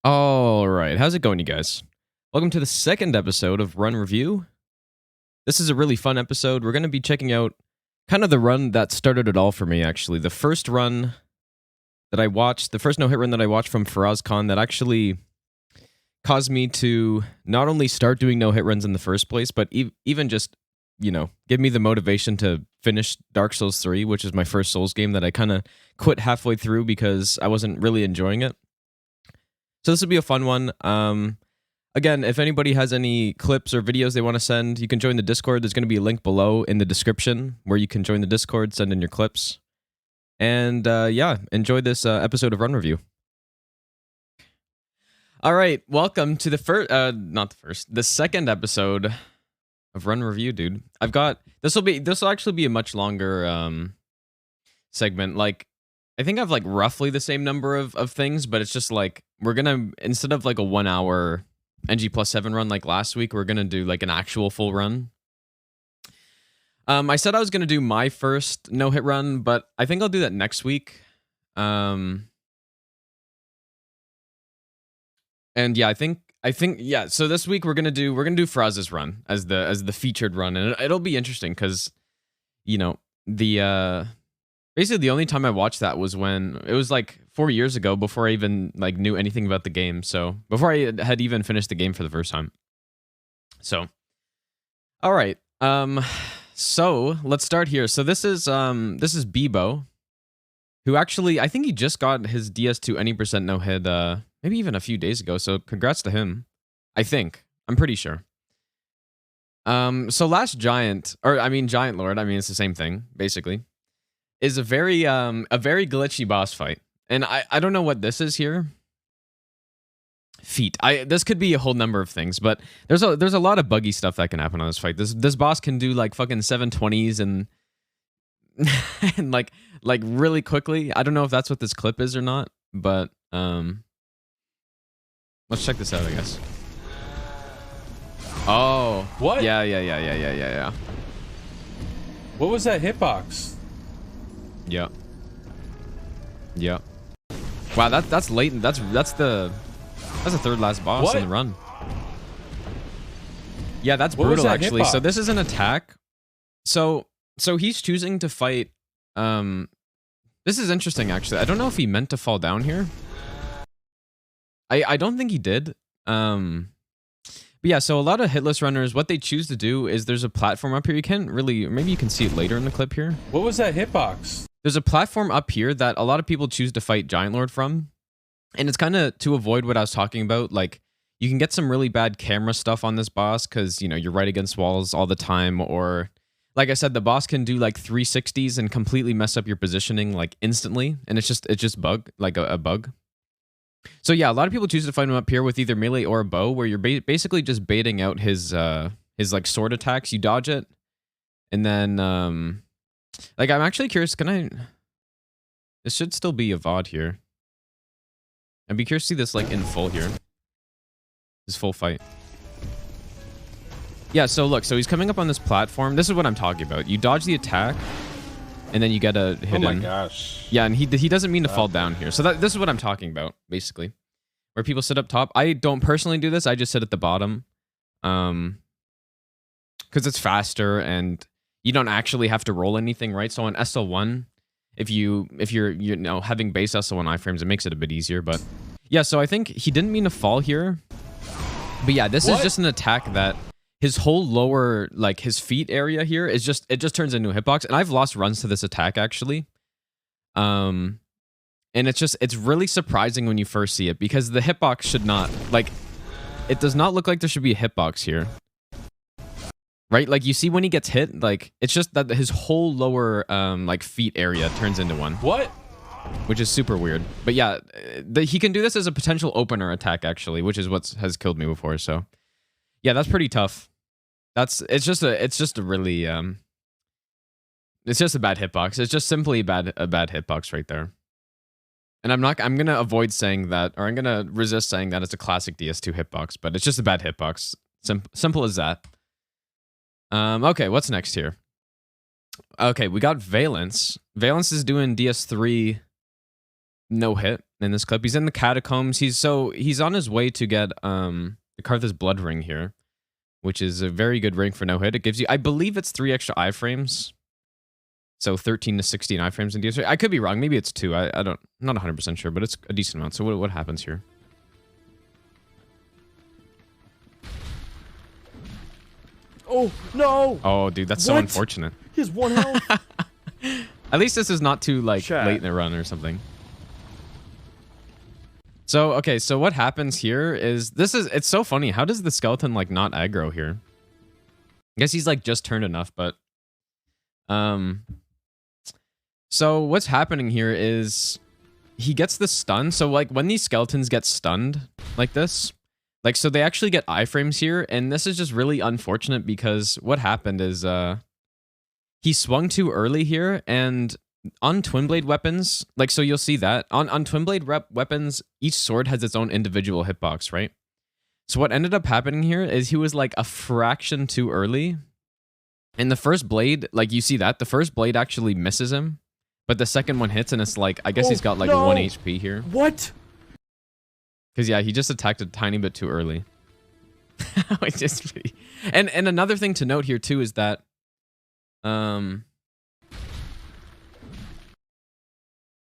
All right, how's it going, you guys? Welcome to the second episode of Run Review. This is a really fun episode. We're going to be checking out kind of the run that started it all for me, actually. The first run that I watched, the first no-hit run that I watched from Faraz Khan that actually caused me to not only start doing no-hit runs in the first place, but even just, give me the motivation to finish Dark Souls 3, which is my first Souls game that I kind of quit halfway through because I wasn't really enjoying it. So this will be a fun one. Again, if anybody has any clips or videos they want to send, you can join the Discord. There's going to be a link below in the description where you can join the Discord, send in your clips. And enjoy this episode of Run Review. All right, welcome to the second episode of Run Review, dude. This will actually be a much longer segment. Like, I think I have like roughly the same number of things, but it's just like we're gonna, instead of like a 1 hour NG+7 run like last week, we're gonna do like an actual full run. I said I was gonna do my first no-hit run, but I think I'll do that next week. And yeah, I think yeah. So this week we're gonna do Faraz's run as the featured run, and it'll be interesting because basically the only time I watched that was when it was like 4 years ago, before I even like knew anything about the game. So before I had even finished the game for the first time. So, all right. So let's start here. So this is Bibo, who actually, I think he just got his DS2 any percent no hit, maybe even a few days ago. So congrats to him. I'm pretty sure. So Giant Lord, it's the same thing basically, is a very glitchy boss fight. And I don't know what this is here. Feet. This could be a whole number of things, but there's a lot of buggy stuff that can happen on this fight. This boss can do like fucking 720s and and like really quickly. I don't know if that's what this clip is or not, but let's check this out, I guess. Oh, what? Yeah. What was that hitbox? Yeah. Wow, that's latent. That's the third last boss in the run. Yeah, that's brutal actually. So this is an attack. So he's choosing to fight. This is interesting actually. I don't know if he meant to fall down here. I don't think he did. But yeah, so a lot of hitless runners, what they choose to do is there's a platform up here. You can't really, maybe you can see it later in the clip here. What was that hitbox? There's a platform up here that a lot of people choose to fight Giant Lord from. And it's kind of to avoid what I was talking about. Like, you can get some really bad camera stuff on this boss because, you're right against walls all the time. Or, like I said, the boss can do like 360s and completely mess up your positioning like instantly. And it's just a bug. So yeah, a lot of people choose to fight him up here with either melee or a bow, where you're basically just baiting out his like sword attacks. You dodge it, and then like, I'm actually curious. This should still be a VOD here. I'd be curious to see this like in full here. This full fight. Yeah. So look. So he's coming up on this platform. This is what I'm talking about. You dodge the attack, and then you get a hit. Oh my gosh. Yeah, and he doesn't mean to fall down here. So this is what I'm talking about, basically. Where people sit up top. I don't personally do this. I just sit at the bottom. Because it's faster and you don't actually have to roll anything, right? So on SL1, if you're having base SL1 iframes, it makes it a bit easier. But yeah, so I think he didn't mean to fall here. But yeah, this is just an attack that his whole lower, like his feet area here is just, it just turns into a hitbox. And I've lost runs to this attack actually. And it's really surprising when you first see it, because the hitbox should not, like, it does not look like there should be a hitbox here. Right? Like, you see when he gets hit, like, it's just that his whole lower, like, feet area turns into one. What? Which is super weird. But yeah, he can do this as a potential opener attack, actually, which is what has killed me before, so. Yeah, that's pretty tough. It's just a really, it's just a bad hitbox. It's just simply a bad hitbox right there. And I'm going to avoid saying that, or I'm going to resist saying that it's a classic DS2 hitbox, but it's just a bad hitbox. Simple as that. Okay, what's next here? Okay, we got Valence. Valence is doing DS3 no hit in this clip. He's in the catacombs. He's on his way to get the Karthus blood ring here, which is a very good ring for no hit. It gives you, I believe it's 3 extra iframes. So 13 to 16 iframes in DS3. I could be wrong. Maybe it's 2. I'm not 100% sure, but it's a decent amount. So what happens here? Oh, no! Oh, dude, that's so What? unfortunate. He has 1 health. At least this is not too, like, Chat. late in the run or something. So, okay, so what happens here is, it's so funny. How does the skeleton, like, not aggro here? I guess he's, like, just turned enough, but... So what's happening here is he gets the stun. So, like, when these skeletons get stunned like this, like, so they actually get iframes here, and this is just really unfortunate because what happened is, he swung too early here, and on twin blade weapons, like, so you'll see that on twin blade weapons, each sword has its own individual hitbox, right? So what ended up happening here is he was like a fraction too early, and the first blade, like, you see that the first blade actually misses him, but the second one hits, and it's like, I guess he's got like 1 HP here. What? Because yeah, he just attacked a tiny bit too early. Which is pretty... And another thing to note here too is that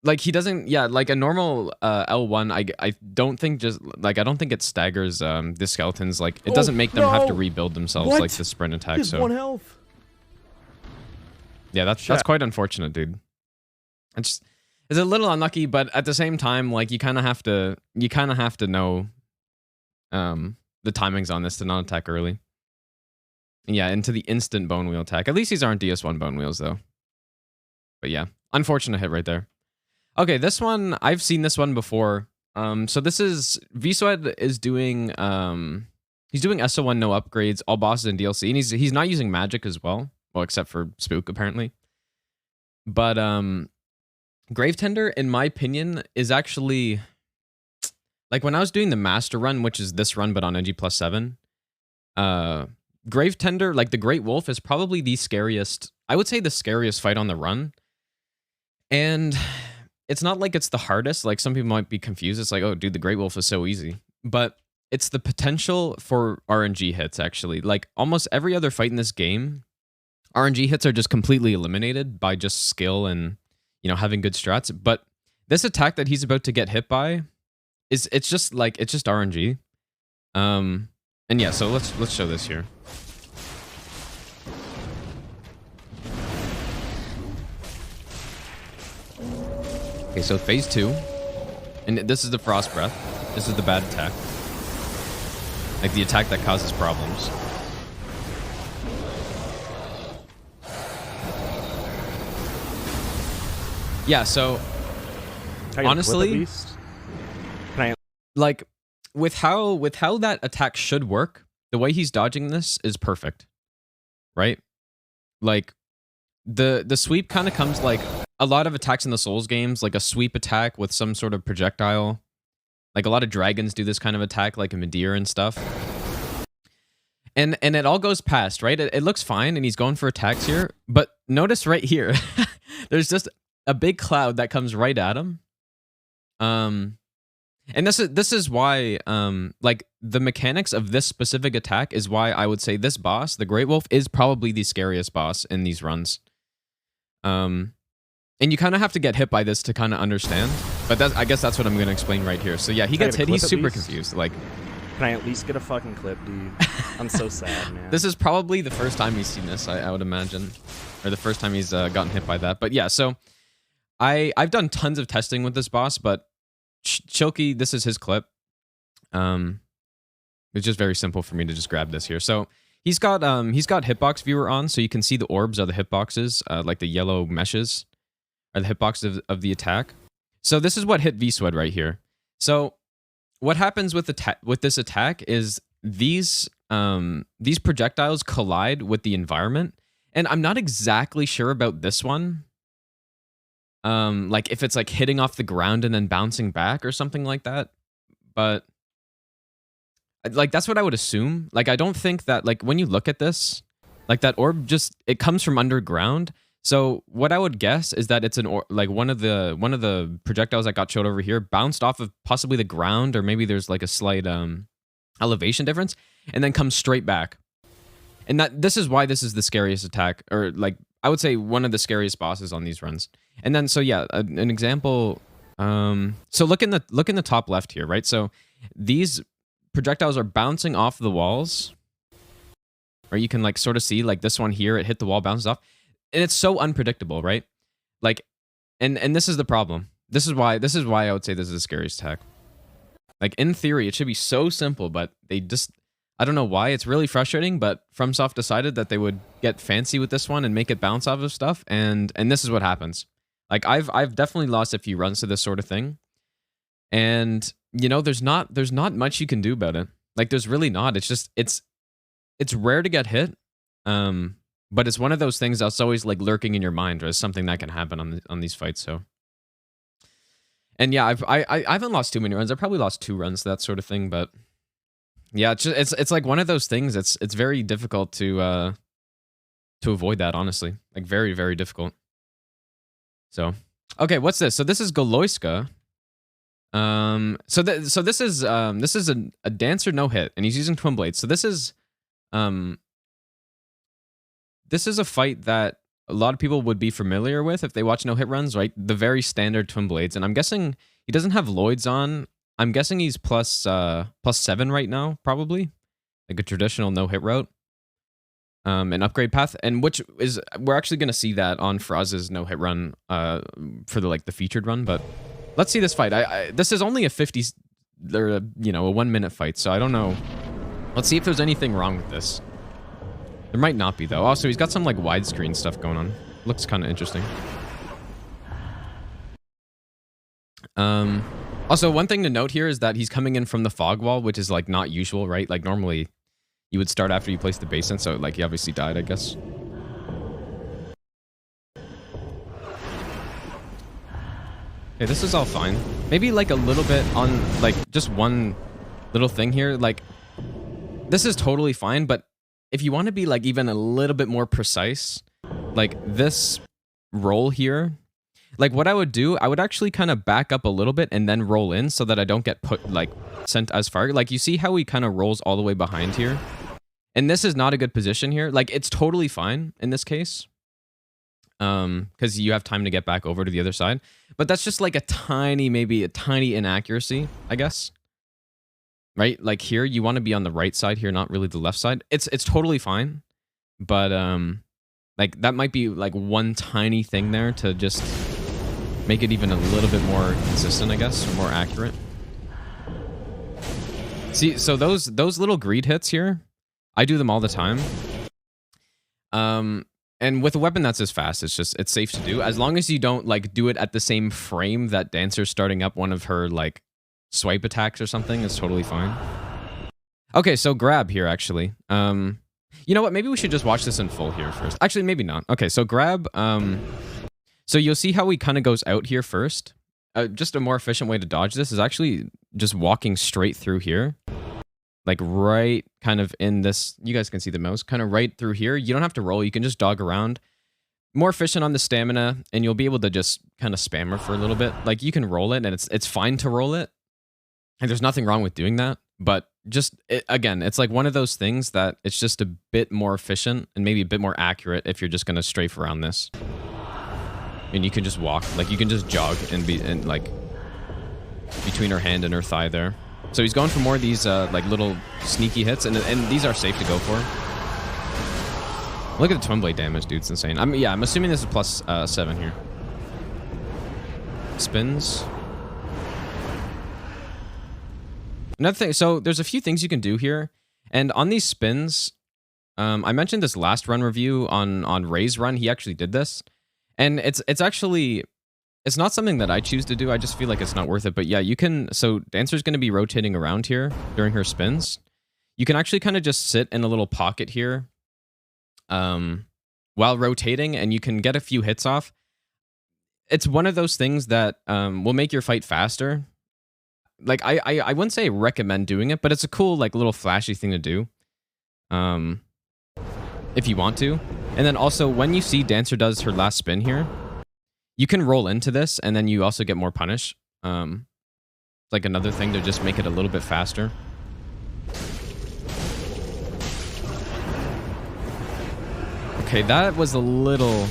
like, he doesn't, yeah, like a normal L1, I don't think just, like, I don't think it staggers the skeletons. Like, it doesn't make them have to rebuild themselves like the sprint attack. He has So 1 health. yeah, that's quite unfortunate, dude. It's a little unlucky, but at the same time, like, you kind of have to know the timings on this to not attack early. And yeah, into the instant bone wheel attack. At least these aren't DS1 bone wheels though. But yeah, unfortunate hit right there. Okay, this one, I've seen this one before. So this is Vswed is doing he's doing SO1 no upgrades, all bosses in DLC, and he's not using magic as well. Well, except for Spook apparently. But Gravetender, in my opinion, is actually, like, when I was doing the master run, which is this run but on NG+7, Gravetender, like the Great Wolf, is probably the scariest, I would say the scariest fight on the run. And it's not like it's the hardest, like some people might be confused. It's like, oh dude, the Great Wolf is so easy. But it's the potential for RNG hits, actually. Like, almost every other fight in this game, RNG hits are just completely eliminated by just skill and, you know, having good strats. But this attack that he's about to get hit by it's just RNG. And yeah, so let's show this here. Okay, so phase 2, and this is the Frost Breath. This is the bad attack, like the attack that causes problems. Yeah, so honestly, like, with how that attack should work, the way he's dodging this is perfect, right? Like, the sweep kind of comes like a lot of attacks in the Souls games, like a sweep attack with some sort of projectile. Like, a lot of dragons do this kind of attack, like a Medeer and stuff. And it all goes past, right? It looks fine, and he's going for attacks here. But notice right here, there's just a big cloud that comes right at him. And this is why, like, the mechanics of this specific attack is why I would say this boss, the Great Wolf, is probably the scariest boss in these runs. And you kind of have to get hit by this to kind of understand. But I guess that's what I'm going to explain right here. So yeah, he gets hit. He's super confused. Like, can I at least get a fucking clip, dude? I'm so sad, man. This is probably the first time he's seen this, I would imagine. Or the first time he's gotten hit by that. But yeah, so I've done tons of testing with this boss, but Chilky, this is his clip. It's just very simple for me to just grab this here. So he's got hitbox viewer on, so you can see the orbs are the hitboxes, like the yellow meshes are the hitboxes of the attack. So this is what hit Vswed right here. So what happens with this attack is these projectiles collide with the environment, and I'm not exactly sure about this one. Like, if it's like hitting off the ground and then bouncing back or something like that. But like, that's what I would assume. Like, I don't think that, like, when you look at this, like, that orb it comes from underground. So what I would guess is that it's like one of the projectiles that got showed over here bounced off of possibly the ground, or maybe there's like a slight elevation difference, and then comes straight back. And this is why this is the scariest attack, or like I would say one of the scariest bosses on these runs. And then so yeah, an example. So look in the top left here, right? So these projectiles are bouncing off the walls, or you can like sort of see like this one here, it hit the wall, bounces off. And it's so unpredictable, right? Like, and this is the problem. This is why I would say this is the scariest attack. Like in theory, it should be so simple, but they just, I don't know why. It's really frustrating, but FromSoft decided that they would get fancy with this one and make it bounce off of stuff, and this is what happens. Like I've definitely lost a few runs to this sort of thing, and you know there's not much you can do about it. Like there's really not. It's just it's rare to get hit. But it's one of those things that's always like lurking in your mind as something that can happen on these fights. So, and yeah, I haven't lost too many runs. I probably lost 2 runs, that sort of thing. But yeah, it's like one of those things. It's very difficult to avoid that. Honestly, like very, very difficult. So okay, what's this? So this is Goloyska. So this is a dancer no hit, and he's using twin blades. So this is a fight that a lot of people would be familiar with if they watch no-hit runs, right? The very standard twin blades. And I'm guessing he doesn't have Lloyd's on. I'm guessing he's plus 7 right now, probably. Like a traditional no-hit route. An upgrade path. And which is, we're actually going to see that on Faraz's no-hit run for the featured run. But let's see this fight. This is only a 50, or a 1 minute fight, so I don't know. Let's see if there's anything wrong with this. There might not be, though. Also, he's got some, like, widescreen stuff going on. Looks kind of interesting. Also, one thing to note here is that he's coming in from the fog wall, which is, like, not usual, right? Like, normally, you would start after you place the base in, so, like, he obviously died, I guess. Okay, this is all fine. Maybe, like, a little bit on, like, just one little thing here. Like, this is totally fine, but if you want to be like even a little bit more precise, like this roll here, like what I would do, I would actually kind of back up a little bit and then roll in so that I don't get sent as far. Like you see how he kind of rolls all the way behind here, and this is not a good position here. Like it's totally fine in this case, because you have time to get back over to the other side. But that's just like maybe a tiny inaccuracy, I guess. Right? Like here, you want to be on the right side here, not really the left side. It's totally fine. But like that might be like one tiny thing there to just make it even a little bit more consistent, I guess, or more accurate. See, so those little greed hits here, I do them all the time. And with a weapon that's as fast, it's safe to do. As long as you don't like do it at the same frame that Dancer's starting up one of her like swipe attacks or something, is totally fine. Okay, so grab here actually. You know what? Maybe we should just watch this in full here first. Actually, maybe not. Okay, so grab. So you'll see how he kind of goes out here first. Just a more efficient way to dodge this is actually just walking straight through here. Like right kind of in this, you guys can see the mouse, kind of right through here. You don't have to roll, you can just dog around. More efficient on the stamina, and you'll be able to just kind of spam her for a little bit. Like you can roll it, and it's fine to roll it. And there's nothing wrong with doing that. But just, again, it's like one of those things that it's just a bit more efficient and maybe a bit more accurate if you're just going to strafe around this. And you can just walk, like you can just jog and like between her hand and her thigh there. So he's going for more of these like little sneaky hits, and these are safe to go for. Look at the twin blade damage, dude. It's insane. I'm assuming this is plus 7 here. Spins. Another thing, so there's a few things you can do here, and on these spins, I mentioned this last run review on Ray's run. He actually did this, and it's actually, it's not something that I choose to do. I just feel like it's not worth it. But yeah, you can. So Dancer's going to be rotating around here during her spins. You can actually kind of just sit in a little pocket here, while rotating, and you can get a few hits off. It's one of those things that will make your fight faster. Like I wouldn't say recommend doing it, but it's a cool like little flashy thing to do. If you want to, And then also, when you see Dancer does her last spin here, you can roll into this, and then you also get more punish. Like another thing to just make it a little bit faster. Okay, that was a little...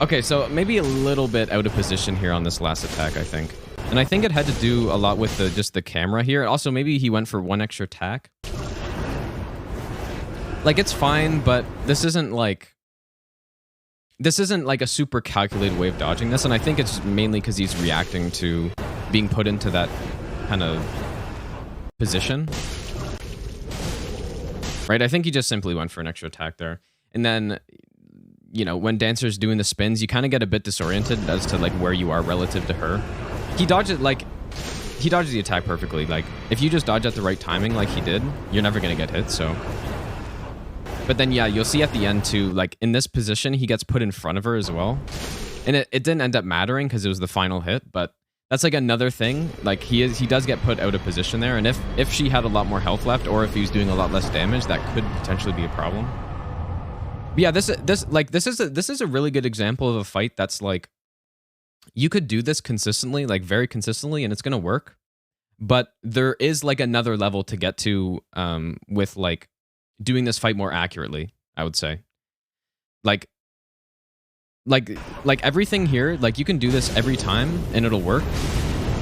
Okay, so maybe a little bit out of position here on this last attack, I think. And I think it had to do a lot with just the camera here. Also, maybe he went for one extra attack. Like, it's fine, but this isn't like a super calculated way of dodging this, and I think it's mainly because he's reacting to being put into that kind of position. Right? I think he just simply went for an extra attack there. And then, you know, when Dancer's doing the spins, you kind of get a bit disoriented as to, like, where you are relative to her. He dodged it, like, he dodged the attack perfectly. Like, if you just dodge at the right timing like he did, you're never going to get hit, so... But then, yeah, you'll see at the end, too, like, in this position, he gets put in front of her as well. And it didn't end up mattering because it was the final hit, but that's, like, another thing. Like, he does get put out of position there, and if she had a lot more health left, or if he was doing a lot less damage, that could potentially be a problem. But yeah, this is a really good example of a fight that's, like, you could do this consistently, like, very consistently, and it's going to work. But there is, like, another level to get to with, like, doing this fight more accurately, I would say. Like everything here, like, you can do this every time and it'll work,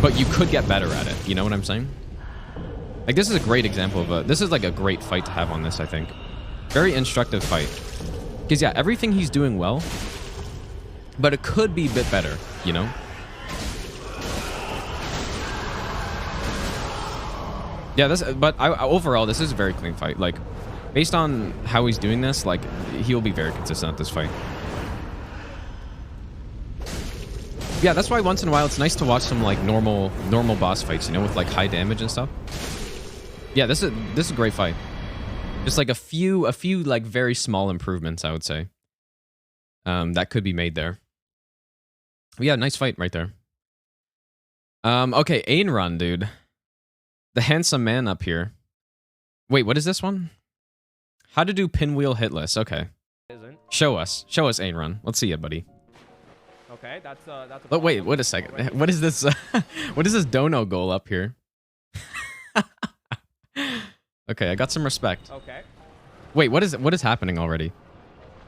but you could get better at it. You know what I'm saying? Like, this is a great example of this is like a great fight to have on this, I think. Very instructive fight. Because, yeah, everything he's doing well, but it could be a bit better, you know? Yeah, overall, this is a very clean fight. Like, based on how he's doing this, like, he'll be very consistent at this fight. Yeah, that's why once in a while it's nice to watch some, like, normal boss fights, you know, with, like, high damage and stuff. Yeah, this is a great fight. Just, like, a few like, very small improvements, I would say, that could be made there. But yeah, nice fight right there. Okay, Ainrun, dude. The handsome man up here. Wait, what is this one? How to do pinwheel hitless. Okay. Show us, Ainrun. Let's see it, buddy. Okay, that's a Oh, wait a second. What is this? What is this dono goal up here? Okay, I got some respect. Okay. Wait, what is happening already?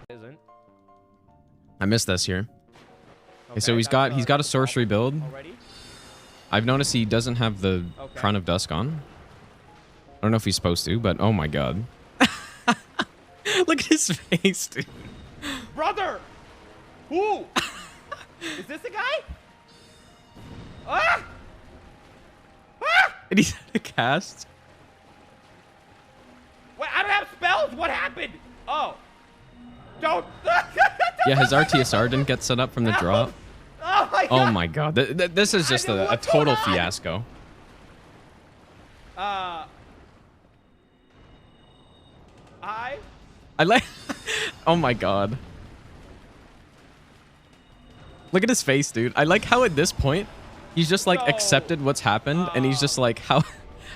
Isn't. I missed this here. Okay, so he's got a sorcery build. Already? I've noticed he doesn't have the Crown of Dusk on. I don't know if he's supposed to, but oh my god. Look at his face, dude. Brother! Who? Is this the guy? Ah! Ah! And he's had a cast. Wait, I don't have spells. What happened? Oh. Don't. Yeah, his RTSR didn't get set up from the drop. Oh my god. Oh my god. This is just a total fiasco. I like... Oh my god. Look at his face, dude. I like how at this point, he's just like accepted what's happened, and he's just like, how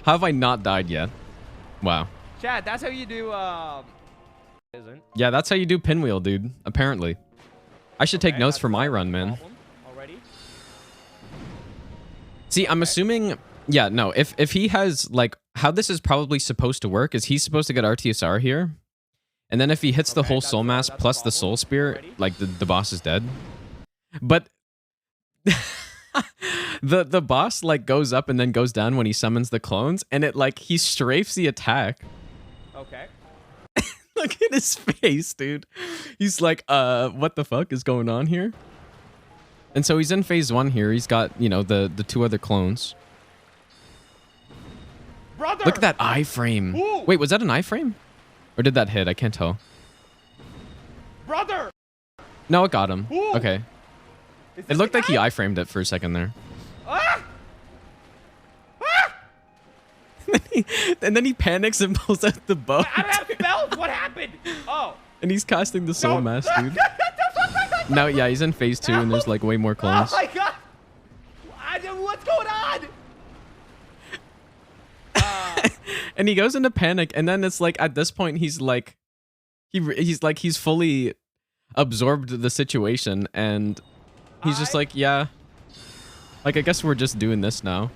have I not died yet? Wow. Chad, that's how you do, Isn't. Yeah, that's how you do pinwheel, dude. Apparently. I should take notes for my run, man. Already? See, I'm assuming... Yeah, no, if he has, like... How this is probably supposed to work is he's supposed to get RTSR here. And then if he hits the whole soul mass plus the soul spear, like, the boss is dead. But... the boss, like, goes up and then goes down when he summons the clones. And it, like, he strafes the attack. Okay. Look at his face, dude. He's like, what the fuck is going on here? And so he's in phase 1 here. He's got, you know, the 2 other clones. Brother! Look at that iframe. Ooh. Wait, was that an iframe? Or did that hit? I can't tell. Brother! No, it got him. Ooh. Okay. It looked like he iframed it for a second there. Ah! Ah! And then he panics and pulls out the bow. I don't have spells. What happened? Oh. And he's casting the soul mass, dude. What No, yeah, he's in phase 2 and there's like way more clones. Oh my god! What's going on? And he goes into panic, and then it's like at this point he's like He's fully absorbed the situation, and he's just like, yeah. Like, I guess we're just doing this now.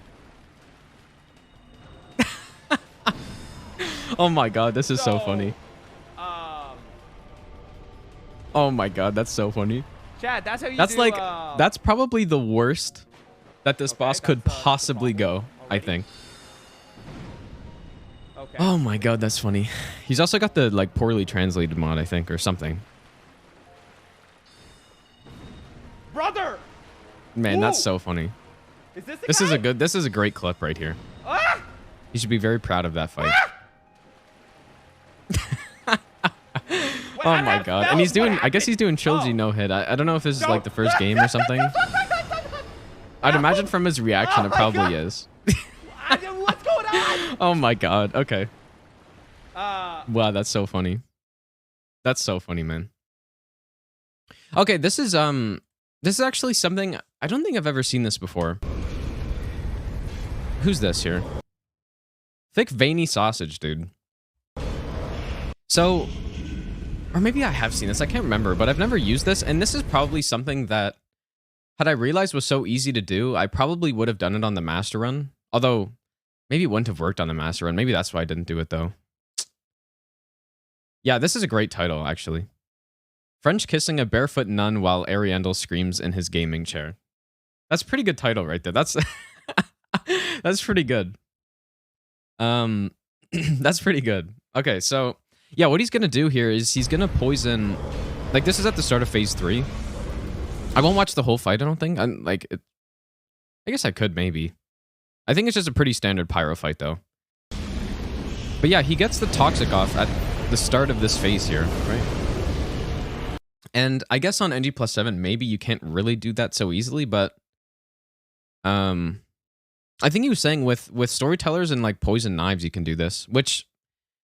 Oh my god, this is so funny. Oh my god, that's so funny. Chad, that's how you That's do, like, that's probably the worst that this boss could possibly go, I think. Okay. Oh my god, that's funny. He's also got the, like, poorly translated mod, I think, or something. Brother! Man, that's so funny. Is this the This guy? is a good, this is a great clip right here. Ah! You should be very proud of that fight. Oh my god. And he's doing, I guess he's doing Trilogy no hit. I don't know if this is like the first game or something. I'd imagine from his reaction it probably is. What's going on? Oh my god. Okay. Wow, that's so funny. That's so funny, man. Okay, this is actually something I don't think I've ever seen this before. Who's this here? Thick veiny sausage, dude. So, or maybe I have seen this. I can't remember, but I've never used this, and this is probably something that had I realized was so easy to do, I probably would have done it on the master run. Although maybe it wouldn't have worked on the master run. Maybe that's why I didn't do it though. Yeah, this is a great title, actually. French kissing a barefoot nun while Ariandel screams in his gaming chair. That's a pretty good title right there. That's that's pretty good. That's pretty good. Okay, so yeah, what he's gonna do here is he's gonna poison. Like, this is at the start of phase 3. I won't watch the whole fight, I don't think. I guess I could maybe. I think it's just a pretty standard pyro fight though. But yeah, he gets the toxic off at the start of this phase here, right? And I guess on NG+7, maybe you can't really do that so easily, but I think he was saying with storytellers and like poison knives, you can do this, which,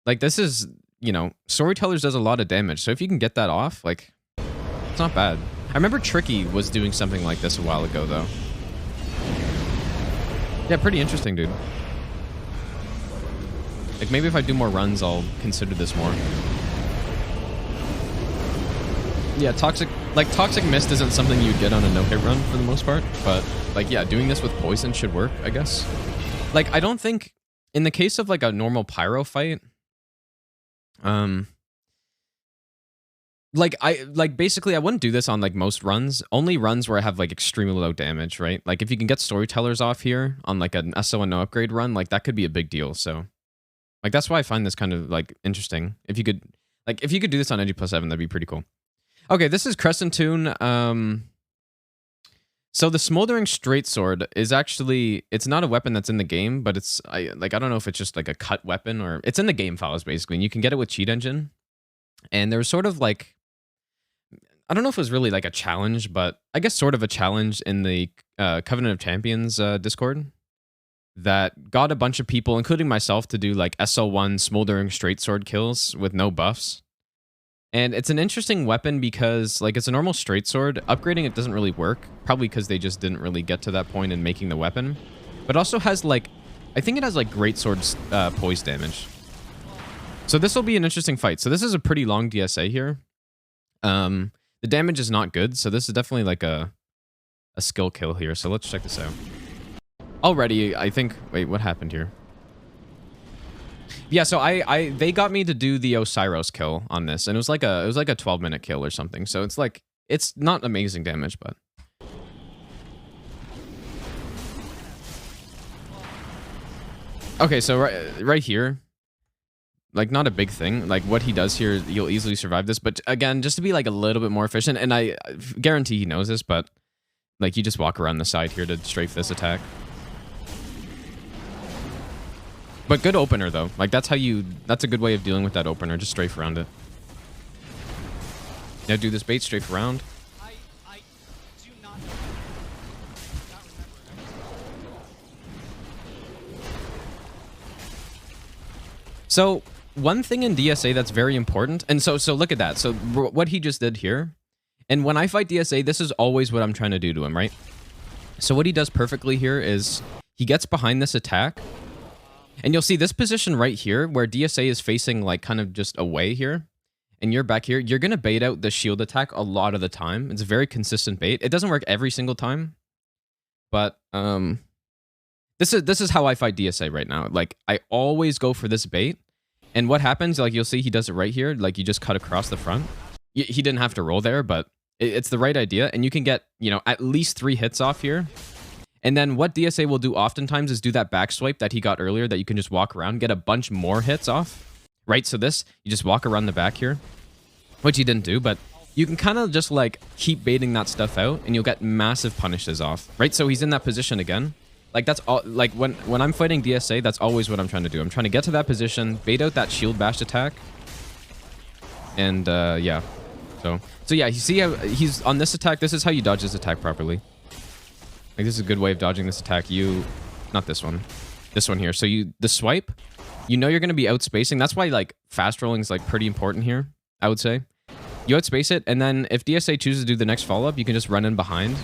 like, this is, you know, storytellers does a lot of damage. So if you can get that off, like, it's not bad. I remember Tricky was doing something like this a while ago, though. Yeah, pretty interesting, dude. Like, maybe if I do more runs, I'll consider this more. Yeah, Toxic Mist isn't something you'd get on a no-hit run for the most part, but, like, yeah, doing this with poison should work, I guess. Like, I don't think, in the case of, like, a normal pyro fight, basically I wouldn't do this on, like, most runs. Only runs where I have, like, extremely low damage, right? Like, if you can get storytellers off here on, like, an SO and no upgrade run, like, that could be a big deal, so. Like, that's why I find this kind of, like, interesting. If you could do this on NG+7, that'd be pretty cool. Okay, this is Crescent Tune. So the Smoldering Straight Sword is actually, it's not a weapon that's in the game, but it's, I don't know if it's just like a cut weapon or, it's in the game files basically, and you can get it with Cheat Engine. And there was sort of like, I don't know if it was really like a challenge, but I guess sort of a challenge in the Covenant of Champions Discord that got a bunch of people, including myself, to do like SO1 Smoldering Straight Sword kills with no buffs. And it's an interesting weapon because, like, it's a normal straight sword. Upgrading it doesn't really work, probably because they just didn't really get to that point in making the weapon. But also has, like, I think it has, like, great sword poise damage. So this will be an interesting fight. So this is a pretty long DSA here. The damage is not good, so this is definitely, like, a skill kill here. So let's check this out. Already, I think... Wait, what happened here? Yeah, so they got me to do the Osiros kill on this, and it was like a 12-minute kill or something. So it's like, it's not amazing damage, but okay. So right here, like, not a big thing. Like, what he does here, you'll easily survive this. But again, just to be like a little bit more efficient, and I guarantee he knows this, but like, you just walk around the side here to strafe this attack. But good opener, though. Like, that's a good way of dealing with that opener. Just strafe around it. Now do this bait, strafe around. I do not remember. So, one thing in DSA that's very important, and so look at that. So, what he just did here, and when I fight DSA, this is always what I'm trying to do to him, right? So what he does perfectly here is he gets behind this attack, and you'll see this position right here where DSA is facing, like, kind of just away here. and you're back here, you're gonna bait out the shield attack a lot of the time. It's a very consistent bait. It doesn't work every single time, but this is how I fight DSA right now. Like, I always go for this bait, and what happens, like, you'll see he does it right here. Like, you just cut across the front. He didn't have to roll there, but it's the right idea, and you can get, you know, at least 3 hits off here. And then what DSA will do oftentimes is do that back swipe that he got earlier that you can just walk around, get a bunch more hits off, right? So this, you just walk around the back here, which he didn't do, but you can kind of just like keep baiting that stuff out and you'll get massive punishes off, right? So he's in that position again. Like that's all, like when I'm fighting DSA, that's always what I'm trying to do. I'm trying to get to that position, bait out that shield bash attack. And yeah, so yeah, you see how he's on this attack. This is how you dodge this attack properly. Like, this is a good way of dodging this attack. Not this one. This one here. So the swipe, you know you're going to be outspacing. That's why, like, fast rolling is, like, pretty important here, I would say. You outspace it, and then if DSA chooses to do the next follow-up, you can just run in behind,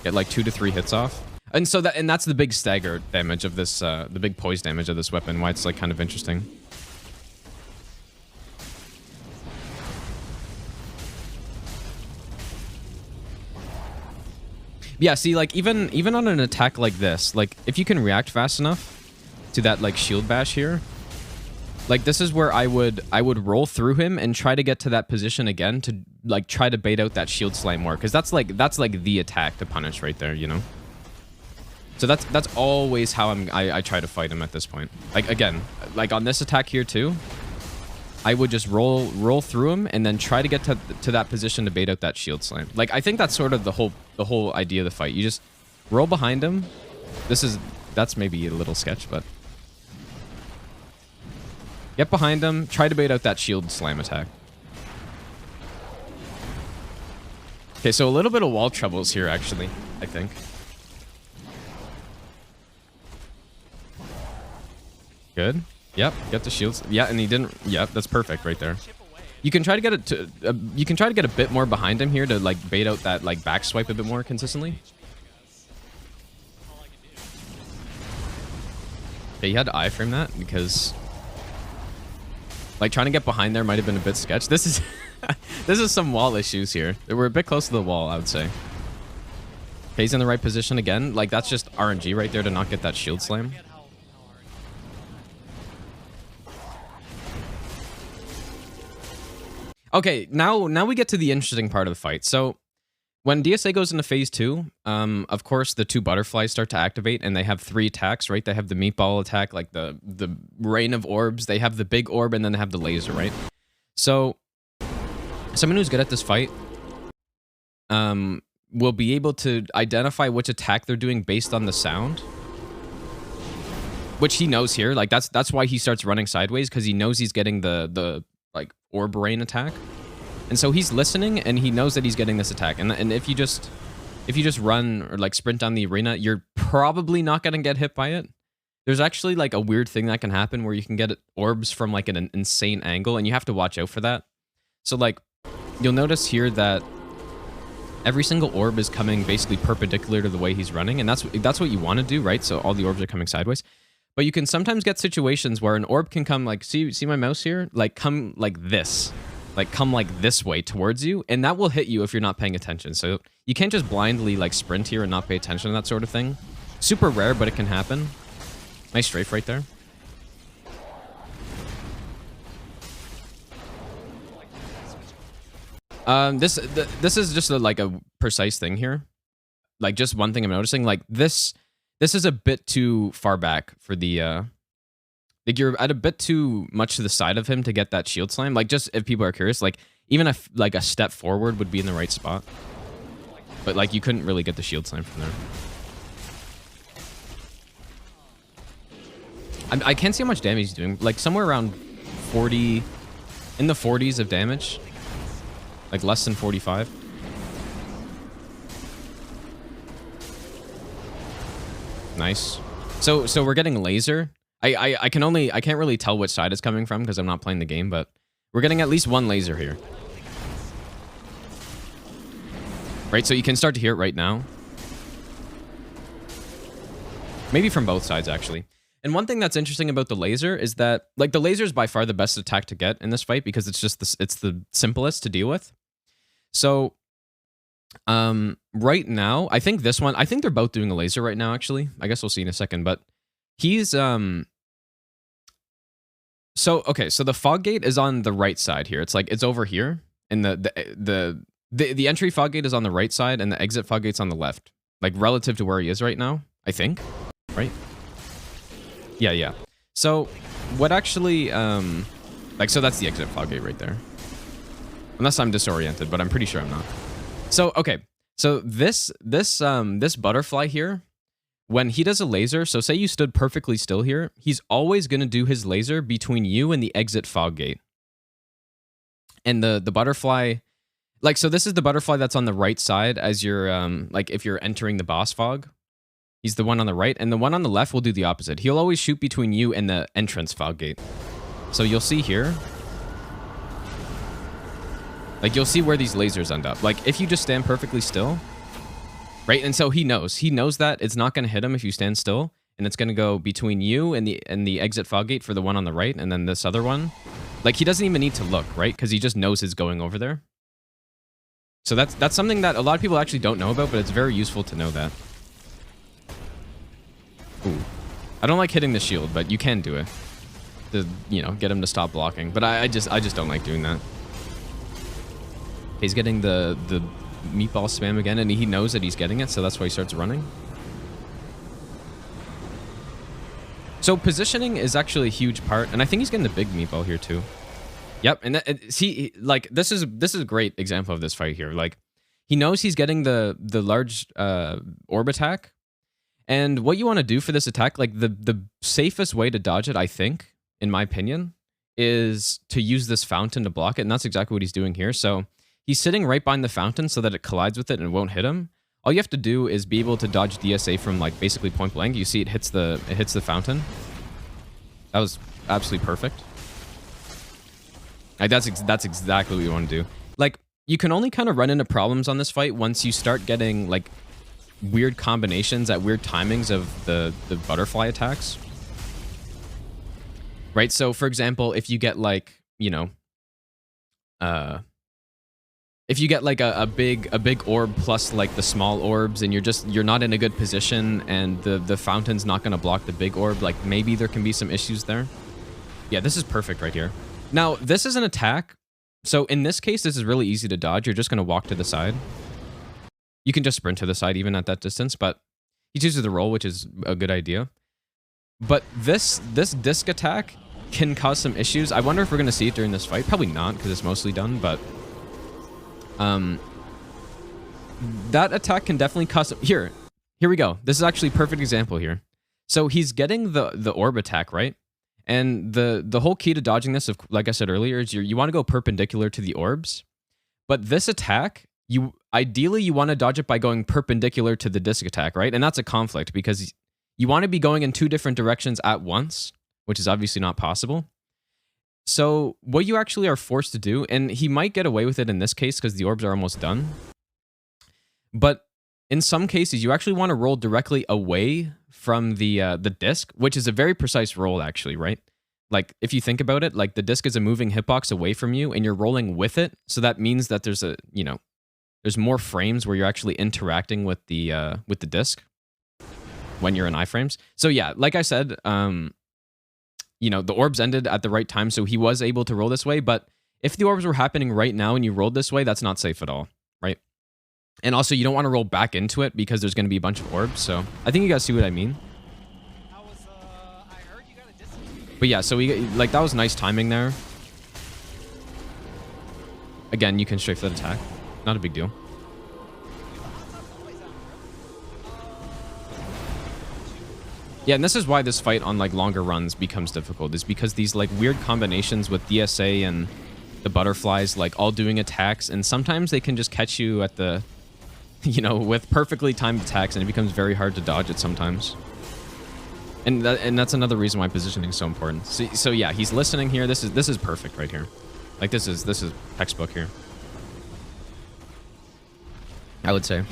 get, like, 2 to 3 hits off. And so that's the big stagger damage of this, the big poise damage of this weapon, why it's, like, kind of interesting. Yeah, see, like, even on an attack like this, like, if you can react fast enough to that, like, shield bash here, like, this is where I would roll through him and try to get to that position again to, like, try to bait out that shield slam more, because that's like the attack to punish right there, you know? So that's always how I try to fight him at this point. Like, again, like, on this attack here, too, I would just roll through him and then try to get to that position to bait out that shield slam. Like, I think that's sort of the whole idea of the fight. You just roll behind him. That's maybe a little sketch, but get behind him, try to bait out that shield slam attack. Okay, so a little bit of wall troubles here, actually, I think. Good. Yep, get the shields. Yeah, and he didn't. Yep, that's perfect right there. You can try to get it to. You can try to get a bit more behind him here to like bait out that like back swipe a bit more consistently. Yeah, you had to iframe that because like trying to get behind there might have been a bit sketch. This is this is some wall issues here. We're a bit close to the wall, I would say. Okay, he's in the right position again. Like that's just RNG right there to not get that shield slam. Okay, now we get to the interesting part of the fight. So when DSA goes into phase 2, of course the 2 butterflies start to activate and they have 3 attacks, right? They have the meatball attack, like the rain of orbs. They have the big orb and then they have the laser, right? So someone who's good at this fight will be able to identify which attack they're doing based on the sound. Which he knows here. Like that's why he starts running sideways, because he knows he's getting the like orb rain attack, and so he's listening and he knows that he's getting this attack, and if you just run or like sprint down the arena, you're probably not gonna get hit by it. There's actually like a weird thing that can happen where you can get orbs from like an insane angle, and you have to watch out for that. So like you'll notice here that every single orb is coming basically perpendicular to the way he's running, and that's what you want to do, right? So all the orbs are coming sideways. But you can sometimes get situations where an orb can come like, see my mouse here? Like come like this. Like come like this way towards you, and that will hit you if you're not paying attention. So you can't just blindly like sprint here and not pay attention to that sort of thing. Super rare, but it can happen. Nice strafe right there. This is just like a precise thing here. Like just one thing I'm noticing, like this is a bit too far back for the, like you're at a bit too much to the side of him to get that shield slam. Like just if people are curious, like even if like a step forward would be in the right spot. But like you couldn't really get the shield slam from there. I can't see how much damage he's doing. Like somewhere around 40, in the 40s of damage. Like less than 45. Nice. So we're getting laser. I can't really tell which side it's coming from because I'm not playing the game, but we're getting at least one laser here. Right, so you can start to hear it right now. Maybe from both sides, actually. And one thing that's interesting about the laser is that, like, the laser is by far the best attack to get in this fight because it's just it's the simplest to deal with. So, right now, I think this one, I think they're both doing a laser right now, actually. I guess we'll see in a second, but he's, so, okay, so the fog gate is on the right side here. It's like, it's over here, and the entry fog gate is on the right side, and the exit fog gate's on the left, like, relative to where he is right now, I think, right? Yeah. So, what actually, like, so that's the exit fog gate right there. Unless I'm disoriented, but I'm pretty sure I'm not. So, okay. So this butterfly here, when he does a laser, so say you stood perfectly still here, he's always going to do his laser between you and the exit fog gate. And the butterfly, like, so this is the butterfly that's on the right side as you're, like, if you're entering the boss fog. He's the one on the right, and the one on the left will do the opposite. He'll always shoot between you and the entrance fog gate. So you'll see here, like, you'll see where these lasers end up. Like, if you just stand perfectly still, right? And so he knows that it's not going to hit him if you stand still, and it's going to go between you and the exit fog gate for the one on the right, and then this other one. Like, he doesn't even need to look, right? Because he just knows it's going over there. So that's something that a lot of people actually don't know about, but it's very useful to know that. Ooh. I don't like hitting the shield, but you can do it to, you know, get him to stop blocking. But I just don't like doing that. He's getting the meatball spam again, and he knows that he's getting it, so that's why he starts running. So positioning is actually a huge part, and I think he's getting the big meatball here too. Yep, and see, like, this is a great example of this fight here. Like, he knows he's getting the large orb attack, and what you want to do for this attack, like, the safest way to dodge it, I think, in my opinion, is to use this fountain to block it, and that's exactly what he's doing here. So he's sitting right behind the fountain so that it collides with it and it won't hit him. All you have to do is be able to dodge DSA from, like, basically point blank. You see it hits the fountain. That was absolutely perfect. Like, that's exactly what you want to do. Like, you can only kind of run into problems on this fight once you start getting, like, weird combinations at weird timings of the butterfly attacks. Right? So, for example, if you get, like, you know, if you get, like, a big orb plus, like, the small orbs, and you're not in a good position, and the fountain's not going to block the big orb, like, maybe there can be some issues there. Yeah, this is perfect right here. Now, this is an attack. So in this case, this is really easy to dodge. You're just going to walk to the side. You can just sprint to the side even at that distance, but he chooses the roll, which is a good idea. But this disc attack can cause some issues. I wonder if we're going to see it during this fight. Probably not, because it's mostly done, but that attack can definitely cause some... Here we go. This is actually a perfect example here. So he's getting the orb attack, right? And the whole key to dodging this, like I said earlier, is you want to go perpendicular to the orbs. But this attack, ideally you want to dodge it by going perpendicular to the disc attack, right? And that's a conflict because you want to be going in two different directions at once, which is obviously not possible. So what you actually are forced to do, and he might get away with it in this case because the orbs are almost done, but in some cases you actually want to roll directly away from the disc, which is a very precise roll actually, right? Like, if you think about it, like, the disc is a moving hitbox away from you and you're rolling with it, so that means that there's there's more frames where you're actually interacting with the disc when you're in iframes. So yeah, like I said, the orbs ended at the right time, so he was able to roll this way, but if the orbs were happening right now and you rolled this way, that's not safe at all, right? And also, you don't want to roll back into it because there's going to be a bunch of orbs, so I think you guys see what I mean. I heard you got a distance. But yeah, so that was nice timing there. Again, you can strafe that attack. Not a big deal. Yeah, and this is why this fight on, like, longer runs becomes difficult, is because these, like, weird combinations with DSA and the butterflies, like, all doing attacks, and sometimes they can just catch you at the, with perfectly timed attacks, and it becomes very hard to dodge it sometimes. And that's another reason why positioning is so important. So yeah, he's listening here. This is perfect right here. Like, this is textbook here, I would say.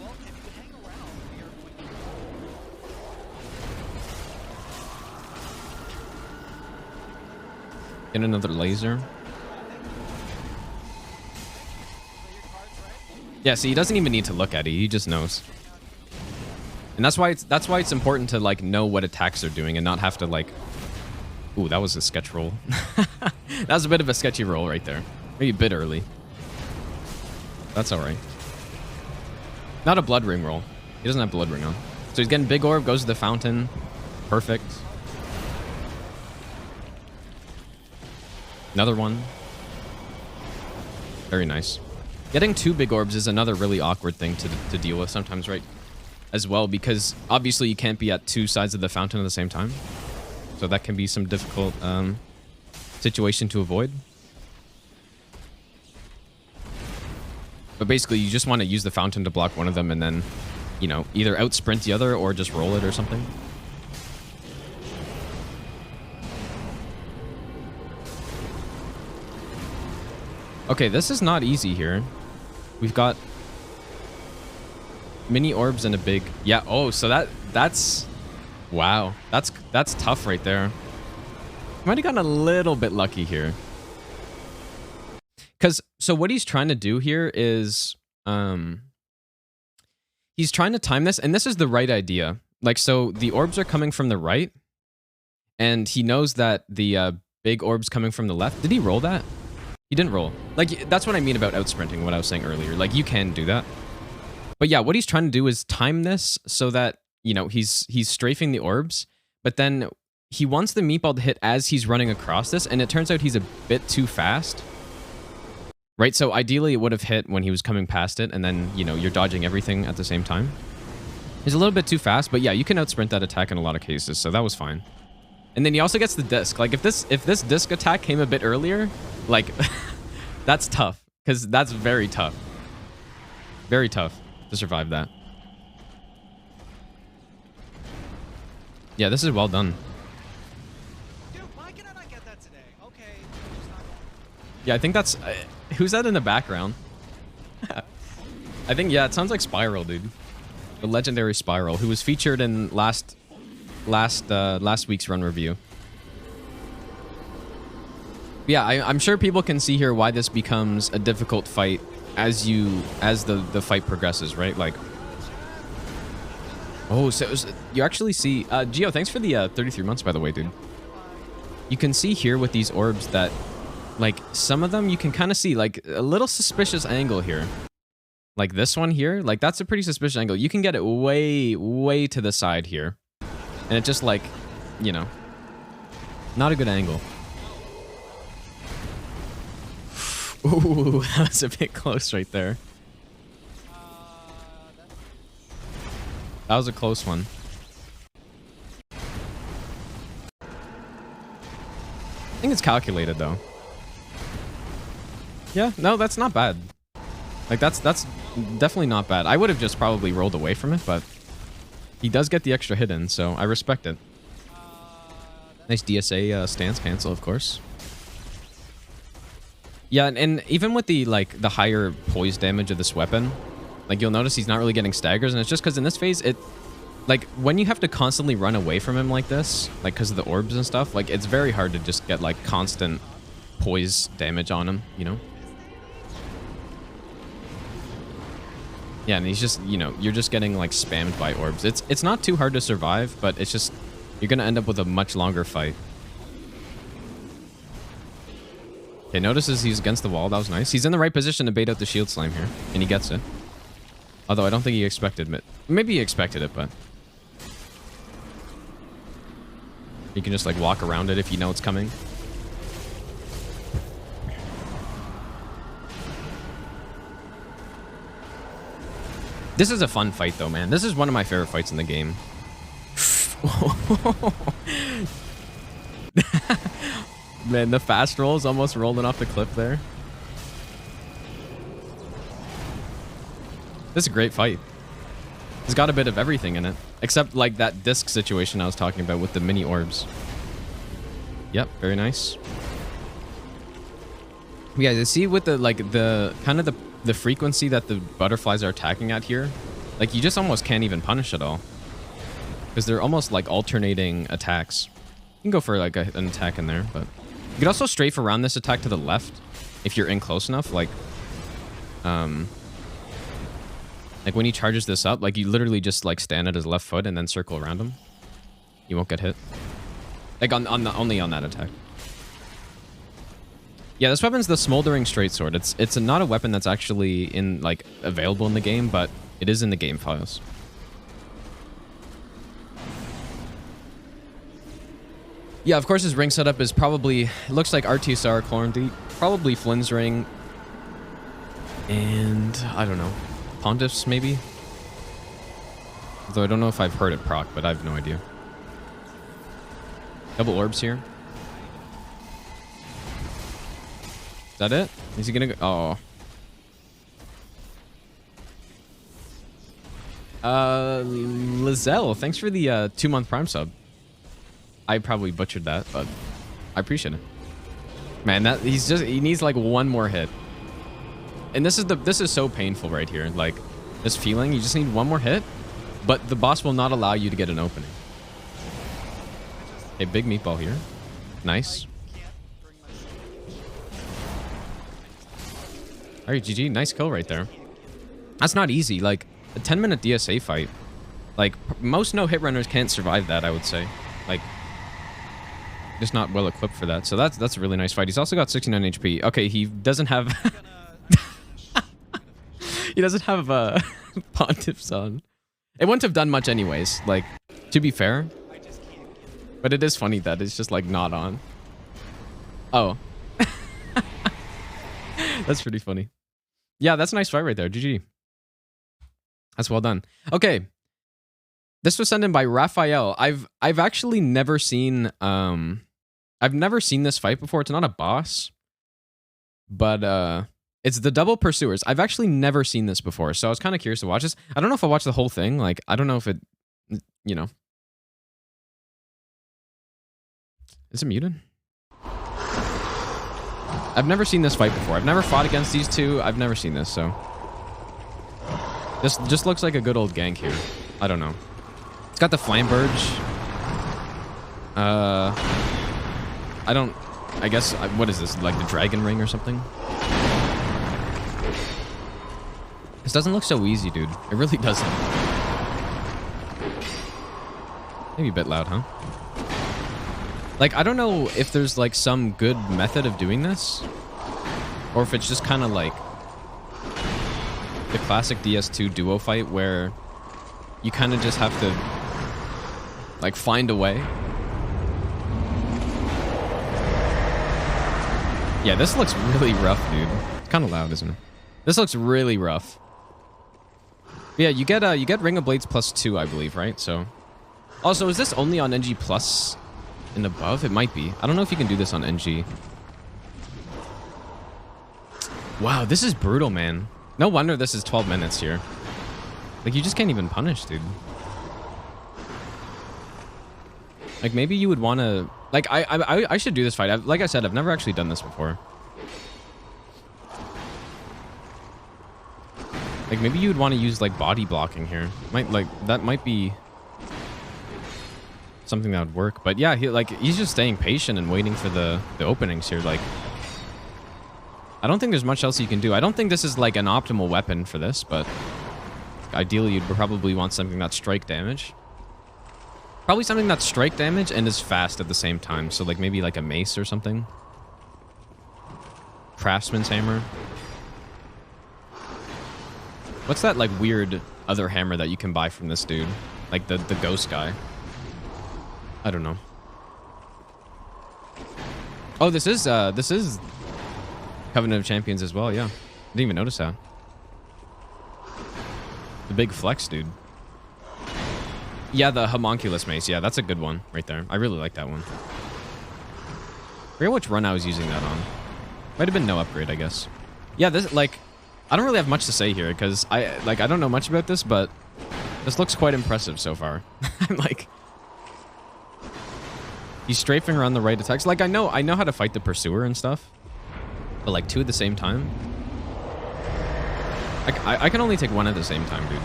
Well, if you hang around, we are going Get another laser. Yeah, see, he doesn't even need to look at it. He just knows. And that's why it's important to like know what attacks they're doing and not have to like. Ooh, that was a sketch roll. That was a bit of a sketchy roll right there. Maybe a bit early. That's all right. Not a blood ring roll. He doesn't have blood ring on. So he's getting big orb, goes to the fountain. Perfect. Another one. Very nice. Getting 2 big orbs is another really awkward thing to deal with sometimes, right? As well, because obviously you can't be at 2 sides of the fountain at the same time. So that can be some difficult situation to avoid. But basically, you just want to use the fountain to block one of them and then, you know, either out sprint the other or just roll it or something. Okay, this is not easy here. We've got mini orbs and a big... Yeah, oh, so that's... Wow, that's tough right there. Might have gotten a little bit lucky here. So what he's trying to do here is... he's trying to time this, and this is the right idea. Like, so the orbs are coming from the right, and he knows that the big orb's coming from the left. Did he roll that? He didn't roll. Like, that's what I mean about outsprinting, what I was saying earlier. Like, you can do that. But yeah, what he's trying to do is time this so that, you know, he's strafing the orbs, but then he wants the meatball to hit as he's running across this, and it turns out he's a bit too fast. Right? So ideally, it would have hit when he was coming past it, and then, you know, you're dodging everything at the same time. He's a little bit too fast, but yeah, you can outsprint that attack in a lot of cases, so that was fine. And then he also gets the disc. Like, if this disc attack came a bit earlier, like, that's tough, because that's very tough. Very tough to survive that. Yeah, this is well done. Dude, why can I not get that today? Okay. Yeah, I think that's... who's that in the background? I think, yeah, it sounds like Spiral, dude. The legendary Spiral, who was featured in last week's run review. Yeah, I'm sure people can see here why this becomes a difficult fight as the fight progresses, right? Like, oh, so you actually see, Gio, thanks for the 33 months, by the way, dude. You can see here with these orbs that, like, some of them you can kind of see, like, a little suspicious angle here. Like this one here, like, that's a pretty suspicious angle. You can get it way, way to the side here. And it just, like, you know, not a good angle. Ooh, that was a bit close right there. That was a close one. I think it's calculated, though. Yeah, no, that's not bad. Like, that's definitely not bad. I would have just probably rolled away from it, but he does get the extra hit in, so I respect it. Nice DSA stance cancel, of course. Yeah, and even with the, like, the higher poise damage of this weapon, like, you'll notice he's not really getting staggers, and it's just because in this phase, it, like, when you have to constantly run away from him like this, like, because of the orbs and stuff, like, it's very hard to just get, like, constant poise damage on him, you know? Yeah, and he's just, you know, you're just getting, like, spammed by orbs. It's not too hard to survive, but it's just, you're going to end up with a much longer fight. Okay, notices he's against the wall. That was nice. He's in the right position to bait out the shield slime here, and he gets it. Although I don't think he expected it. Maybe he expected it, but... you can just, like, walk around it if you know it's coming. This is a fun fight, though, man. This is one of my favorite fights in the game. Man, the fast rolls almost rolling off the cliff there. This is a great fight. It's got a bit of everything in it. Except, like, that disc situation I was talking about with the mini orbs. Yep, very nice. Yeah, you see with the, like, the kind of the frequency that the butterflies are attacking at here, like, you just almost can't even punish it all. Because they're almost, like, alternating attacks. You can go for, like, an attack in there, but could also strafe around this attack to the left if you're in close enough. Like when he charges this up, like you literally just like stand at his left foot and then circle around him. You won't get hit. Like only on that attack. Yeah, this weapon's the Smoldering Straight Sword. It's not a weapon that's actually in like available in the game, but it is in the game files. Yeah, of course his ring setup is probably, it looks like RTSR, Clorndy, probably Flynn's ring, and I don't know, Pontiff's maybe? Although I don't know if I've heard it proc, but I have no idea. Double orbs here. Is that it? Is he gonna go? Oh. Lizelle, thanks for the 2-month Prime sub. I probably butchered that, but I appreciate it. Man, he needs like one more hit. And this is so painful right here. Like this feeling, you just need one more hit, but the boss will not allow you to get an opening. Okay, big meatball here. Nice. All right, GG, nice kill right there. That's not easy. Like a 10-minute DSA fight. Like most no-hit runners can't survive that, I would say. Like just not well equipped for that. So that's a really nice fight. He's also got 69 HP. Okay, he doesn't have he doesn't have Pontiffs on. It wouldn't have done much anyways, like to be fair. But it is funny that it's just like not on. Oh. That's pretty funny. Yeah, that's a nice fight right there. GG. That's well done. Okay. This was sent in by Raphael. I've actually never seen I've never seen this fight before. It's not a boss. But it's the double pursuers. I've actually never seen this before, so I was kind of curious to watch this. I don't know if I'll watch the whole thing. Like, I don't know if it, you know. Is it muted? I've never seen this fight before. I've never fought against these two. I've never seen this, so. This just looks like a good old gank here. I don't know. It's got the Flamberge. I guess, what is this? Like the Dragon Ring or something? This doesn't look so easy, dude. It really doesn't. Maybe a bit loud, huh? Like, I don't know if there's like some good method of doing this, or if it's just kind of like the classic DS2 duo fight where you kind of just have to like find a way. Yeah, this looks really rough, dude. It's kind of loud, isn't it? This looks really rough. Yeah, you get Ring of Blades +2, I believe, right? So, also, is this only on NG plus and above? It might be. I don't know if you can do this on NG. Wow, this is brutal, man. No wonder this is 12 minutes here. Like, you just can't even punish, dude. Like, maybe you would want to... Like, I should do this fight. Like I said, I've never actually done this before. Like, maybe you would want to use, like, body blocking here. That might be something that would work. But yeah, he's just staying patient and waiting for the openings here. Like, I don't think there's much else you can do. I don't think this is, like, an optimal weapon for this, but ideally you'd probably want something that's strike damage. Probably something that's strike damage and is fast at the same time. So, like, maybe, like, a mace or something. Craftsman's hammer. What's that, like, weird other hammer that you can buy from this dude? Like, the ghost guy. I don't know. Oh, this is Covenant of Champions as well, yeah. Didn't even notice that. The big flex, dude. Yeah, the homunculus mace. Yeah, that's a good one right there. I really like that one. I forget which run I was using that on. Might have been no upgrade, I guess. Yeah, this, like... I don't really have much to say here, because I don't know much about this, but this looks quite impressive so far. I'm like... He's strafing around the right attacks. Like, I know how to fight the Pursuer and stuff. But, like, two at the same time? I can only take one at the same time, dude.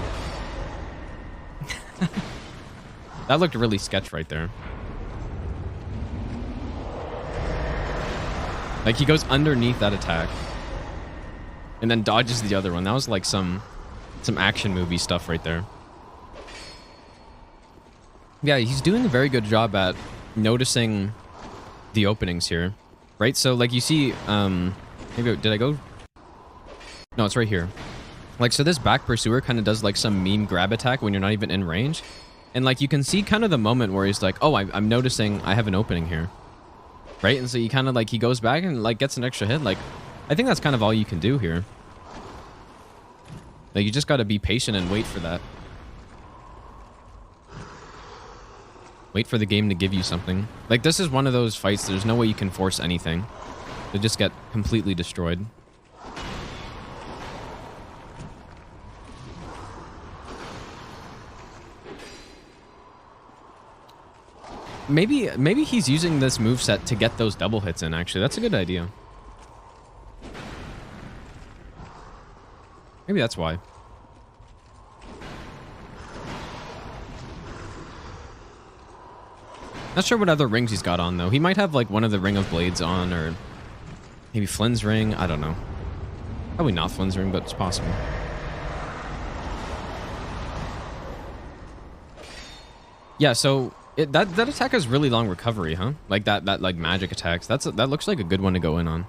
That looked really sketch right there. Like, he goes underneath that attack. And then dodges the other one. That was like some action movie stuff right there. Yeah, he's doing a very good job at noticing the openings here. Right? So, like, you see... maybe... Did I go... No, it's right here. Like, so this back pursuer kind of does, like, some meme grab attack when you're not even in range. And, like, you can see kind of the moment where he's like, oh, I'm noticing I have an opening here. Right? And so you kind of, like, he goes back and, like, gets an extra hit. Like, I think that's kind of all you can do here. Like, you just got to be patient and wait for that. Wait for the game to give you something. Like, this is one of those fights, there's no way you can force anything. They just get completely destroyed. Maybe he's using this moveset to get those double hits in, actually. That's a good idea. Maybe that's why. Not sure what other rings he's got on, though. He might have, like, one of the Ring of Blades on, or maybe Flynn's ring. I don't know. Probably not Flynn's ring, but it's possible. Yeah, so... that attack has really long recovery, huh? Like that like magic attacks. That looks like a good one to go in on.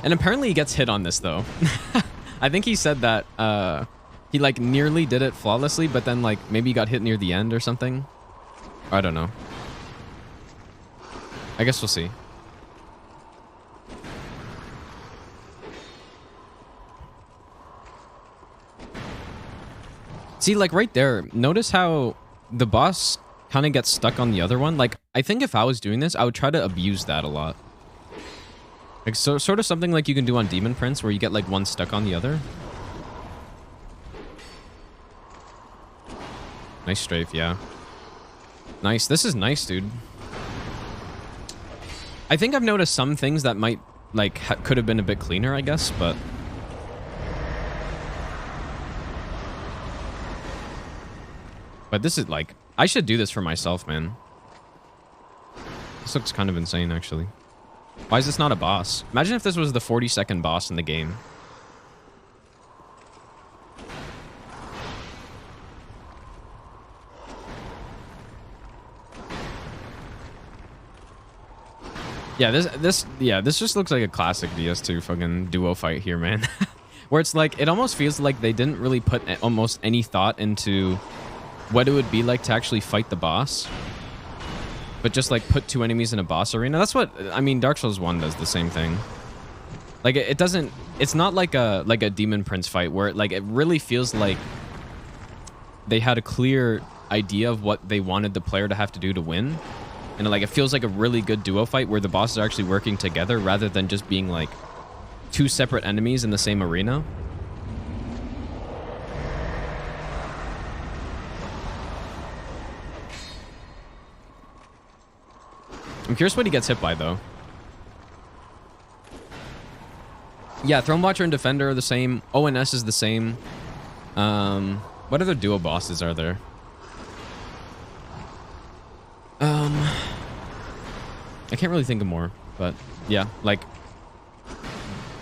And apparently he gets hit on this though. I think he said that he like nearly did it flawlessly, but then like maybe he got hit near the end or something. I don't know. I guess we'll see. See, like, right there, notice how the boss kind of gets stuck on the other one? Like, I think if I was doing this, I would try to abuse that a lot. Like, so, sort of something like you can do on Demon Prince, where you get, like, one stuck on the other. Nice strafe, yeah. Nice. This is nice, dude. I think I've noticed some things that might, like, could have been a bit cleaner, I guess, but... But this is like, I should do this for myself, man. This looks kind of insane, actually. Why is this not a boss? Imagine if this was the 42nd boss in the game. Yeah, this just looks like a classic DS2 fucking duo fight here, man. Where it's like, it almost feels like they didn't really put almost any thought into what it would be like to actually fight the boss, but just like put two enemies in a boss arena. That's what I mean. Dark Souls 1 does the same thing. Like it doesn't. It's not like a Demon Prince fight where it really feels like they had a clear idea of what they wanted the player to have to do to win, and like it feels like a really good duo fight where the bosses are actually working together rather than just being like two separate enemies in the same arena. I'm curious what he gets hit by, though. Yeah, Throne Watcher and Defender are the same. ONS is the same. What other duo bosses are there? I can't really think of more, but yeah, like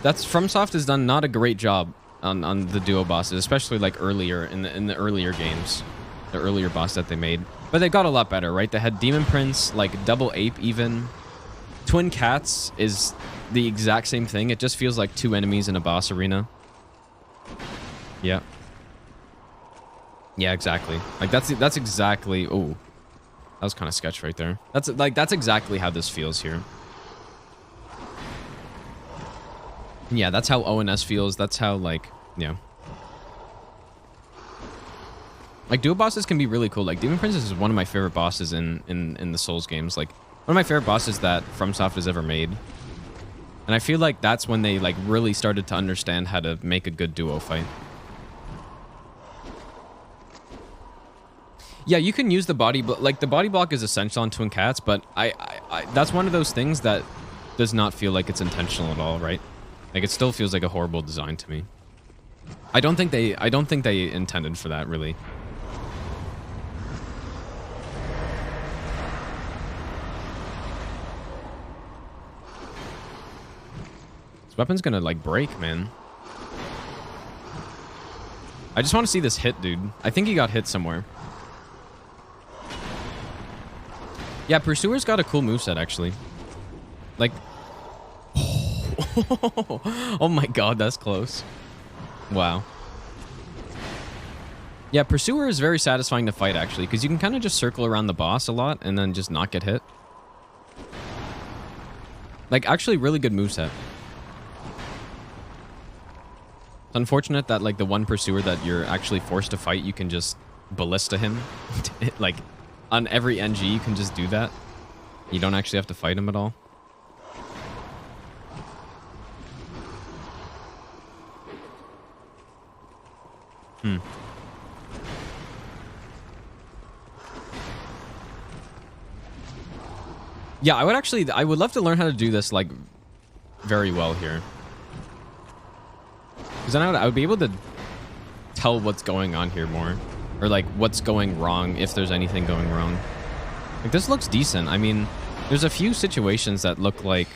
that's FromSoft has done not a great job on the duo bosses, especially like earlier in the earlier games, the earlier boss that they made. But they got a lot better, right? They had Demon Prince, like Double Ape even. Twin Cats is the exact same thing. It just feels like two enemies in a boss arena. Yeah. Yeah, exactly. Like that's exactly... Oh, that was kind of sketch right there. That's exactly how this feels here. Yeah, that's how ONS feels. That's how, like, yeah. Like, duo bosses can be really cool. Like, Demon Princess is one of my favorite bosses in the Souls games. Like, one of my favorite bosses that FromSoft has ever made. And I feel like that's when they, like, really started to understand how to make a good duo fight. Yeah, you can use the body... Like, the body block is essential on Twin Cats, but I that's one of those things that does not feel like it's intentional at all, right? Like, it still feels like a horrible design to me. I don't think they intended for that, really. This weapon's gonna like break, man. I just want to see this hit, dude. I think he got hit somewhere. Yeah, Pursuer's got a cool moveset, actually. Like... Oh my god, that's close. Wow. Yeah, Pursuer is very satisfying to fight, actually, because you can kind of just circle around the boss a lot and then just not get hit. Like, actually, really good moveset. It's unfortunate that, like, the one Pursuer that you're actually forced to fight, you can just ballista him. Like, on every NG, you can just do that. You don't actually have to fight him at all. Yeah, I would love to learn how to do this, like, very well here. Because then I would be able to tell what's going on here more. Or, like, what's going wrong, if there's anything going wrong. Like, this looks decent. I mean, there's a few situations that look like,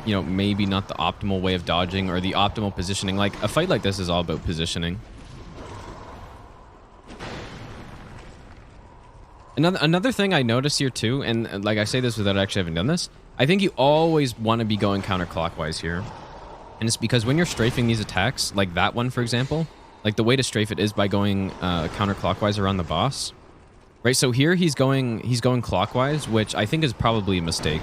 you know, maybe not the optimal way of dodging or the optimal positioning. Like, a fight like this is all about positioning. Another thing I notice here too, and like I say this without actually having done this, I think you always want to be going counterclockwise here. And it's because when you're strafing these attacks, like that one, for example, like the way to strafe it is by going counterclockwise around the boss. Right, so here he's going clockwise, which I think is probably a mistake.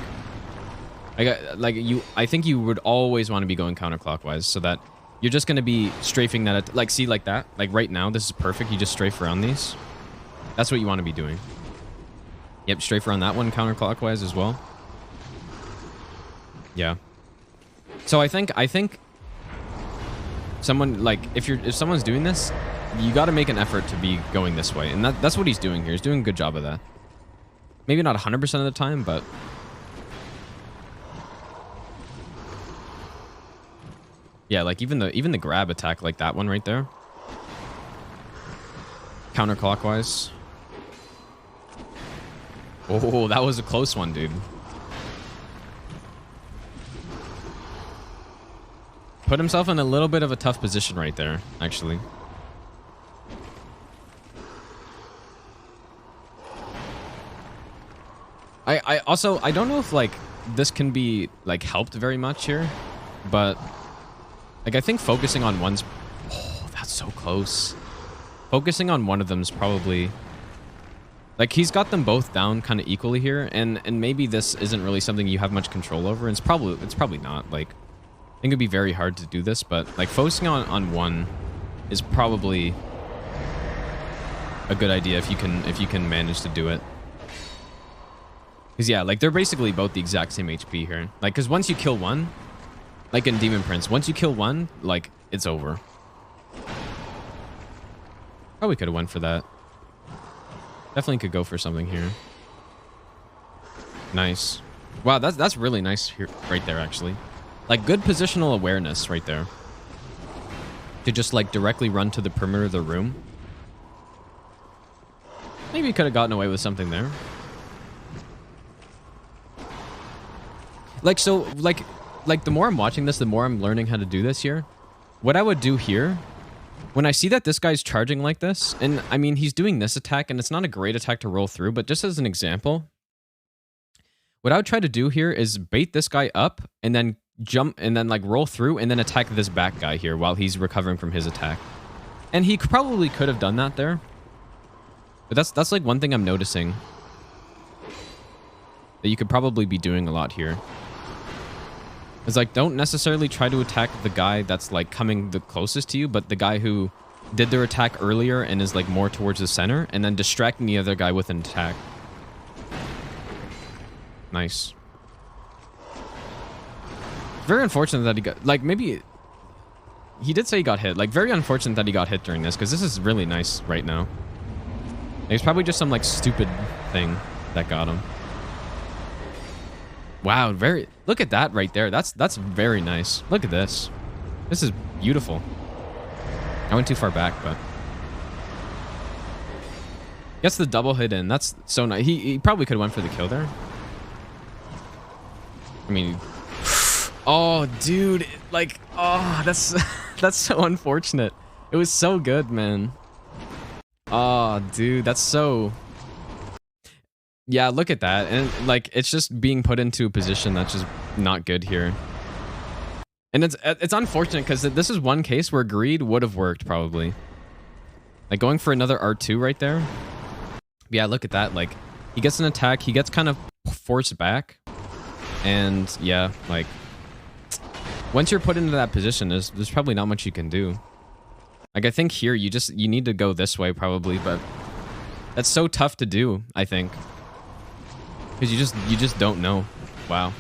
I think you would always want to be going counterclockwise so that you're just going to be strafing that, like, see, like that? Like right now, this is perfect. You just strafe around these. That's what you want to be doing. Yep, strafe around that one counterclockwise as well. Yeah. So I think someone, like, if someone's doing this, you got to make an effort to be going this way. And that's what he's doing here. He's doing a good job of that. Maybe not 100% of the time, but... yeah, like even the grab attack, like that one right there. Counterclockwise. Oh, that was a close one, dude. Put himself in a little bit of a tough position right there, actually. I also, I don't know if, like, this can be, like, helped very much here, but, like, I think focusing on one's... oh, that's so close. Focusing on one of them is probably... like, he's got them both down kind of equally here, and maybe this isn't really something you have much control over. And it's probably not. Like, I think it'd be very hard to do this, but, like, focusing on one is probably a good idea if you can manage to do it. Because, yeah, like, they're basically both the exact same HP here. Like, because once you kill one, like in Demon Prince, once you kill one, like, it's over. Probably could have went for that. Definitely could go for something here. Nice. Wow, that's really nice here, right there, actually. Like, good positional awareness right there. To just, like, directly run to the perimeter of the room. Maybe you could have gotten away with something there. Like, so, like the more I'm watching this, the more I'm learning how to do this here. What I would do here... when I see that this guy's charging like this, and I mean, he's doing this attack, and it's not a great attack to roll through, but just as an example, what I would try to do here is bait this guy up, and then jump, and then, like, roll through, and then attack this back guy here while he's recovering from his attack. And he probably could have done that there. But that's like, one thing I'm noticing. That you could probably be doing a lot here. It's like, don't necessarily try to attack the guy that's, like, coming the closest to you, but the guy who did their attack earlier and is, like, more towards the center, and then distracting the other guy with an attack. Nice. Very unfortunate that he got... like, maybe... he did say he got hit. Like, very unfortunate that he got hit during this, because this is really nice right now. It's probably just some, like, stupid thing that got him. Wow, very... look at that right there. That's very nice. Look at this. This is beautiful. I went too far back, but... gets the double hit in. That's so nice. He probably could have went for the kill there. I mean, Oh, dude, like, oh, that's that's so unfortunate. It was so good, man. Oh, dude, that's so. Yeah, look at that, and like, it's just being put into a position that's just not good here. And it's unfortunate because this is one case where greed would have worked probably. Like going for another R2 right there. Yeah, look at that. Like he gets an attack, he gets kind of forced back, and yeah, like once you're put into that position, there's probably not much you can do. Like I think here you need to go this way probably, but that's so tough to do. I think because you just don't know. Wow.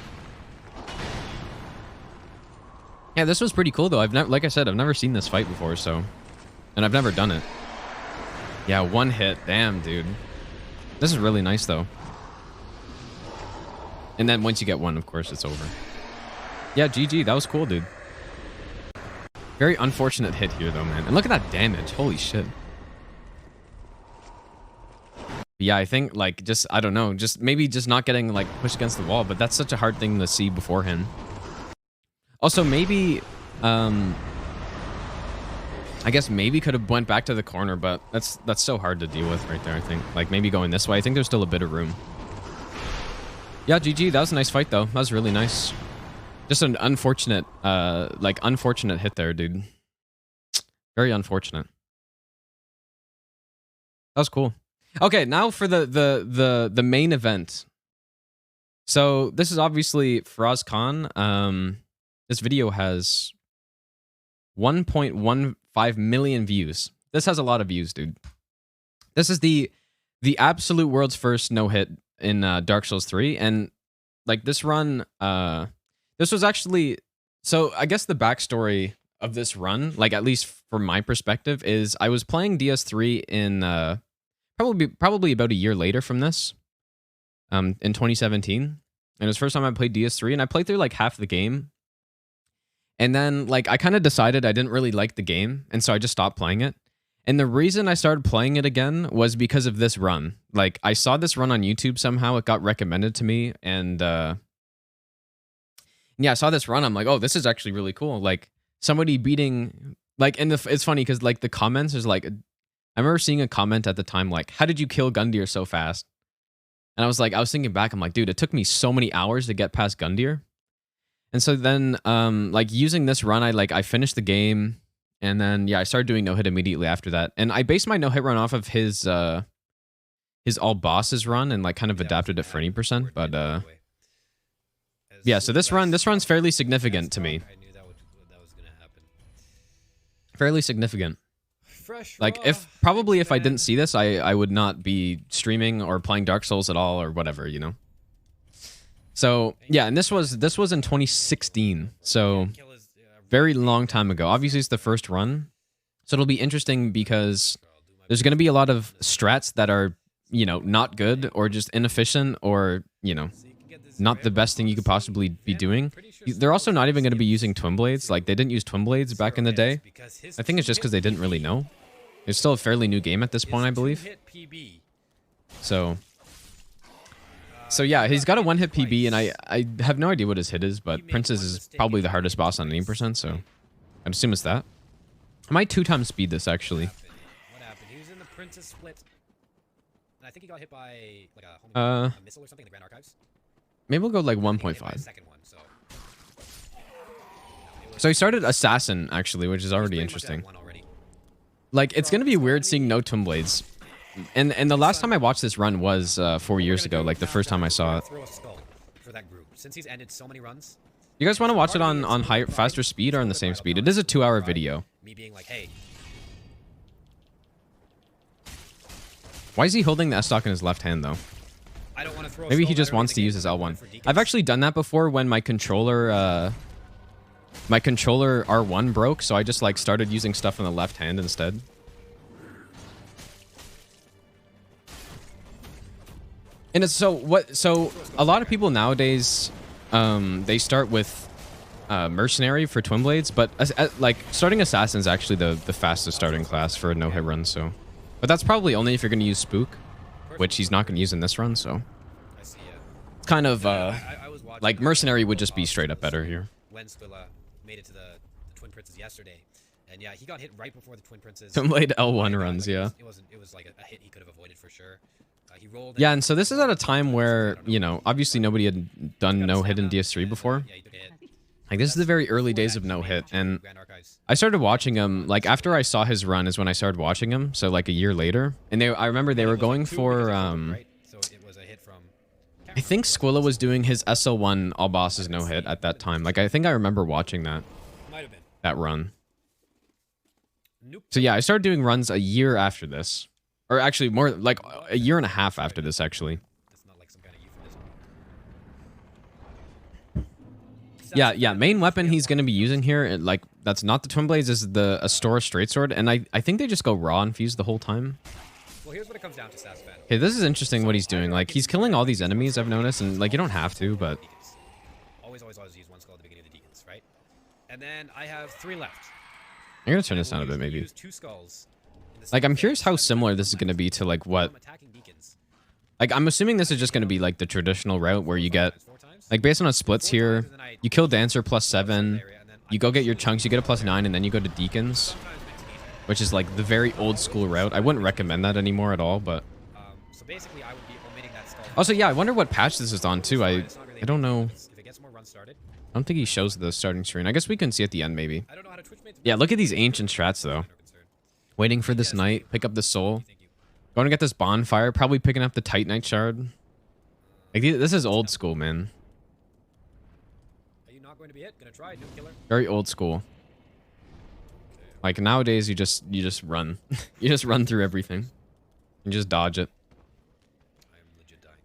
Yeah, this was pretty cool though. Like I said, I've never seen this fight before, so, and I've never done it. Yeah, one hit. Damn, dude. This is really nice though. And then once you get one, of course, it's over. Yeah, GG. That was cool, dude. Very unfortunate hit here though, man. And look at that damage. Holy shit. Yeah, I think like just, I don't know, just maybe just not getting like pushed against the wall, but that's such a hard thing to see beforehand. Also, maybe, I guess maybe could have went back to the corner, but that's so hard to deal with right there, I think. Like, maybe going this way. I think there's still a bit of room. Yeah, GG. That was a nice fight, though. That was really nice. Just an unfortunate, unfortunate hit there, dude. Very unfortunate. That was cool. Okay, now for the main event. So, this is obviously Faraz Khan. This video has 1.15 million views. This has a lot of views, dude. This is the absolute world's first no-hit in Dark Souls 3. And, like, this run, this was actually... So, I guess the backstory of this run, like, at least from my perspective, is I was playing DS3 in... probably about a year later from this. In 2017. And it was the first time I played DS3. And I played through, like, half the game. And then, like, I kind of decided I didn't really like the game, and so I just stopped playing it. And the reason I started playing it again was because of this run. Like, I saw this run on YouTube somehow. It got recommended to me, and yeah, I saw this run. I'm like, oh, this is actually really cool. Like, somebody beating... Like, and it's funny, because, like, the comments is, like... I remember seeing a comment at the time, like, how did you kill Gundyr so fast? And I was thinking back, I'm like, dude, it took me so many hours to get past Gundyr. And so then, like, using this run, I finished the game, and then, yeah, I started doing no-hit immediately after that. And I based my no-hit run off of his all bosses run, and, like, kind of adapted it for any percent. But, yeah, so this run's fairly significant to me. I knew that was gonna happen. Fairly significant. Fresh. Like, probably if I didn't see this, I would not be streaming or playing Dark Souls at all, or whatever, you know? So, yeah, and this was in 2016, so very long time ago. Obviously, it's the first run, so it'll be interesting because there's going to be a lot of strats that are, you know, not good or just inefficient or, you know, not the best thing you could possibly be doing. They're also not even going to be using Twin Blades. Like, they didn't use Twin Blades back in the day. I think it's just because they didn't really know. It's still a fairly new game at this point, I believe. So yeah, he's got a one-hit PB, and I have no idea what his hit is, but Princess is probably the hardest boss on any percent, so I'd assume it's that. I might 2x speed this, actually. What happened? He was in the Princess split. And I think he got hit by like a missile or something in the Grand Archives. Maybe we'll go like 1.5. So he started Assassin, actually, which is already interesting. Like, it's going to be weird seeing no Twin Blades. And the last time I watched this run was 4 years ago, like the first time I saw it. Since he's ended so many runs. You guys want to watch it on higher, faster speed or on the same speed? It is a 2-hour video. Me being like, hey. Why is he holding the S-Stock in his left hand, though? I don't want to throw Maybe he just wants to use his L1. I've actually done that before when my controller R1 broke, so I just like started using stuff in the left hand instead. And it's so a lot of people nowadays they start with mercenary for Twin Blades, but like starting assassin is actually the fastest starting class for a no-hit run, so. But that's probably only if you're going to use spook, which he's not going to use in this run, so. It's kind of like mercenary would just be straight up better here. when Squilla made it to the Twin Princes yesterday. And yeah, he got hit right before the Twin Princes. Some late L1 runs, yeah. It was like a hit he could have avoided for sure. He rolled. Yeah, and so this is at a time where, you know, obviously nobody had done no hit in DS3 before. Yeah, he took a hit. Like, this is the very early days of no hit, and I started watching him, like, after I saw his run is when I started watching him, so, like, a year later. And I remember they were going for, I think Squilla was doing his SL1 all bosses no hit at that time. Like, I think I remember watching that. Might have been. That run. So, yeah, I started doing runs a year after this. Or actually, more like a year and a half after this, actually. That's not like some kind of euphemism. Yeah, main weapon he's going to be using here, like, that's not the Twin Blades, is the Astora Straight Sword, and I think they just go raw infused the whole time. Well, here's what it comes down to, Sassfan. Okay, this is interesting what he's doing. Like, he's killing all these enemies, I've noticed, and, like, you don't have to, but... Always use one skull at the beginning of the deacons, right? And then I have 3 left. I'm going to turn this down a bit, maybe. Use 2 skulls. Like, I'm curious how similar this is going to be to, like, what... Like, I'm assuming this is just going to be, like, the traditional route where you get... Like, based on splits here, you kill Dancer +7, you go get your chunks, you get a +9, and then you go to Deacons. Which is, like, the very old school route. I wouldn't recommend that anymore at all, but... So basically, I would be omitting that skull. Also, yeah, I wonder what patch this is on, too. I don't know. If it gets more runs started. I don't think he shows the starting screen. I guess we can see at the end, maybe. Yeah, look at these ancient strats, though. Waiting for this knight, pick up the soul. Going to get this bonfire, probably picking up the Titanite shard. Like, this is old school, man. Are you not going to be hit? Gonna try, no killer. Very old school. Like, nowadays, you just run. You just run through everything. And just dodge it. I am legit dying.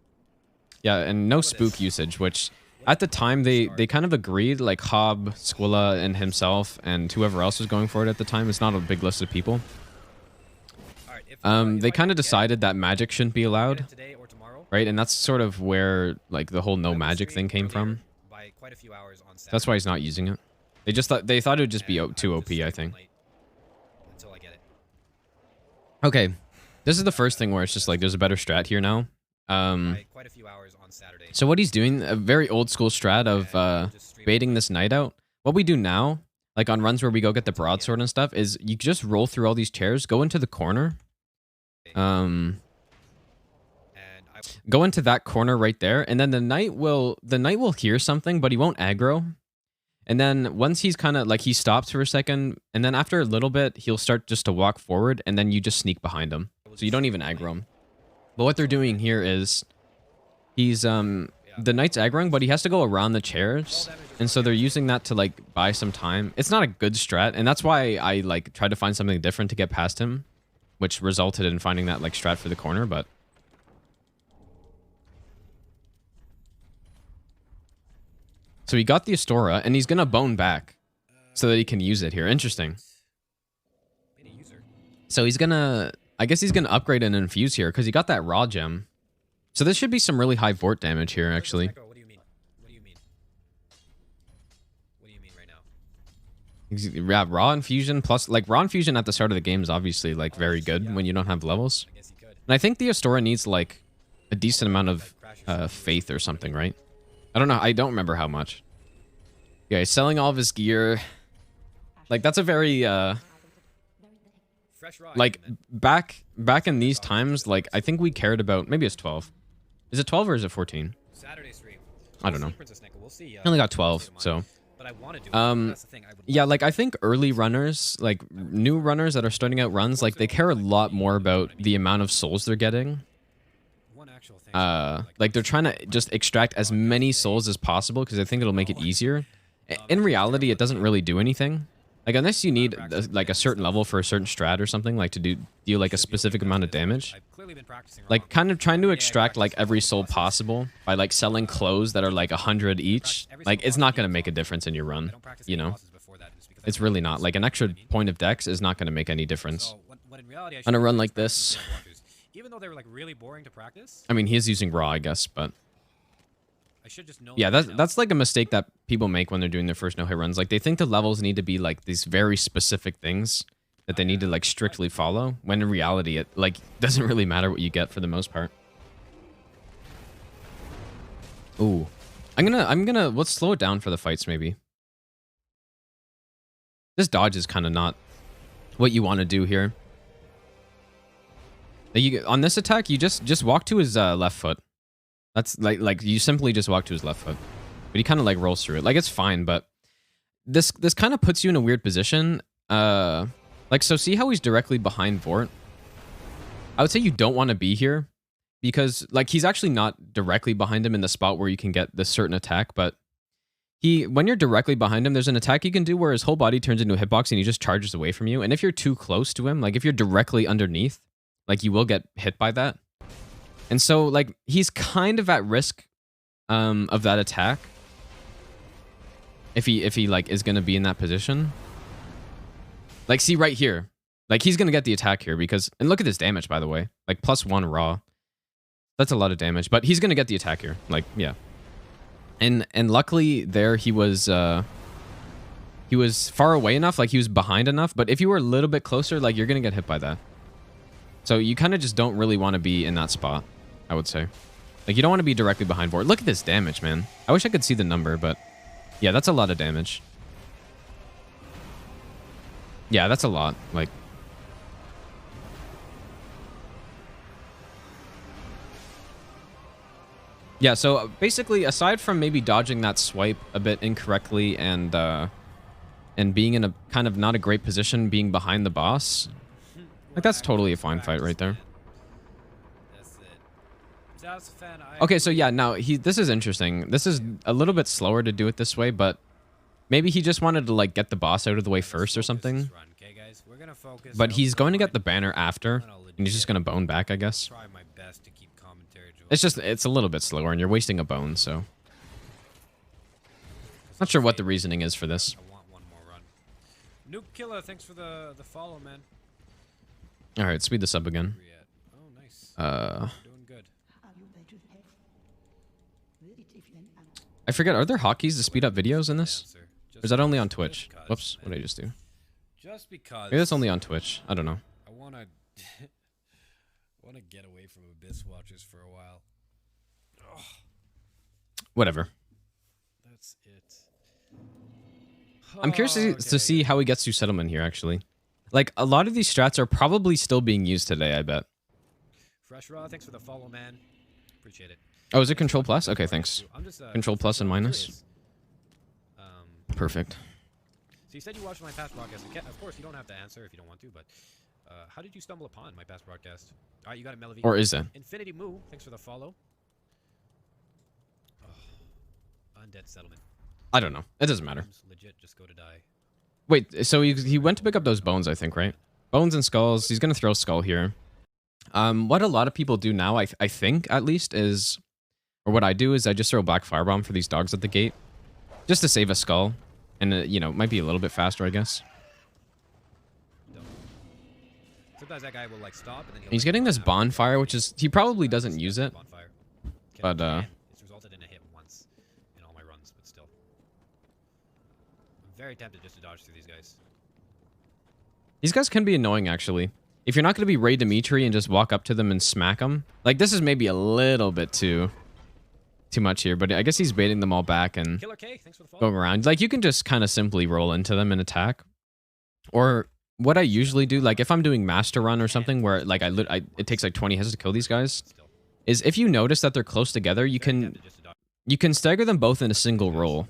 Yeah, and no spook usage, which... At the time, they kind of agreed, like Hob, Squilla, and himself, and whoever else was going for it at the time. It's not a big list of people. They kind of decided that magic shouldn't be allowed, right? And that's sort of where, like, the whole no magic thing came from. That's why he's not using it. They thought it would just be too OP, I think. Okay, this is the first thing where it's just like there's a better strat here now. So what he's doing, a very old school strat of baiting this knight out. What we do now, like on runs where we go get the broadsword and stuff, is you just roll through all these chairs, go into the corner. Go into that corner right there, and then the knight will hear something, but he won't aggro. And then once he's kind of like, he stops for a second, and then after a little bit, he'll start just to walk forward, and then you just sneak behind him. So you don't even aggro him. But what they're doing here is he's the knight's aggroing, but he has to go around the chairs, and so they're using that to like buy some time. It's not a good strat, and that's why I like tried to find something different to get past him, which resulted in finding that like strat for the corner. But so he got the Astora, and he's gonna bone back so that he can use it here. Interesting. So he's gonna, I guess he's gonna upgrade and infuse here because he got that raw gem. So this should be some really high fort damage here, actually. What do you mean? What do you mean? What do you mean right now? Yeah, raw infusion plus, like, raw infusion at the start of the game is obviously like very good when you don't have levels. I guess you could. And I think the Astora needs like a decent amount of faith or something, right? I don't know. I don't remember how much. Yeah, he's selling all of his gear. Like, that's a very like back in these times, like I think we cared about, maybe it's 12. Is it 12 or is it 14? Saturday stream. I don't know. We'll see. I only got 12, so. But I want to do it. That's the thing. Yeah, like I think early runners, like new runners that are starting out runs, like they care a lot more about the amount of souls they're getting. Like they're trying to just extract as many souls as possible because I think it'll make it easier. In reality, it doesn't really do anything. Like, unless you need like a certain level for a certain strat or something, like to deal like a specific amount of damage. Like, kind of trying to extract like every soul possible by like selling clothes that are like 100 each. Like, it's not going to make a difference in your run, you know? It's really not. Like, an extra point of dex is not going to make any difference on a run like this. Even though they were like really boring to practice. I mean, he is using raw, I guess, but. I should just know. Yeah, that's like a mistake that people make when they're doing their first no-hit runs. Like, they think the levels need to be like these very specific things that they need to like strictly follow, when in reality it like doesn't really matter what you get for the most part. Ooh. I'm gonna let's slow it down for the fights maybe. This dodge is kind of not what you want to do here. On this attack, you just walk to his left foot. That's like you simply just walk to his left foot. But he kind of like rolls through it. Like it's fine, but this kind of puts you in a weird position. Like so see how he's directly behind Vort? I would say you don't want to be here because like he's actually not directly behind him in the spot where you can get this certain attack, but when you're directly behind him, there's an attack you can do where his whole body turns into a hitbox and he just charges away from you. And if you're too close to him, like if you're directly underneath, like you will get hit by that. And so like he's kind of at risk of that attack if he like is going to be in that position. Like see right here. Like he's going to get the attack here because and look at this damage by the way. Like +1 raw. That's a lot of damage, but he's going to get the attack here. Like yeah. And luckily there he was far away enough, like he was behind enough, but if you were a little bit closer, like you're going to get hit by that. So you kind of just don't really want to be in that spot, I would say. Like you don't want to be directly behind Vort. Look at this damage, man. I wish I could see the number, but yeah, that's a lot of damage. Yeah, that's a lot. Like yeah, so basically, aside from maybe dodging that swipe a bit incorrectly and being in a kind of not a great position, being behind the boss, like that's totally a fine fight right there. Okay, so yeah, now this is interesting. This is a little bit slower to do it this way, but maybe he just wanted to like get the boss out of the way first or something. But he's going to get the banner after, and he's just going to bone back, I guess. It's a little bit slower, and you're wasting a bone, so. Not sure what the reasoning is for this. I want one more run. Nuke Killer, thanks for the follow, man. Alright, speed this up again. Oh, nice. Doing good. I forget, are there hotkeys to speed up videos in this? Or is that only on Twitch? Whoops, what did I just do? Just because. Maybe that's only on Twitch. I don't know. I wanna get away from Abyss Watchers for a while. Ugh. Whatever. That's it. I'm curious to see how he gets through settlement here, actually. Like, a lot of these strats are probably still being used today, I bet. Fresh Raw, thanks for the follow, man. Appreciate it. Oh, is it Control Plus? Okay, thanks. Control Plus and minus. Perfect. So you said you watched my past broadcast. Of course, you don't have to answer if you don't want to, but how did you stumble upon my past broadcast? All right, you got it, Melody. Or is it? Infinity Moo, thanks for the follow. Oh, undead settlement. I don't know. It doesn't matter. Legit, just go to die. Wait, so he went to pick up those bones, I think, right? Bones and skulls. He's going to throw skull here. What a lot of people do now, I think, at least, is... Or what I do is I just throw Black Firebomb for these dogs at the gate. Just to save a skull. And, you know, it might be a little bit faster, I guess. Sometimes that guy will, like, stop, and then he's getting this bonfire, which is... He probably doesn't use it. But, It's resulted in a hit once in all my runs, but still. I'm very tempted just to dodge through these guys. These guys can be annoying, actually. If you're not going to be Ray Dimitri and just walk up to them and smack them. Like, this is maybe a little bit too much here, but I guess he's baiting them all back and going around. Like, you can just kind of simply roll into them and attack. Or what I usually do, like if I'm doing Master Run or something where like it takes like 20 hits to kill these guys, is if you notice that they're close together, you can stagger them both in a single roll.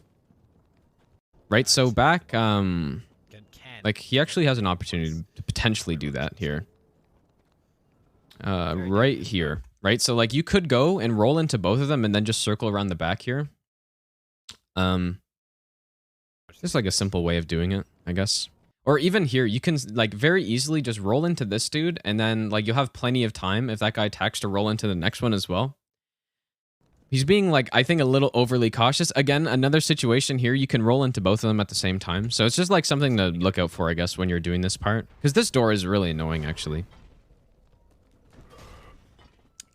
Right? So back, like he actually has an opportunity to potentially do that here. Right here. Right? So like you could go and roll into both of them and then just circle around the back here. Just like a simple way of doing it, I guess. Or even here, you can like very easily just roll into this dude and then like you'll have plenty of time if that guy attacks to roll into the next one as well. He's being like, I think a little overly cautious. Again, another situation here, you can roll into both of them at the same time. So it's just like something to look out for, I guess, when you're doing this part. Because this door is really annoying, actually.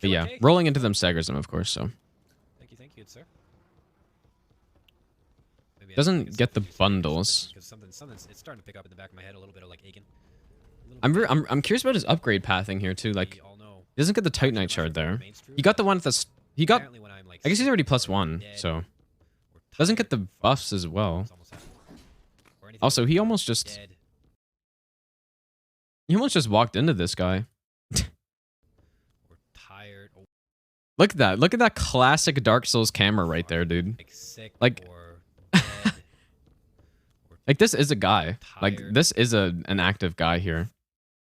But yeah, rolling into them staggers them, of course, so. Thank you, sir. Doesn't get the bundles. Something's it's starting to pick up in the back of my head a little bit of like aching. I'm curious about his upgrade pathing here too. Like, he doesn't get the Titanite shard there. He got the one that's I guess he's already +1, so doesn't get the buffs as well. anything Also, like he that, almost just dead walked into this guy. or tired or Look at that. Look at that classic Dark Souls camera right there, dude. like sick Like- or dead or Like this is a guy. Like tired. this is an active guy here.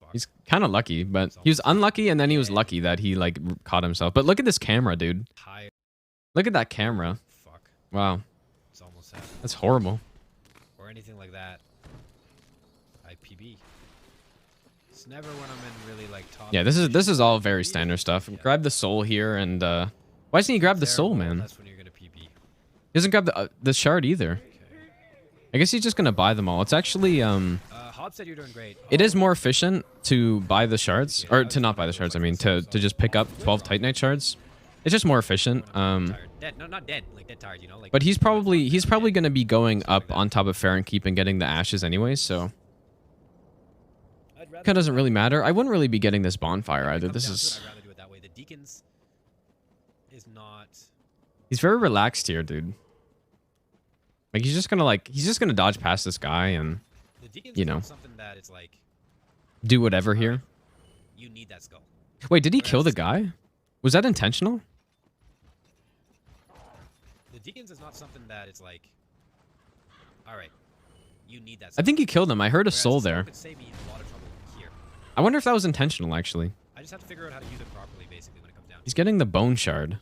Fuck. He's kind of lucky, but he was unlucky and then he was lucky that he like caught himself. But look at this camera, dude. Tired. Look at that camera. Fuck. Wow. It's almost happened. That's horrible. Or anything like that. IPB. It's never when I'm in really like top. Yeah, this is all very standard stuff. Grab the soul here and why doesn't he grab the soul, man? That's when you're gonna PB. He doesn't grab the shard either. I guess he's just gonna buy them all. It's actually Hob said you're doing great. it is more efficient to buy the shards, or to not buy the shards. I mean, to just pick up 12 Titanite shards. It's just more efficient. Tired. Dead. No, not dead. Like dead tired. You know. Like. But he's probably gonna be going up on top of Farron Keep and getting the ashes anyways. So I'd rather kind of doesn't really matter. I wouldn't really be getting this bonfire either. This is I'd rather do it that way. The Deacons is not. he's very relaxed here, dude. Like he's just gonna dodge past this guy and The Deacons You is know. not something that it's like do whatever here. you need that skull. Wait, did he kill the guy? Was that intentional? The Deacons is not something that it's like. All right, you need that. I Skull. think he killed him. I heard a Whereas soul the skull there. could save me in a lot of trouble here. I wonder if that was intentional, actually. I just have to figure out how to use it properly, basically, when it comes down. He's getting the bone shard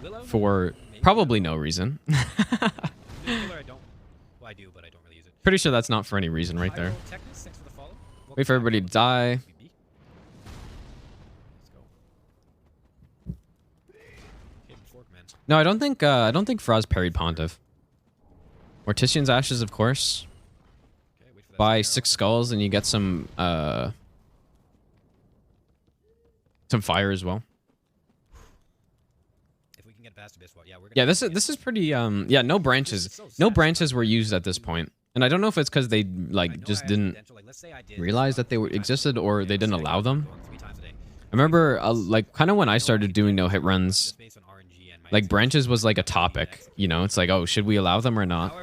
Willow. for Maybe. probably no reason. Willow, I don't. Well, I do, but I don't really use it. Pretty sure that's not for any reason right there. Pyro Technus, thanks for the follow. Welcome Wait for back. everybody to die. BB. Let's go. Hidden fork, man. No, I don't think Faraz parried Pontiff. Mortician's Ashes, of course. Okay, wait for that Buy arrow. 6 skulls and you get some fire as well. If we can get past Abyss, yeah, we're gonna. Yeah, this is pretty yeah, no branches. No branches were used at this point. And I don't know if it's cuz they like just didn't realize that they were existed or they didn't allow them. I remember like kind of when I started doing no hit runs, like branches was like a topic, you know? It's like, "Oh, should we allow them or not?"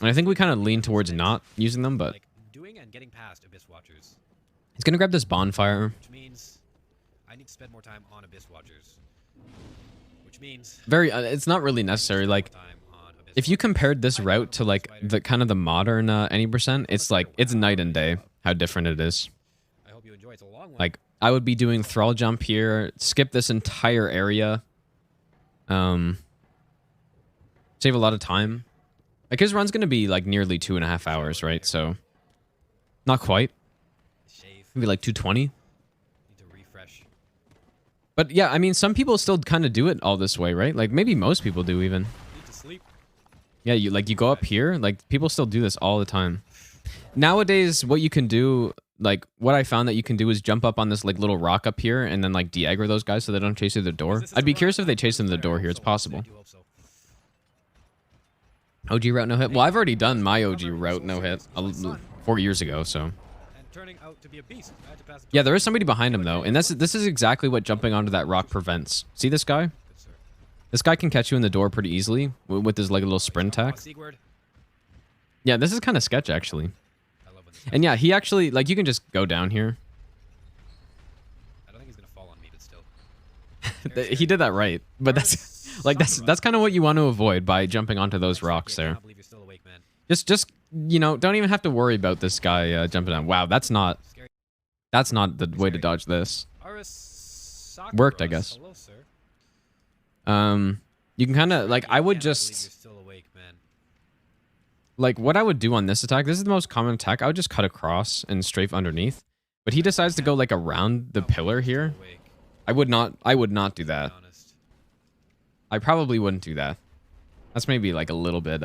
And I think we kind of lean towards not using them, but like doing and getting past Abyss Watchers, he's going to grab this bonfire. which means I need to spend more time on Abyss Watchers. Which means Very it's not really necessary like time on Abyss if you compared this route to like the kind of the modern any percent, it's like it's night and day how different it is. I hope you enjoy. It's a long one. Like I would be doing thrall jump here, skip this entire area. Save a lot of time. Like his run's gonna be like nearly 2.5 hours, right? So not quite. shave. Maybe like 220. Need to refresh. But yeah, I mean some people still kind of do it all this way, right? Like maybe most people do even. Need to sleep. Yeah, you go up here, like people still do this all the time. Nowadays, what you can do, like what I found that you can do is jump up on this like little rock up here and then like de-aggro those guys so they don't chase through the door. I'd be curious if they chase into the door here. It's possible. I do hope so. OG route no hit. Well, I've already done my OG route no hit 4 years ago, so And turning out to be a beast. I had to pass the yeah, there is somebody behind him though, and this is exactly what jumping onto that rock prevents. See this guy? Good, sir. This guy can catch you in the door pretty easily with his like little sprint attack. Sigurd. Yeah, this is kind of sketch actually. I love when this And yeah, he actually like you can just go down here. I don't think he's gonna fall on me, but still. He did that right, but that's like that's kind of what you want to avoid by jumping onto those rocks I there. can't believe you're still awake, man. Just you know, don't even have to worry about this guy jumping down. Wow, that's not Scary. the way to dodge this. Aris Worked, I guess. Hello, sir. You can kind of like I would Can't believe just you're still awake, man. like what I would do on this attack. This is the most common attack. I would just cut across and strafe underneath. But he decides to go like around the pillar here. Awake, I would not do to that. be honest. I probably wouldn't do that. That's maybe like a little bit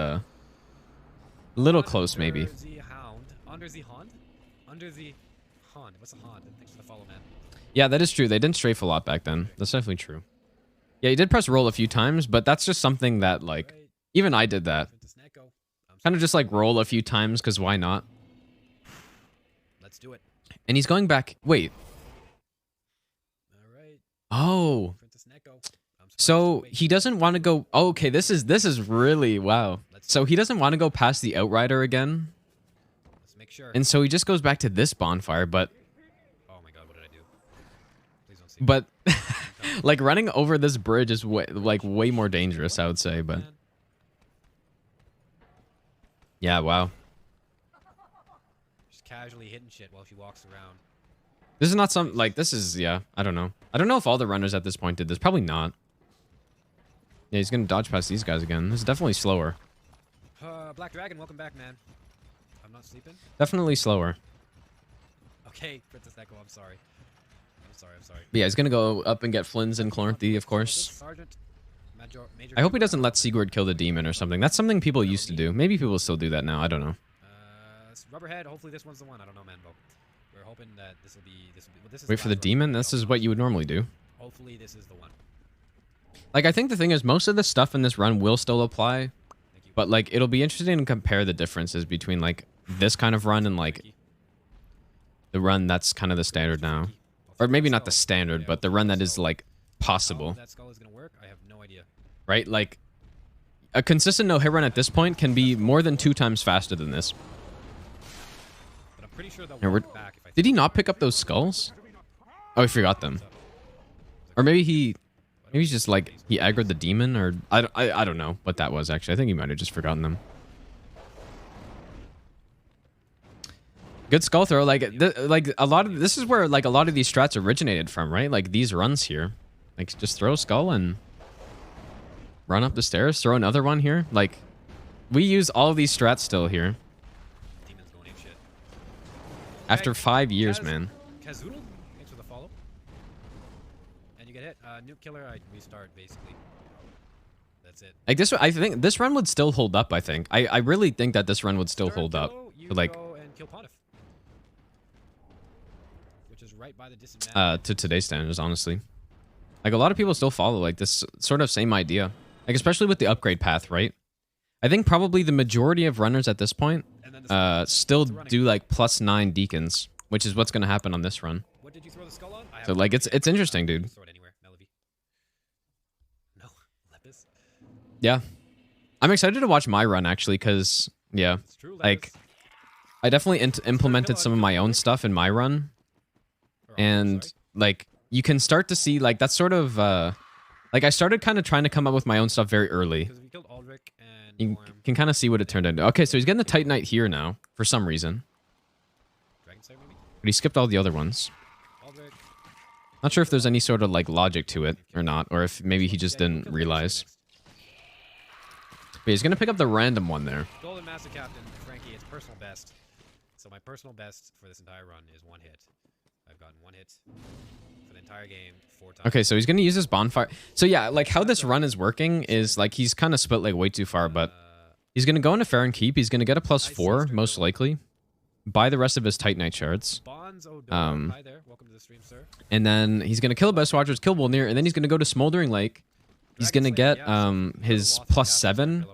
little close maybe. Under the hound. Under the hound? Under the hound. What's a hound? Thanks for the follow, man. Yeah, that is true. They didn't strafe a lot back then. That's definitely true. Yeah, he did press roll a few times, but that's just something that like Right. even I did that. Princess Neko. I'm Kind of just like roll a few times because why not? Let's do it. And he's going back. Wait. All right. Oh. Princess Neko. I'm surprised So you're awake. he doesn't want to go. Oh, okay, this is really wow. Let's So he doesn't want to go past the Outrider again. Let's make sure. And so he just goes back to this bonfire, but Oh my god, what did I do? Please don't see me. but like running over this bridge is way more dangerous, I would say, but Man. yeah, wow. Just casually hitting shit while she walks around. This is not some like this is yeah, I don't know. I don't know if all the runners at this point did this. Probably not. Yeah, he's gonna dodge past these guys again. This is definitely slower. Black Dragon, welcome back, man. I'm not sleeping. Definitely slower. Okay, Princess Echo, I'm sorry. I'm sorry. But yeah, he's gonna go up and get Flynn's and Clornthy, of course. Sergeant. Major I hope he doesn't let Sigurd kill the demon or something. That's something people used to do. Maybe people still do that now. I don't know. Rubberhead, hopefully this one's the one. I don't know, man, but we're hoping that this will be well, this is Wait for the last demon? rubber. This is what you would normally do. Hopefully this is the one. Like, I think the thing is, most of the stuff in this run will still apply. Thank you. But, like, it'll be interesting to compare the differences between, like, this kind of run and, like, the run that's kind of the standard now. Or maybe not the standard, but the run that is, like, How possible. that skull is gonna work, I have no idea. Right? Like, a consistent no-hit run at this point can be more than 2 times faster than this. But I'm pretty sure they'll Here, walk back if I Did he not pick up those skulls? Oh, he forgot them. Or maybe he's just, like, he aggroed the demon, or... I don't know what that was, actually. I think he might have just forgotten them. Good skull throw. Like a lot of... This is where, like, a lot of these strats originated from, right? Like, these runs here. Like, just throw a skull and... run up the stairs. Throw another one here. Like, we use all of these strats still here. Demon's going ape shit. After 5 years, Kaz- man. Kazoodle, thanks for the follow. And you get hit. Nuke killer, I restart basically. That's it. Like, this... I think this run would still hold up, I think. I really think that this run would still Stern hold up. pillow, you Like... go and kill Pontiff. Which is right by the disadvantage. To today's standards, honestly. Like, a lot of people still follow, like, this sort of same idea. Like, especially with the upgrade path, right? I think probably the majority of runners at this point still do, like, +9 deacons, which is what's going to happen on this run. What did you throw the skull on? I have So, no like, idea. it's interesting, dude. Throw it anywhere. Melody. No. Lepis. Yeah. I'm excited to watch my run, actually, because, yeah, It's true. like, I definitely implemented some of my own stuff in my run, and, like, you can start to see, like, that's sort of, like, I started kind of trying to come up with my own stuff very early. Because if you killed Aldrich and You Yorm, can kind of see what it turned into. Okay, so he's getting the Titanite here now, for some reason. Dragon Slayer maybe? But he skipped all the other ones. Aldrich. Not sure if there's any sort of, like, logic to it or not, or if maybe he just didn't realize. But he's going to pick up the random one there. Golden Master Captain, Frankie, it's personal best. So my personal best for this entire run is 1 hit. I've gotten 1 hit for the entire game 4 times. Okay, so he's going to use his bonfire. So, yeah, like, how this run is working is, like, he's kind of split, like, way too far, but he's going to go into Farron Keep. He's going to get a +4, most likely. Buy the rest of his Titanite shards. Bonds O'Donnell, hi there. Welcome to the stream, sir. And then he's going to kill Best Watchers, kill Volnir, and then he's going to go to Smoldering Lake. He's going to get his +7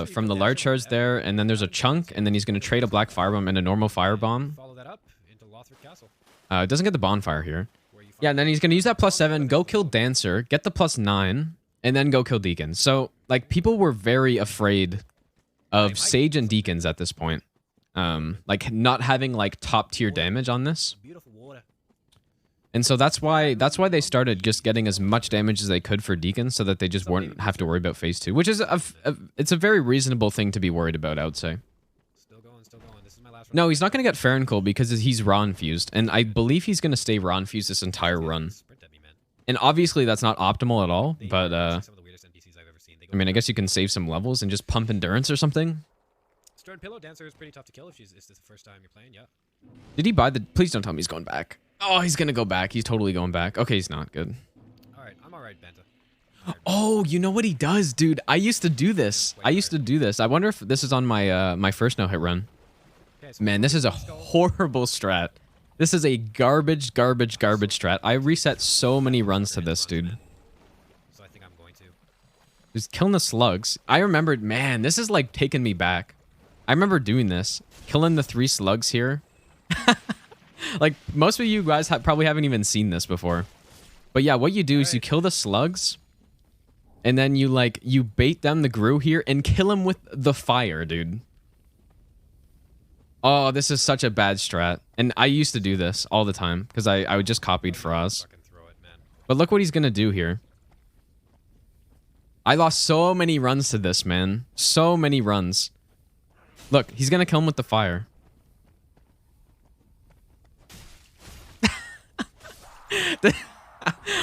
from the large shards there, and then there's a chunk, and then he's going to trade a black firebomb and a normal firebomb. Follow that up into Lothric Castle. Doesn't get the bonfire here. Where you Yeah, and then he's going to use that +7, go kill Dancer, get the +9, and then go kill Deacon. So, like, people were very afraid of Sage and Deacons at this point. Like, not having, like, top-tier damage on this. Beautiful water. And so that's why they started just getting as much damage as they could for Deacons so that they just wouldn't have to worry about phase 2, which is it's a very reasonable thing to be worried about, I would say. Still going, still going. This is my last run. No, he's not going to get Farroncoal because he's raw infused, and I believe he's going to stay raw infused this entire run. Sprint at me, man. And obviously that's not optimal at all, They but are some of the weirdest NPCs I've ever seen. They go I mean, I guess you can save some levels and just pump endurance or something. Stern Pillow Dancer is pretty tough to kill if it's the first time you're playing, yeah. Did he buy the... Please don't tell me he's going back. Oh, he's going to go back. He's totally going back. Okay, he's not. Good. Alright, I'm alright, Banta. Oh, you know what he does, dude? I used to do this. I wonder if this is on my my first no-hit run. Okay, so Man, this is a horrible strat. This is a garbage strat. I reset so many runs to this, dude. So I think I'm going to. Just killing the slugs. I remembered, man, this is like taking me back. I remember doing this. Killing the 3 slugs here. Like, most of you guys probably haven't even seen this before. But yeah, what you do is you kill the slugs. And then you bait down the Gru here and kill him with the fire, dude. Oh, this is such a bad strat. And I used to do this all the time because I just copied Faraz. But look what he's going to do here. I lost so many runs to this, man. So many runs. Look, he's going to kill him with the fire.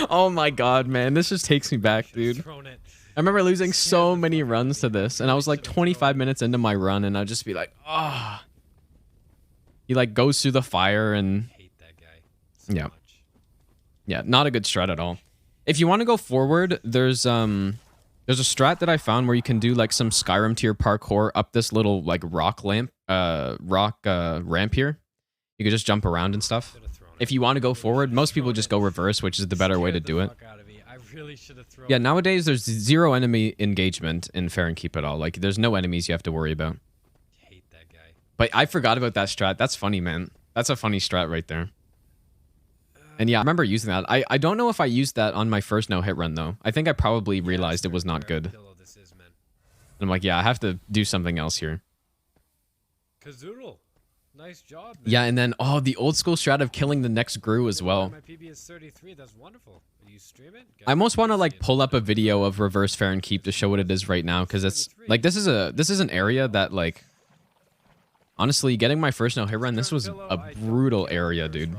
Oh my god, man. This just takes me back, dude. I remember losing so many runs to this, and I was like 25 minutes into my run, and I'd just be like, ah. Oh. He like goes through the fire, and I hate that guy so yeah. much. Yeah, not a good strat at all. If you want to go forward, there's a strat that I found where you can do like some Skyrim tier parkour up this little like rock ramp here. You can just jump around and stuff. If you want to go forward, most people just go reverse, which is the better way to do it. Yeah, nowadays there's zero enemy engagement in Fair and Keep at all. Like there's no enemies you have to worry about. Hate that guy. But I forgot about that strat. That's funny, man. That's a funny strat right there. And yeah, I remember using that. I don't know if I used that on my first no-hit run, though. I think I probably realized it was not good. And I'm like, yeah, I have to do something else here. Kazoodle. Nice job, man. Yeah, and then, oh, the old school strat of killing the next Gru as well. My PB is 33. That's wonderful. Will you stream it? I almost want to like pull up a video of reverse Fair and Keep to show what it is right now, because it's like this is an area that like honestly, getting my first no-hit run, this was a brutal area, dude.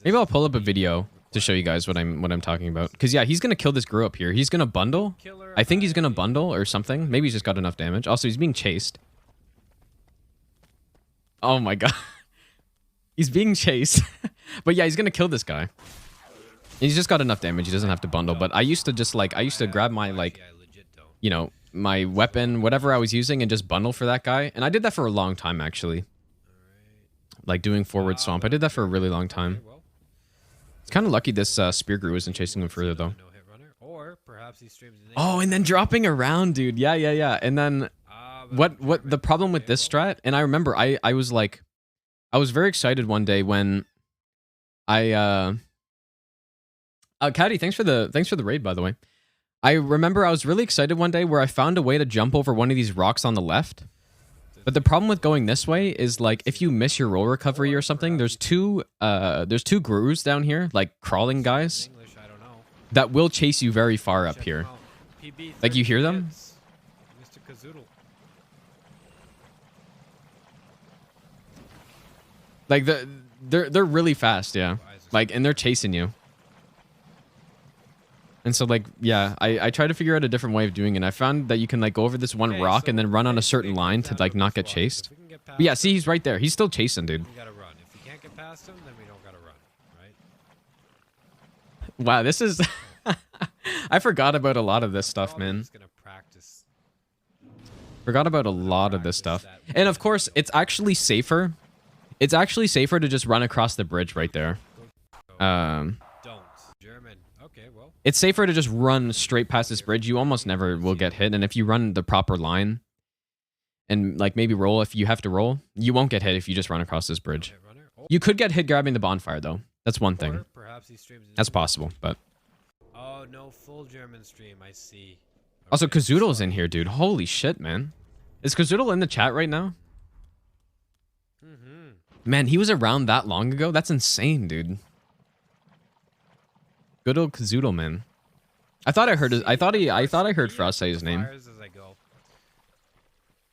Maybe I'll pull up a video to show you guys what I'm talking about. Because yeah, he's gonna kill this Gru up here. He's gonna bundle. I think he's gonna bundle or something. Maybe he's just got enough damage. Also, he's being chased. Oh my god. He's being chased. But yeah, he's gonna kill this guy. And he's just got enough damage. He doesn't have to bundle. But I used to grab my like, you know, my weapon, whatever I was using, and just bundle for that guy. And I did that for a long time actually. Like doing forward swamp. I did that for a really long time. It's kind of lucky this spear Gru isn't chasing him further though. Oh, and then dropping around, dude. Yeah. And then what the problem with this strat? And I remember I was very excited one day when Caddy, thanks for the raid, by the way. I remember I was really excited one day where I found a way to jump over one of these rocks on the left. But the problem with going this way is like if you miss your roll recovery or something, there's two Grus down here, like crawling guys, that will chase you very far up here. Like you hear them? Like they're really fast, yeah. Like and they're chasing you. And so like yeah, I tried to figure out a different way of doing it. I found that you can like go over this one rock and then run on a certain line to like not get chased. But yeah, see, he's right there. He's still chasing, dude. We gotta run. If we can't get past him, then we don't gotta run, right? Wow, this is I forgot about a lot of this stuff, man. Forgot about a lot of this stuff. And of course, it's actually safer. It's actually safer to just run across the bridge right there. It's safer to just run straight past this bridge. You almost never will get hit. And if you run the proper line and like maybe roll if you have to roll, you won't get hit if you just run across this bridge. You could get hit grabbing the bonfire though. That's one thing. That's possible, but. Oh, no full German stream, I see. Also, Kazoodle's in here, dude. Holy shit, man. Is Kazoodle in the chat right now? Man, he was around that long ago? That's insane, dude. Good old Kazoodle, man. I thought I heard Frost say his name.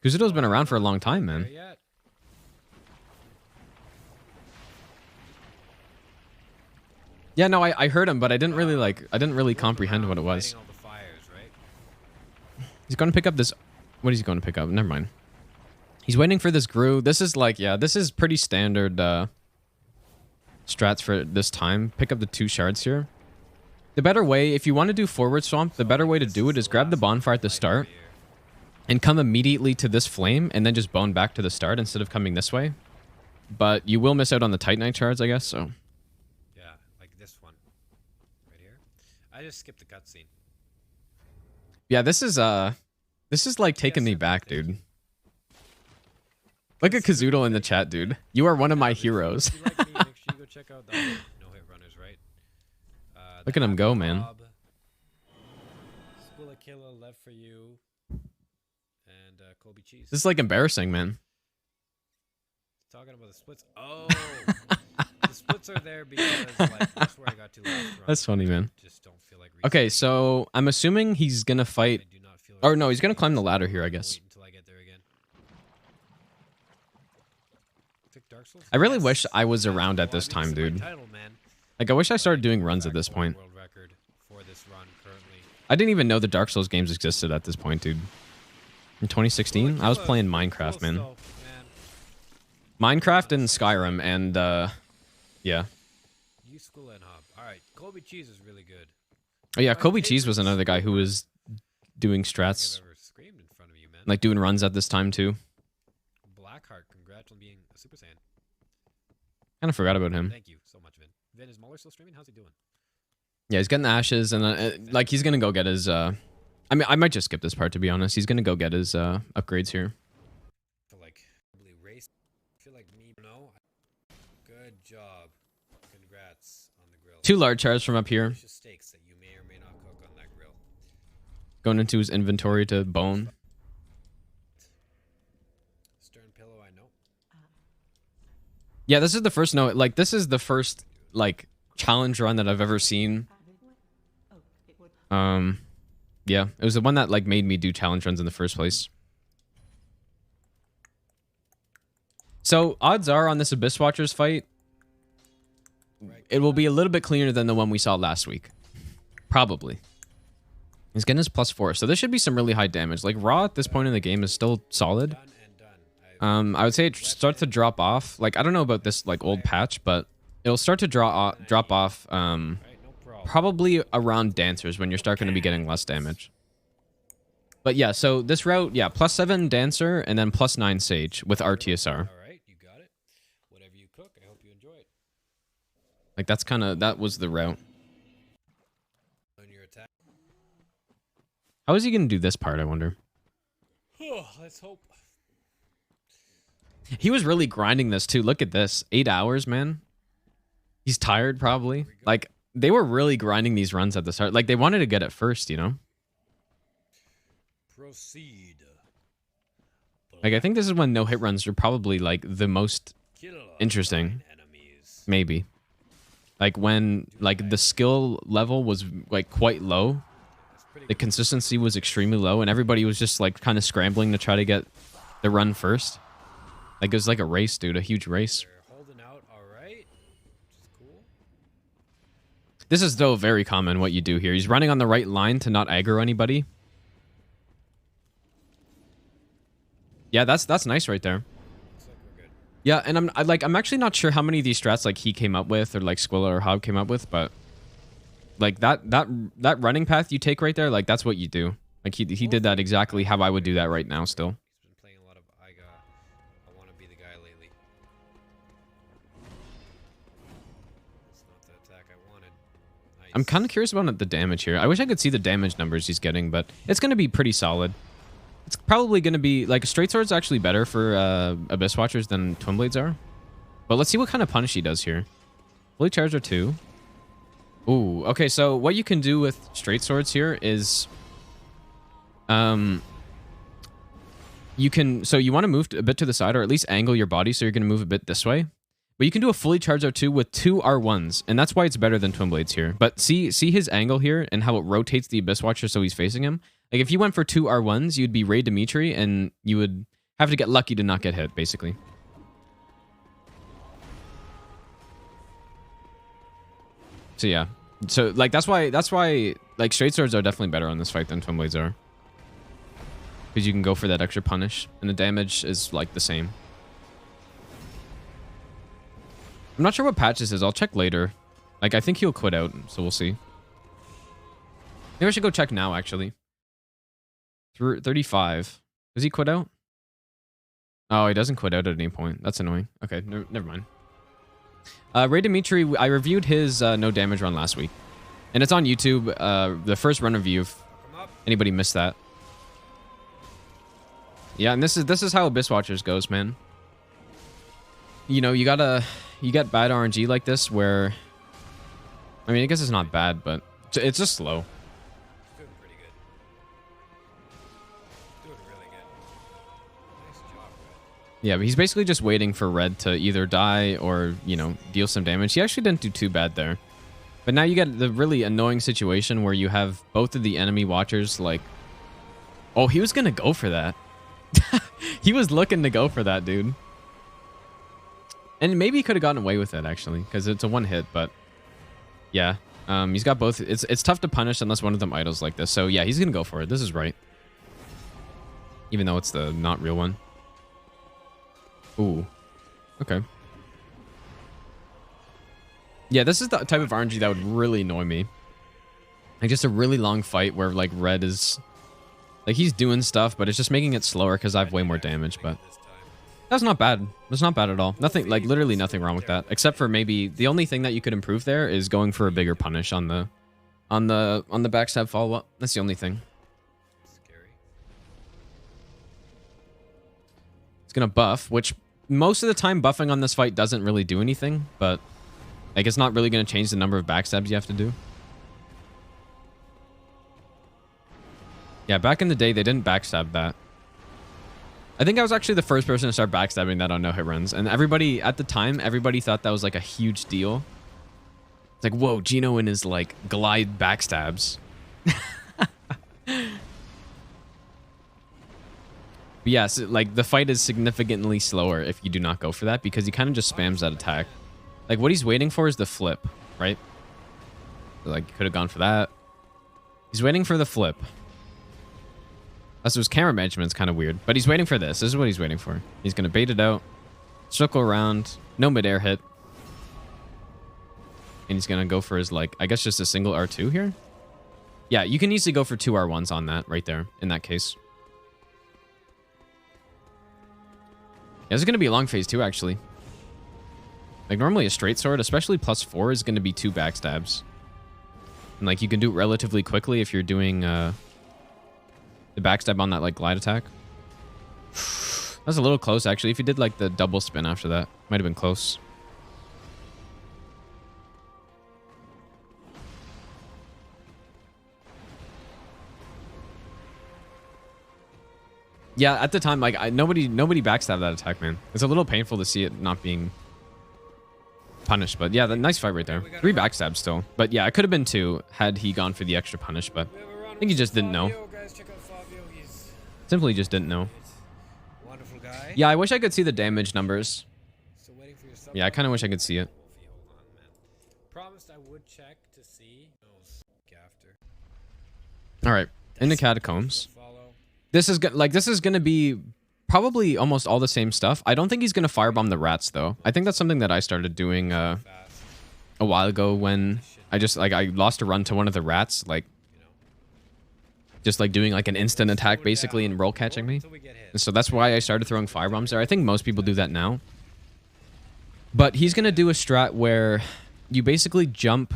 Kazoodle's been around for a long time, man. Yeah, no, I heard him, but I didn't really comprehend what it was. He's going to pick up this. What is he going to pick up? Never mind. He's waiting for this Gru. This is like, yeah, this is pretty standard strats for this time. Pick up the 2 shards here. The better way, if you want to do forward swamp, the better way to do it is grab the bonfire at the start and come immediately to this flame and then just bone back to the start instead of coming this way. But you will miss out on the Titanite shards, I guess, so. Yeah, like this one. Right here. I just skipped the cutscene. Yeah, this is like taking me back, dude. Look at Kazoodle in the chat, dude. You are one of my heroes. If you like me, make sure you go check out the no-hit runners, right? Look at him go, man. School of Killer left for you. And Kobe cheese. This is like embarrassing, man. Talking about the splits. Oh, the splits are there because like that's where I got to last run. That's funny, man. Just don't feel like Okay, restarting. so I'm assuming he's gonna fight. I do not feel Or no, he's gonna climb the ladder here, I guess. Wait until I get there again. Pick Dark Souls? I really Yes. wish I was around at Well, this I mean, time, this is my dude. title, man. Like, I wish I started doing runs at this Back point. world record for this run currently. I didn't even know the Dark Souls games existed at this point, dude. In 2016, I was playing Minecraft, man. Minecraft and Skyrim, and yeah. Use School and Hub. All right, Kobe cheese is really good. Oh yeah, Kobe Cheese was another guy who was doing I think strats, I've ever screamed in front of you, man. like doing runs at this time too. Blackheart, congrats on being a Super Saiyan. Kind of forgot about him. Thank you so much, Vin. Vin, is Muller still streaming? How's he doing? Yeah, he's getting the ashes, and like he's gonna go get his. I mean, I might just skip this part to be honest. He's gonna go get his upgrades here. I feel like probably race. I feel like me. No. Good job. Congrats on the grill. 2 large chars from up here, Delicious steaks that you may or may not cook on that grill. going into his inventory to bone. Stern pillow, I know. Yeah, this is the first this is the first like challenge run that I've ever seen. Yeah, it was the one that like made me do challenge runs in the first place. So odds are on this Abyss Watchers fight, it will be a little bit cleaner than the one we saw last week. Probably. He's getting his +4, so this should be some really high damage. Like raw at this point in the game is still solid. Done and done. I would say it starts to drop off. Like I don't know about this like old patch, but it'll start to drop off. Right, no problem. Probably around dancers when you're starting to be getting less damage. But yeah, so this route, yeah, +7 dancer and then +9 sage with RTSR. All right, you got it. Whatever you cook, I hope you enjoy it. Like that was the route. On your attack. How is he gonna do this part, I wonder? Let's hope. He was really grinding this too. Look at this. 8 hours, man. He's tired probably. Like they were really grinding these runs at the start. Like they wanted to get it first, you know? Proceed. Like I think this is when no hit runs are probably like the most Kill interesting. enemies. Maybe. Like when like the skill level was like quite low. That's pretty The good. consistency was extremely low and everybody was just like kind of scrambling to try to get the run first. Like it was like a race, dude, a huge race. They're holding out all right, which is cool. This is though very common what you do here. He's running on the right line to not aggro anybody. Yeah, that's nice right there. Looks like we're good. Yeah, and I'm actually not sure how many of these strats like he came up with or like Squilla or Hob came up with, but like that running path you take right there, like that's what you do. Like he did that exactly how I would do that right now still. He's been playing a lot of I want to be the guy lately. That's not the attack I wanted. Nice. I'm kind of curious about the damage here. I wish I could see the damage numbers he's getting, but it's going to be pretty solid. It's probably going to be like straight sword's actually better for Abyss Watchers than Twin Blades are. But let's see what kind of punish he does here. Fully charged are 2. Ooh, okay, so what you can do with straight swords here is you want to move a bit to the side or at least angle your body so you're going to move a bit this way. But you can do a fully charged R2 with 2 R1s, and that's why it's better than Twin Blades here. But see his angle here and how it rotates the Abyss Watcher so he's facing him? Like, if you went for 2 R1s, you'd be Ray Dimitri, and you would have to get lucky to not get hit, basically. So, yeah. So, like, that's why, like, straight swords are definitely better on this fight than Twin Blades are. Because you can go for that extra punish, and the damage is, like, the same. I'm not sure what patch this is. I'll check later. Like, I think he'll quit out, so we'll see. Maybe I should go check now, actually. 35. Does he quit out? Oh, he doesn't quit out at any point. That's annoying. Okay, never mind. Ray Dimitri, I reviewed his no damage run last week. And it's on YouTube. The first run review, if anybody missed that. Yeah, and this is how Abyss Watchers goes, man. You know, you get bad RNG like this where I mean, I guess it's not bad, but it's just slow. Doing pretty good. Doing really good. Nice job, Red. Yeah, but he's basically just waiting for red to either die or, you know, deal some damage. He actually didn't do too bad there. But now you get the really annoying situation where you have both of the enemy watchers, like... Oh, he was gonna go for that. He was looking to go for that, dude. And maybe he could have gotten away with it, actually, because it's a one hit, but... Yeah, he's got both. It's tough to punish unless one of them idles like this. So yeah, he's gonna go for it. This is right. Even though it's the not real one. Ooh. Okay. Yeah, this is the type of RNG that would really annoy me. Like just a really long fight where like red is... Like he's doing stuff, but it's just making it slower because I have way more damage, but... That's not bad. That's not bad at all. Nothing, like literally nothing wrong with that. Except for maybe the only thing that you could improve there is going for a bigger punish on the backstab follow-up. That's the only thing. Scary. It's gonna buff, which most of the time buffing on this fight doesn't really do anything, but like it's not really gonna change the number of backstabs you have to do. Yeah, back in the day they didn't backstab that. I think I was actually the first person to start backstabbing that on no-hit runs. And everybody, at the time, everybody thought that was like a huge deal. It's like, whoa, Gino and his like glide backstabs. But yeah, so, like the fight is significantly slower if you do not go for that because he kind of just spams that attack. Like what he's waiting for is the flip, right? So, like, could have gone for that. He's waiting for the flip. Also, his camera management's kind of weird, but he's waiting for this. This is what he's waiting for. He's going to bait it out, circle around, no mid-air hit. And he's going to go for his, like, I guess just a single R2 here? Yeah, you can easily go for 2 R1s on that right there, in that case. Yeah, this is going to be a long phase too, actually. Like, normally a straight sword, especially +4, is going to be 2 backstabs. And, like, you can do it relatively quickly if you're doing... the backstab on that like glide attack. That was a little close actually. If you did like the double spin after that, might have been close. Yeah, at the time, like nobody backstabbed that attack, man. It's a little painful to see it not being punished, but yeah, the nice fight right there. 3 backstabs still, but yeah, it could have been 2 had he gone for the extra punish, but I think he just didn't know. Simply just didn't know. Wonderful guy. Yeah, I wish I could see the damage numbers. Yeah, I kind of wish I could see it. Promised I would check to see. All right, into catacombs. This is gonna be probably almost all the same stuff. I don't think he's gonna firebomb the rats though. I think that's something that I started doing a while ago when I lost a run to one of the rats, like. Just like doing like an instant attack basically and roll catching me. And so that's why I started throwing firebombs there. I think most people do that now. But he's going to do a strat where you basically jump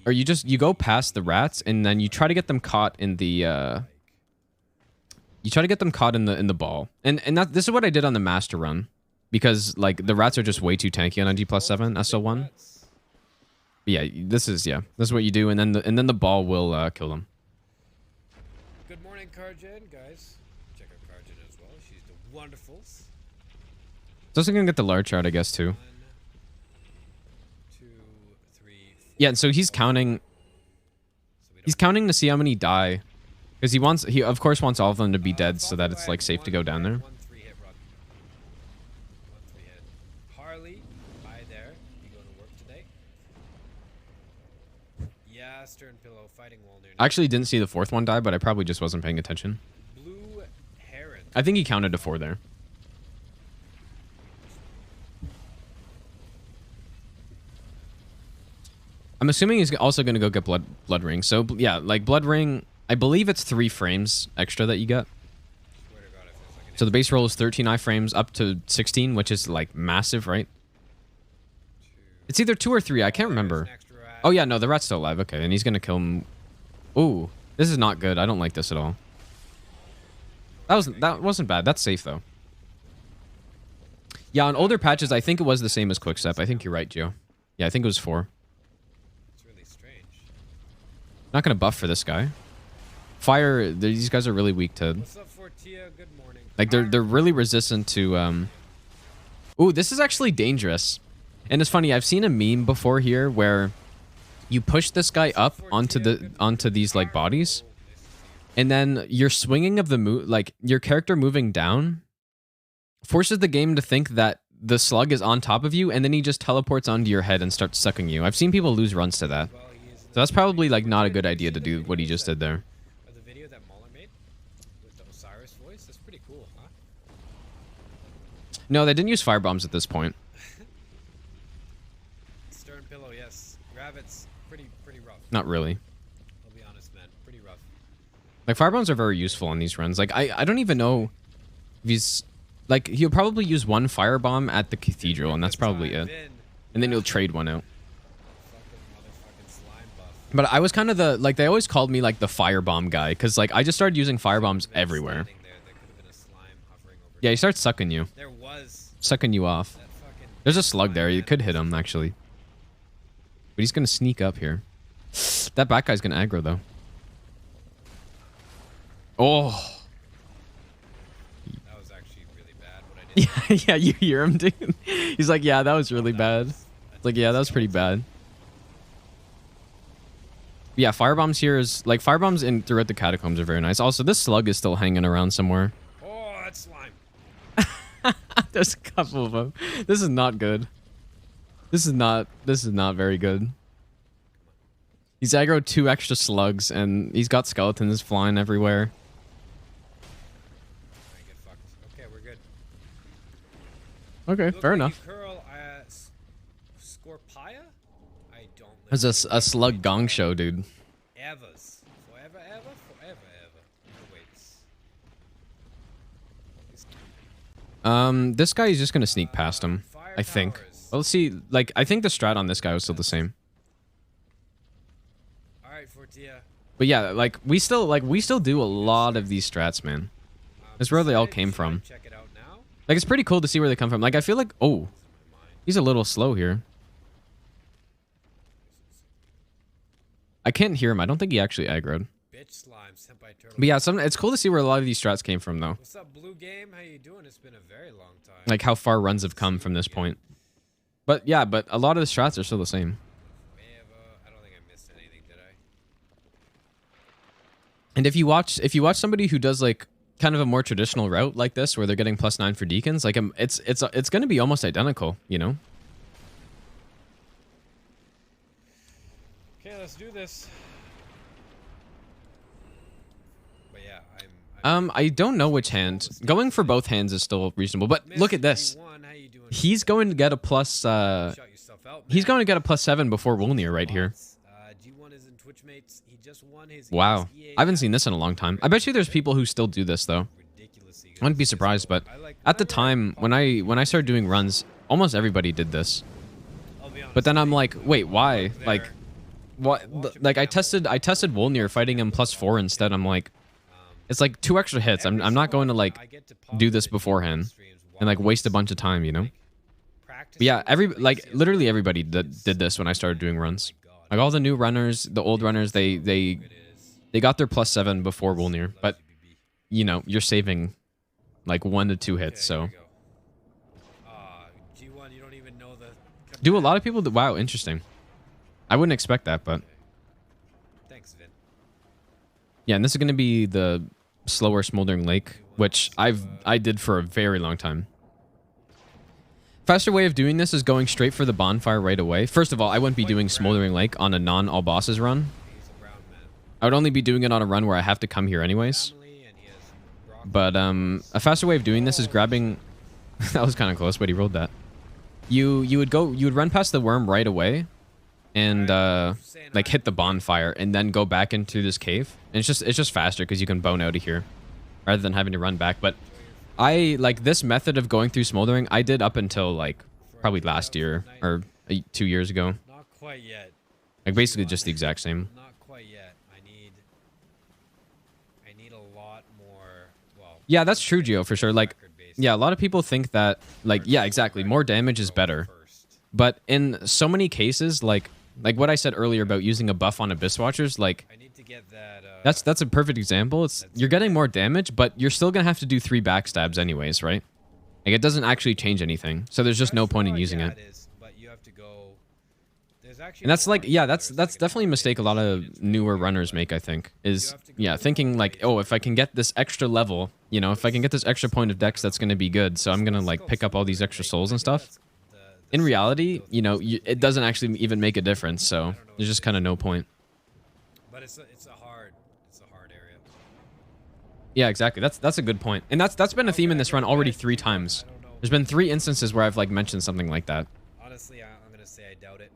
or you go past the rats and then you try to get them caught in the in the ball. And this is what I did on the master run because like the rats are just way too tanky on a G+7 SL1. But yeah, this is what you do and then the ball will kill them. Good morning, Karjan, guys. Check out Karjan as well. She's the wonderfuls. It's also gonna get the large shard, I guess, too. 1, 2, 3, 4. Yeah, and so he's counting. He's counting to see how many die, because he of course wants all of them to be dead so that it's like safe to go down there. 1 3-hit run. 1 3-hit. Harley, hi there. You going to work today? Yeah, Stern Pillow fighting wall near. I actually didn't see the 4th one die, but I probably just wasn't paying attention. Blue Heron. I think he counted to 4 there. I'm assuming he's also going to go get blood ring. So yeah, like blood ring, I believe it's 3 frames extra that you get. So the base roll is 13 iframes up to 16, which is like massive, right? It's either 2 or 3. I can't remember. Oh yeah, no, the rat's still alive. Okay, and he's going to kill him. Ooh, this is not good. I don't like this at all. That wasn't bad. That's safe though. Yeah, on older patches, I think it was the same as Quickstep. I think you're right, Gio. Yeah, I think it was 4. It's really Not gonna buff for this guy. Fire. These guys are really weak to. What's up, Fortia? Good morning. Like they're really resistant to. Ooh, this is actually dangerous. And it's funny. I've seen a meme before here where you push this guy up onto these like bodies, and then your swinging of the move, like your character moving down, forces the game to think that the slug is on top of you, and then he just teleports onto your head and starts sucking you. I've seen people lose runs to that. So that's probably like not a good idea to do what he just did there. The video that Muller made with the Osiris voice, that's pretty cool, huh? No, they didn't use firebombs at this point. Stern pillow, yes. Gravit's pretty rough. Not really. I'll be honest, man. Pretty rough. Like firebombs are very useful on these runs. Like I don't even know if he's like he'll probably use one firebomb at the cathedral, and that's probably it. And then he'll trade one out. But I was kind of the like they always called me like the firebomb guy because like I just started using firebombs everywhere. Yeah, he starts sucking you. There was Sucking you off. There's a slug there. You could hit him actually. But he's gonna sneak up here. That back guy's gonna aggro though. Oh. That was actually really bad what I did. Yeah, you hear him, dude. He's like, yeah, that was really bad. It's like, yeah, that was pretty bad. Yeah, firebombs here is like firebombs in throughout the catacombs are very nice. Also, this slug is still hanging around somewhere. Oh, that's slime. There's a couple of them. This is not good. This is not very good. He's aggroed 2 extra slugs and he's got skeletons flying everywhere. I get fucked. Okay, we're good. Okay, Look fair like enough. you curl, Scorpia? I don't There's a slug gong show, dude. Evers. Forever, ever? No waits. This guy is just gonna sneak past him, I think. Well, let's see. Like, I think the strat on this guy was still the same. Alright, Fortia. But yeah, like we still do a lot of these strats, man. That's where they all came from. Check it out now. Like, it's pretty cool to see where they come from. Like, I feel like, oh, he's a little slow here. I can't hear him. I don't think he actually aggroed. Bitch slime, senpai turtle. But yeah, it's cool to see where a lot of these strats came from, though. What's up, Blue Game? How you doing? It's been a very long time. Like how far runs have come from this point. But yeah, but a lot of the strats are still the same. I don't think I missed anything, did I? And if you watch somebody who does like kind of a more traditional route like this, where they're getting +9 for deacons, like it's going to be almost identical, you know. Okay, let's do this. But yeah, I don't know which hand. Going for both hands is still reasonable, but look at this. He's going to get a plus. He's going to get a +7 before Wolnir right here. Wow, I haven't seen this in a long time. I bet you there's people who still do this though. I wouldn't be surprised, but at the time when I started doing runs, almost everybody did this. But then I'm like, wait, why? Like, what? Like I tested Wolnir fighting him +4 instead. I'm like, it's like 2 extra hits. I'm not going to like do this beforehand and like waste a bunch of time, you know. But yeah, literally everybody did this when I started doing runs. Like all the new runners, the old runners, they got their +7 before Wolnir, but you know, you're saving like 1 to 2 hits, so. G1, you don't even know the. Do a lot of people? Wow, interesting. I wouldn't expect that, but. Thanks, Vin. Yeah, and this is going to be the slower Smoldering Lake, which I did for a very long time. Faster way of doing this is going straight for the bonfire right away. First of all, I wouldn't be doing Smoldering Lake on a non-all bosses run. I would only be doing it on a run where I have to come here anyways. But a faster way of doing this is grabbing. That was kind of close, but he rolled that. You would run past the worm right away, and like hit the bonfire, and then go back into this cave. And it's just faster because you can bone out of here, rather than having to run back. But I like this method of going through Smoldering. I did up until like probably last year or 2 years ago. Not quite yet. Like basically just the exact same. Not quite yet. I need a lot more. Well. Yeah, that's true, Gio, for sure. Like, yeah, a lot of people think that like, yeah, exactly, more damage is better. But in so many cases, like what I said earlier about using a buff on Abyss Watchers, like get that. That's a perfect example. You're getting more damage, but you're still gonna have to do 3 backstabs anyways, right? Like it doesn't actually change anything, so there's just no point in using it. But you have to go. There's actually. And that's like, yeah, that's definitely a mistake a lot of newer runners make. I think is thinking like, oh, if I can get this extra level, you know, if I can get this extra point of dex, that's gonna be good. So I'm gonna like pick up all these extra souls and stuff. In reality, you know, it doesn't actually even make a difference. So there's just kind of no point. But it's a hard area. Yeah, exactly. That's a good point. And that's been a theme in this run already 3 times. There's been 3 instances where I've like mentioned something like that. Honestly, I'm gonna say I doubt it.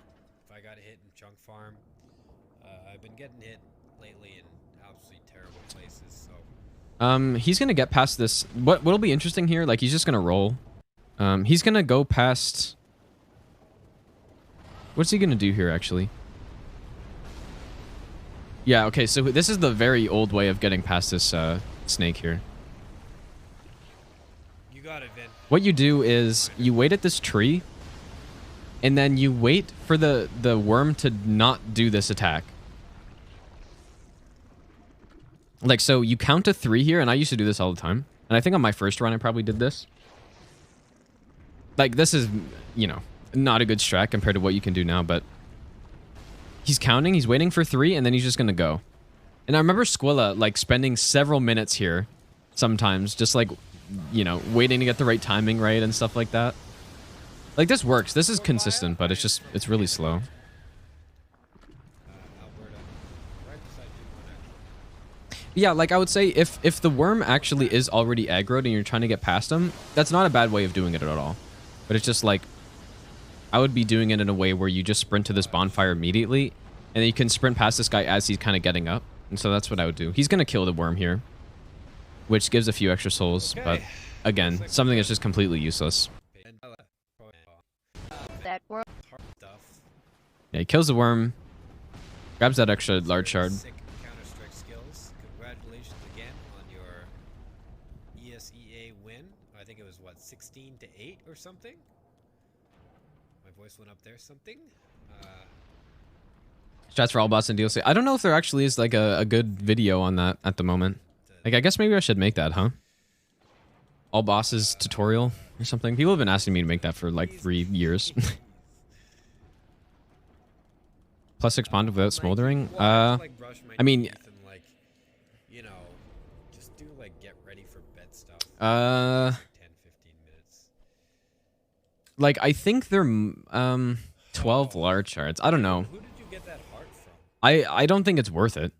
If I got hit in chunk farm, I've been getting hit lately in absolutely terrible places. So. He's gonna get past this. What'll be interesting here? Like he's just gonna roll. He's gonna go past. What's he gonna do here actually? Yeah. Okay. So this is the very old way of getting past this snake here. You got it, Vin. What you do is you wait at this tree, and then you wait for the worm to not do this attack. Like, so you count to 3 here, and I used to do this all the time. And I think on my first run, I probably did this. Like, this is, you know, not a good strat compared to what you can do now, but he's counting, he's waiting for 3, and then he's just gonna go. And I remember Squilla, like, spending several minutes here sometimes, just like, you know, waiting to get the right timing right and stuff like that. Like, this works. This is consistent, but it's really slow. Yeah, like I would say if the worm actually is already aggroed and you're trying to get past him, that's not a bad way of doing it at all. But it's just like, I would be doing it in a way where you just sprint to this bonfire immediately, and then you can sprint past this guy as he's kind of getting up. And so that's what I would do. He's going to kill the worm here, which gives a few extra souls. Okay. But again, something that's just completely useless. Yeah, he kills the worm, grabs that extra large shard. Counter-strike skills. Congratulations again on your ESEA win. I think it was what, 16-8 or something. My voice went up there. Something. Strats for all boss and DLC. I don't know if there actually is like a good video on that at the moment. Like, I guess maybe I should make that, huh? All bosses tutorial or something. People have been asking me to make that for like 3 years. +6 pond without smoldering. I mean, you know, just do like get ready for bed stuff. 10-15 minutes. Like I think they're 12 large shards. I don't know. Who did you get that heart from? I don't think it's worth it.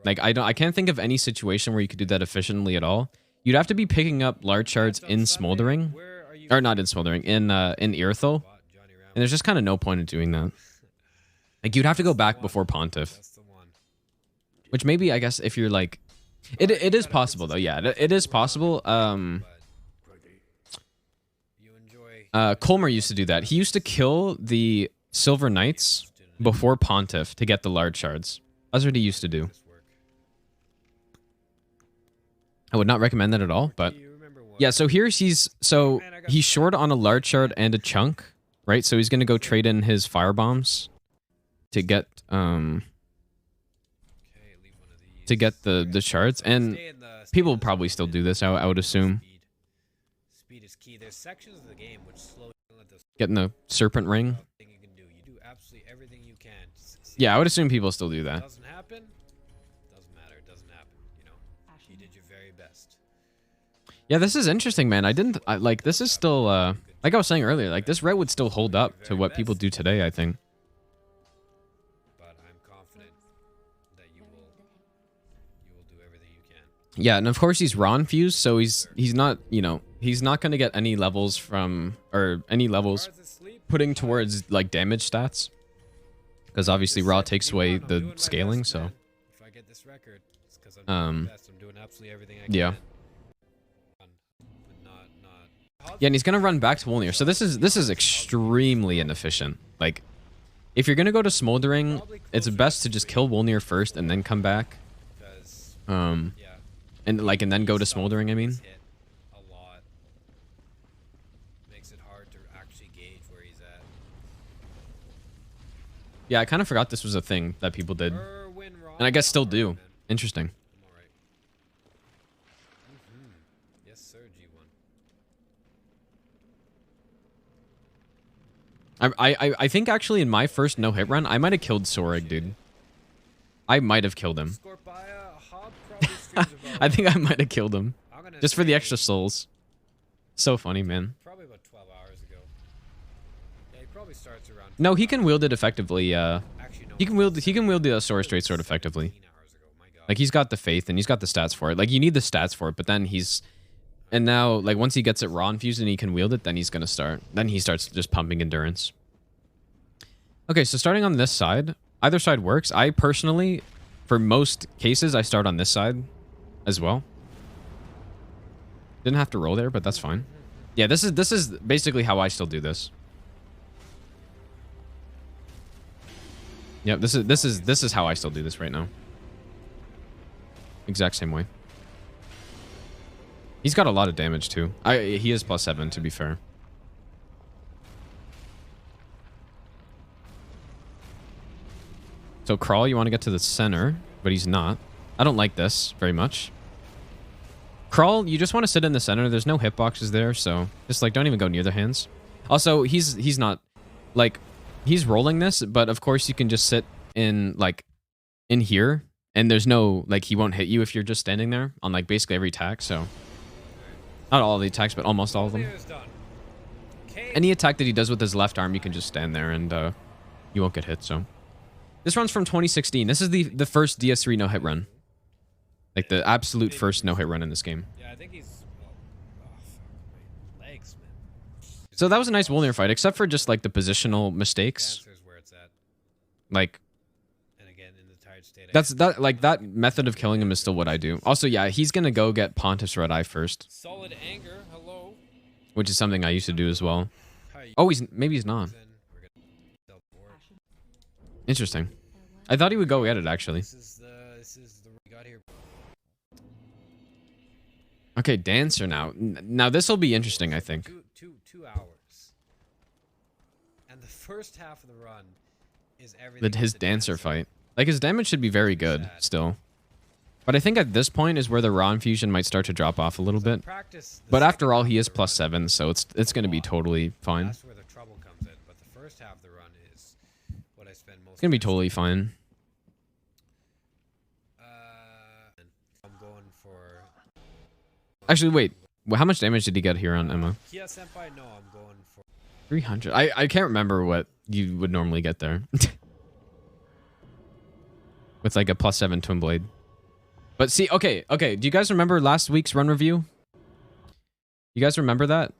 Like I can't think of any situation where you could do that efficiently at all. You'd have to be picking up large shards in smoldering, or not in smoldering, in Earthal, and there's just kind of no point in doing that. Like, you'd have to go back before Pontiff. Which maybe, I guess, if you're like... It is possible, though. Yeah, it is possible. Colmer used to do that. He used to kill the Silver Knights before Pontiff to get the large shards. That's what he used to do. I would not recommend that at all, but... Yeah, so here he's short on a large shard and a chunk, right? So he's going to go trade in his fire bombs to get the shards, and people probably still do this. I would assume. Speed is key. There's sections of the game which slow down. Getting the serpent ring. You do absolutely everything you can. Yeah, I would assume people still do that. Doesn't happen. Doesn't matter. It doesn't happen. You know, you did your very best. Yeah, this is interesting, man. Like this is still like I was saying earlier. Like this red would still hold up to what people do today. I think. Yeah, and of course he's raw infused, so he's not, you know, he's not gonna get any levels from, or any levels putting towards like damage stats, because obviously raw takes away the scaling. So if I get this record, it's because I'm doing absolutely everything I can. Yeah. Yeah, and he's gonna run back to Wolnir. So this is extremely inefficient. Like, if you're gonna go to smoldering, it's best to just kill Wolnir first and then come back. And then go to smoldering, I mean. A lot. Makes it hard to actually gauge where he's at. Yeah, I kind of forgot this was a thing that people did. And I guess still do. Man. Interesting. I'm alright. Yes, sir, G1. I think actually in my first no-hit run, I might have killed Soreg, dude. I might have killed him. I think I might have killed him. Just for the extra souls. So funny, man. Probably about 12 hours ago. Yeah, he probably starts around. No, he can wield it effectively. Actually, no, He can wield the Sora Straight Sword effectively. 15 hours ago. My God. Like he's got the faith and he's got the stats for it. Like you need the stats for it, but then and now like once he gets it raw infused and he can wield it, then he's gonna start. Then he starts just pumping endurance. Okay, so starting on this side, either side works. I personally, for most cases, I start on this side as well. Didn't have to roll there, but that's fine. Yeah, this is basically how I still do this. Yep, this is how I still do this right now. Exact same way. He's got a lot of damage too. He is +7 to be fair. So Crawl, you want to get to the center, but he's not. I don't like this very much. Crawl, you just want to sit in the center. There's no hitboxes there, so just like don't even go near the hands. Also, he's not like he's rolling this, but of course you can just sit in like in here, and there's no like he won't hit you if you're just standing there on like basically every attack. So not all the attacks, but almost all of them. Any attack that he does with his left arm, you can just stand there and you won't get hit. So this run's from 2016. This is the first DS3 no hit run. Like the absolute first no hit run in this game. Yeah, I think he's. Oh, fuck my legs, man. So that was a nice Wolnir fight, except for just like the positional mistakes. Answers where it's at. Like And again, in the tired state. that method of killing him is still what I do. Also, yeah, he's gonna go get Pontiff's Red Eye first, Solid anger. Hello. which is something I used to do as well. Hi. Oh, maybe he's not. We're gonna sell board. Interesting. I thought he would go get it actually. This is the we got here. Okay, Dancer now. Now this will be interesting, I think. Two hours. And the first half of the run is everything. His with the Dancer fight. Like his damage should be very good still. But I think at this point is where the raw infusion might start to drop off a little bit. But after all, he is +7, so it's going to be totally fine. That's where the trouble comes in. But the first half of the run is what I spend most. It's going to be totally fine. I'm going for. Actually, wait. How much damage did he get here on Emma? Kia Senpai, no, I'm going for. 300. I can't remember what you would normally get there. With like a +7 Twin Blade. But see, okay. Do you guys remember last week's run review? You guys remember that?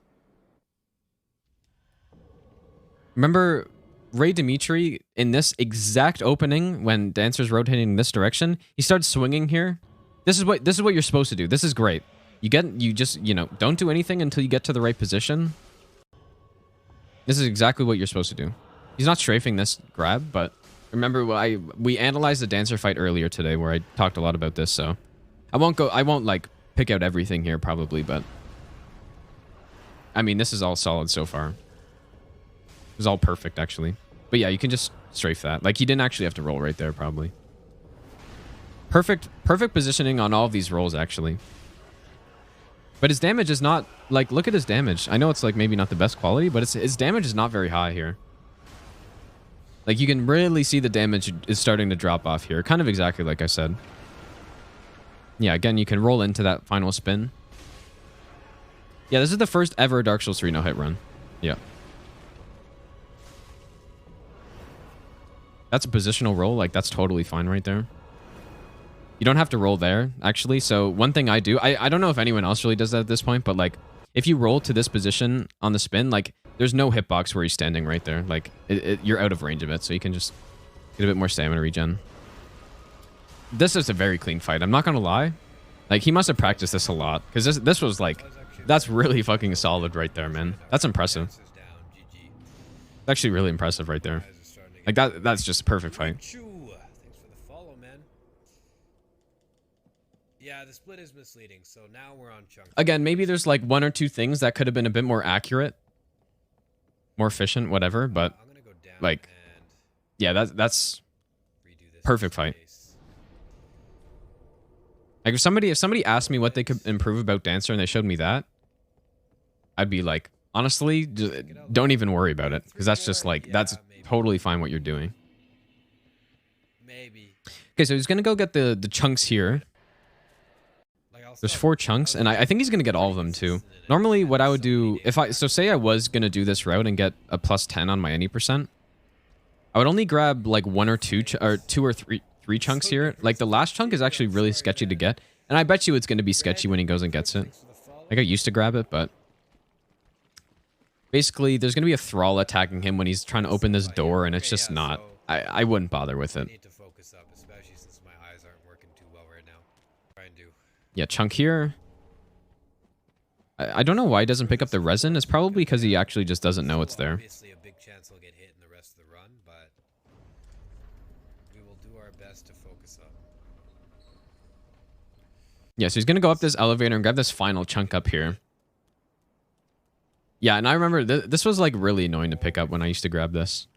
Remember Ray Dimitri in this exact opening when Dancer's rotating this direction? He starts swinging here. This is what you're supposed to do. This is great. You just, don't do anything until you get to the right position. This is exactly what you're supposed to do. He's not strafing this grab, but remember we analyzed the Dancer fight earlier today where I talked a lot about this, so I won't like pick out everything here probably, but I mean, this is all solid so far. It was all perfect actually. But yeah, you can just strafe that. Like he didn't actually have to roll right there probably. Perfect positioning on all of these rolls actually. But his damage is not like, look at his damage. I know it's like maybe not the best quality, but his damage is not very high here. Like you can really see the damage is starting to drop off here. Kind of exactly like I said. Yeah, again, you can roll into that final spin. Yeah, this is the first ever Dark Souls 3 no-hit run. Yeah. That's a positional roll. Like, that's totally fine right there. You don't have to roll there, actually. So one thing I do, I don't know if anyone else really does that at this point, but like, if you roll to this position on the spin, like, there's no hitbox where he's standing right there. Like, you're out of range of it, so you can just get a bit more stamina regen. This is a very clean fight. I'm not gonna lie. Like, he must have practiced this a lot, because this was like, that's really fucking solid right there, man. That's impressive. It's actually really impressive right there. Like, that's just a perfect fight. Thanks for the follow, man. Yeah, the split is misleading, so now we're on chunk. Again, maybe there's like one or two things that could have been a bit more accurate, more efficient, whatever, but I'm gonna go down like, and yeah, that's redo this perfect fight. Like if somebody asked me what they could improve about Dancer and they showed me that, I'd be like, honestly, don't even worry about it, because that's just like that's totally fine what you're doing. Maybe. Okay, so he's gonna go get the chunks here. There's 4 chunks, and I think he's gonna get all of them too. Normally, what I would do if say I was gonna do this route and get a +10 on my any %, I would only grab like 1 or 2 or 3 chunks here. Like the last chunk is actually really sketchy to get, and I bet you it's gonna be sketchy when he goes and gets it. Like I used to grab it, but basically there's gonna be a thrall attacking him when he's trying to open this door, and it's just not. I wouldn't bother with it. Need to focus up, especially since my eyes aren't working too well right now. Try and do. Yeah, chunk here. I don't know why he doesn't pick up the resin. It's probably because he actually just doesn't know it's there. Obviously, a big chance he'll get hit in the rest of the run, but we will do our best to focus up. Yeah, so he's gonna go up this elevator and grab this final chunk up here. Yeah, and I remember this was like really annoying to pick up when I used to grab this.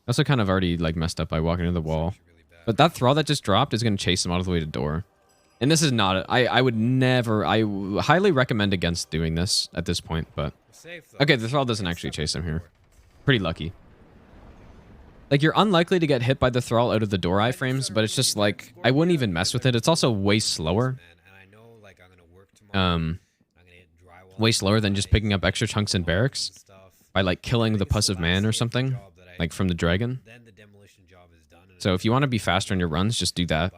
I also kind of already like messed up by walking into the wall. But that thrall that just dropped is gonna chase him all the way to the door. And this is not I would never, I highly recommend against doing this at this point, but okay, the thrall doesn't actually chase him here. Pretty lucky. Like you're unlikely to get hit by the thrall out of the door iframes, but it's just like I wouldn't even mess with it. It's also way slower. Way slower than just picking up extra chunks in barracks by like killing the Puss of Man or something, like from the dragon. So if you want to be faster in your runs, just do that.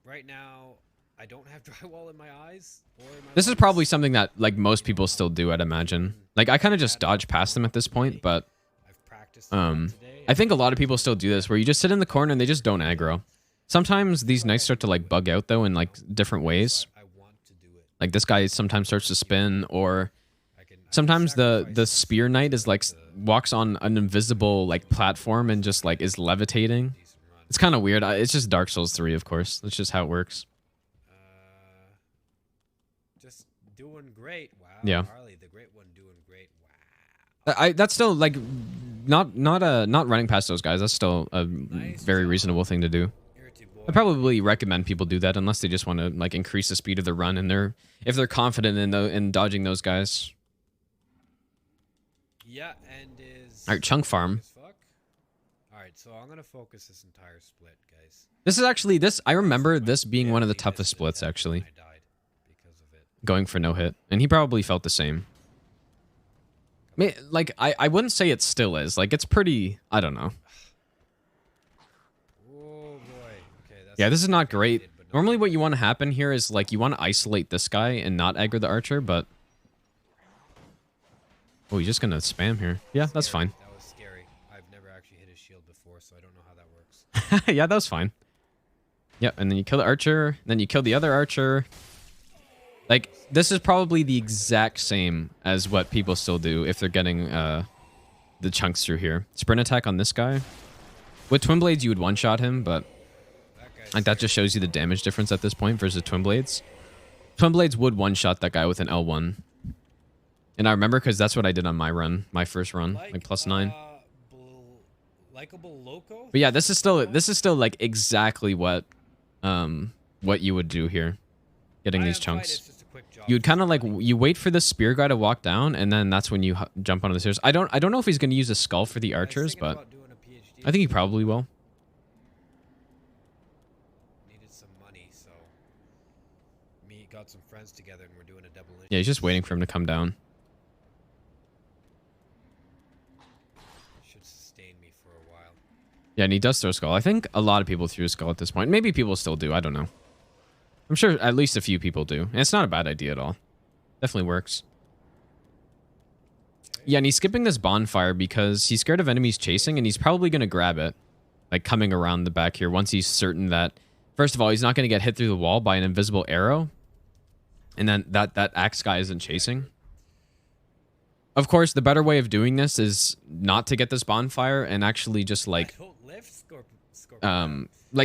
Right now, I don't have drywall in my eyes. This is probably something that like most people still do, I'd imagine. Like I kind of just dodge past them at this point, but I think a lot of people still do this where you just sit in the corner and they just don't aggro. Sometimes these knights start to like bug out though in like different ways. Like this guy sometimes starts to spin, or sometimes the spear knight is like walks on an invisible like platform and just like is levitating. It's kind of weird. It's just Dark Souls 3, of course. That's just how it works. Just doing great. Wow. Yeah. Harley, the great one, doing great. Wow. That's still like not running past those guys. That's still a very reasonable thing to do. I probably recommend people do that unless they just want to like increase the speed of the run and if they're confident in dodging those guys. Yeah, and is all right, chunk farm. All right, so I'm gonna focus this entire split, guys. This is actually I remember this being one of the toughest splits actually. I died because of it. Going for no hit, and he probably felt the same. Like I wouldn't say it still is. Like it's pretty. I don't know. Yeah, this is not great. Normally what you want to happen here is like you want to isolate this guy and not aggro the archer, but oh, he's just gonna spam here. Yeah, that's fine. That was scary. I've never actually hit his shield before, so I don't know how that works. Yeah, that was fine. Yeah, and then you kill the archer, then you kill the other archer. Like this is probably the exact same as what people still do if they're getting the chunks through here. Sprint attack on this guy. With twin blades you would one-shot him, but like that just shows you the damage difference at this point versus twin blades. Twin blades would one-shot that guy with an L1. And I remember because that's what I did on my run, my first run, like +9. Likeable loco? But yeah, this is still like exactly what you would do here, getting these chunks. You would kind of like you wait for the spear guy to walk down, and then that's when you jump onto the stairs. I don't know if he's going to use a skull for the archers, but I think he probably will. Got some friends together and we're doing a double. Yeah, he's just waiting for him to come down. Should sustain me for a while. Yeah, and he does throw skull. I think a lot of people threw a skull at this point. Maybe people still do. I don't know. I'm sure at least a few people do. And it's not a bad idea at all. Definitely works. Yeah, and he's skipping this bonfire because he's scared of enemies chasing, and he's probably going to grab it, like coming around the back here once he's certain that, first of all, he's not going to get hit through the wall by an invisible arrow. And then that axe guy isn't chasing. Of course, the better way of doing this is not to get this bonfire and actually just like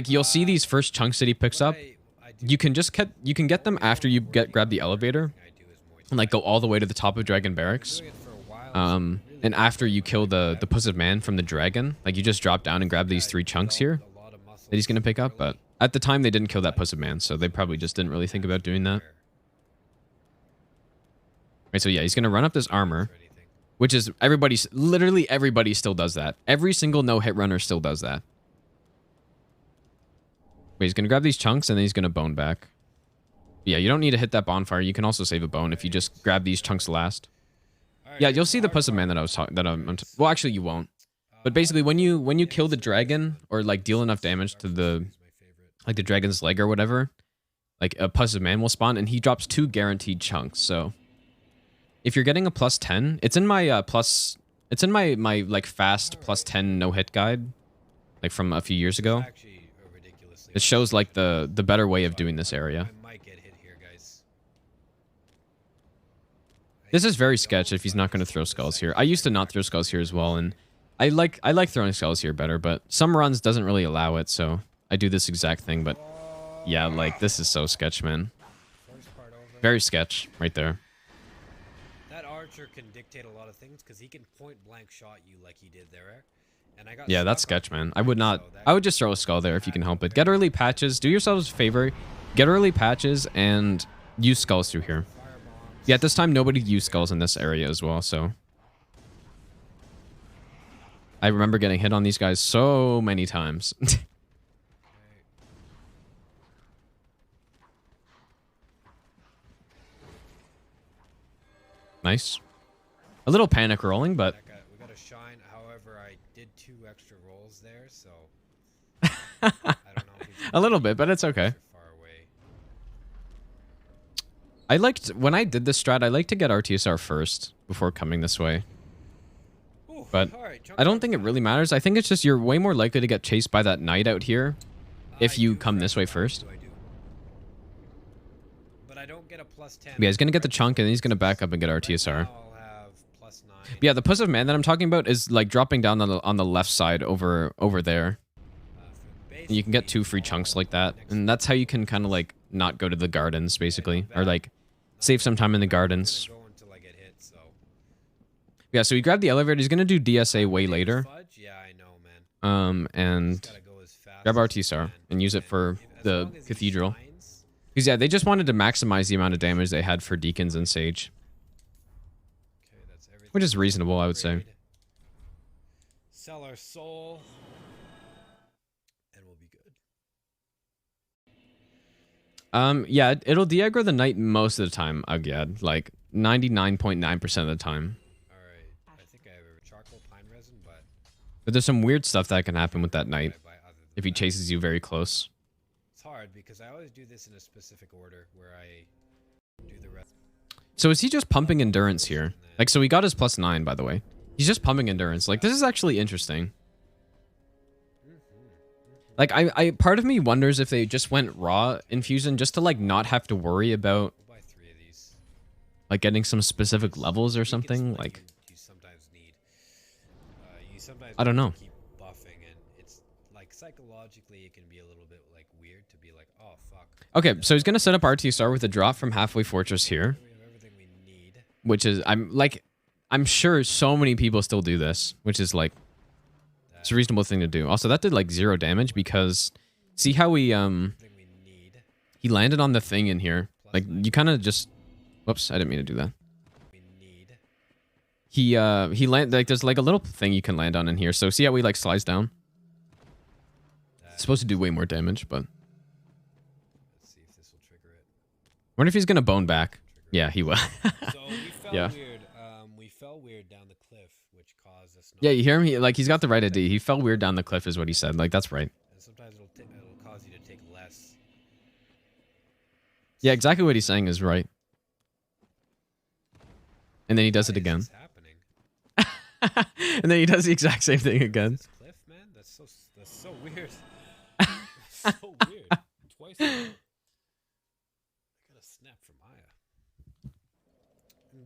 you'll see these first chunks that he picks up. You can get them after you grab the elevator and like go all the way to the top of Dragon Barracks. And after you kill the Puss of Man from the dragon, like you just drop down and grab these 3 chunks here that he's gonna pick up. But At the time, they didn't kill that puss of man, so they probably just didn't really think about doing that. Right, so yeah, he's gonna run up this armor, which is literally everybody still does that. Every single no-hit runner still does that. Wait, he's gonna grab these chunks and then he's gonna bone back. Yeah, you don't need to hit that bonfire. You can also save a bone if you just grab these chunks last. Yeah, you'll see the puss of man that I was talking. Well, actually, you won't. But basically, when you kill the dragon or like deal enough damage to the the dragon's leg or whatever, like a puss of man will spawn and he drops 2 guaranteed chunks. So if you're getting a +10, it's in my my like fast +10 no hit guide, like from a few years ago. It shows like the better way of doing this area. This is very sketch if he's not going to throw skulls here. I used to not throw skulls here as well, and I like throwing skulls here better, but some runs doesn't really allow it, so I do this exact thing. But yeah, like this is so sketch, man. Very sketch right there. That archer can dictate a lot of things because he can point blank shot you like he did there. And I got yeah, that's sketch, man. I would just throw a skull there if you can help it. Get early patches. Do yourselves a favor. Get early patches and use skulls through here. Yeah, at this time, nobody used skulls in this area as well, so. I remember getting hit on these guys so many times. Nice. A little panic rolling, but... We got a shine. However, I did 2 extra rolls there, so... I don't know if a little bit, but it's okay. Far away. I liked... When I did this strat, I like to get RTSR first before coming this way. Ooh, But right, I don't think it really matters. I think it's just you're way more likely to get chased by that knight out here if you come this way first. But I don't get a +10. Yeah, he's going to get the chunk and then he's going to back up and get RTSR. I'll have +9. Yeah, the puss of man that I'm talking about is like dropping down on the left side over there. And you can get 2 free chunks like that. And that's how you can kind of like not go to the gardens basically, or like save some time in the gardens. Yeah, so he grabbed the elevator. He's going to do DSA way later. Yeah, I know, man. And grab RTSR and use it for the cathedral. Because yeah, they just wanted to maximize the amount of damage they had for deacons and sage. Which is reasonable, I would say. Sell our soul, and we'll be good. Yeah, it'll de-aggro the knight most of the time, again. Like 99.9% of the time. Alright, I think I have a charcoal pine resin, But there's some weird stuff that can happen with that knight if he chases you very close. It's hard because I always do this in a specific order where I do the rest. So is he just pumping endurance here? Like, so he got his +9, by the way. He's just pumping endurance. Like, this is actually interesting. Like, I part of me wonders if they just went raw infusion just to, like, not have to worry about, We'll buy 3 of these. like, getting some specific levels or something. Like, You sometimes need. You sometimes I don't know. need to keep buffing, and it's like psychologically it can be a little bit like weird to be like, oh fuck. okay, so he's going to set up RTSR with a drop from Halfway Fortress here. We have everything we need. Which is, I'm sure so many people still do this, which is like, it's a reasonable thing to do. Also, that did like 0 damage because see how Everything we need. he landed on the thing in here. Like, you kind of just, whoops, I didn't mean to do that. We need. He land, like, there's like a little thing you can land on in here. So see how he like slides down? It's supposed to do way more damage, but Let's see if this will trigger it. wonder if he's gonna bone back. Yeah, he will. So we fell Yeah. weird. We fell weird down the cliff, which caused us. Yeah, you hear him? He's got the right idea. He fell weird down the cliff is what he said. Like, that's right. And sometimes it'll cause you to take less. Yeah, exactly what he's saying is right. And then he does it Why is again. this happening? And then he does the exact same thing again. This cliff, man, that's so weird. So weird. Twice. I got a snap from Aya.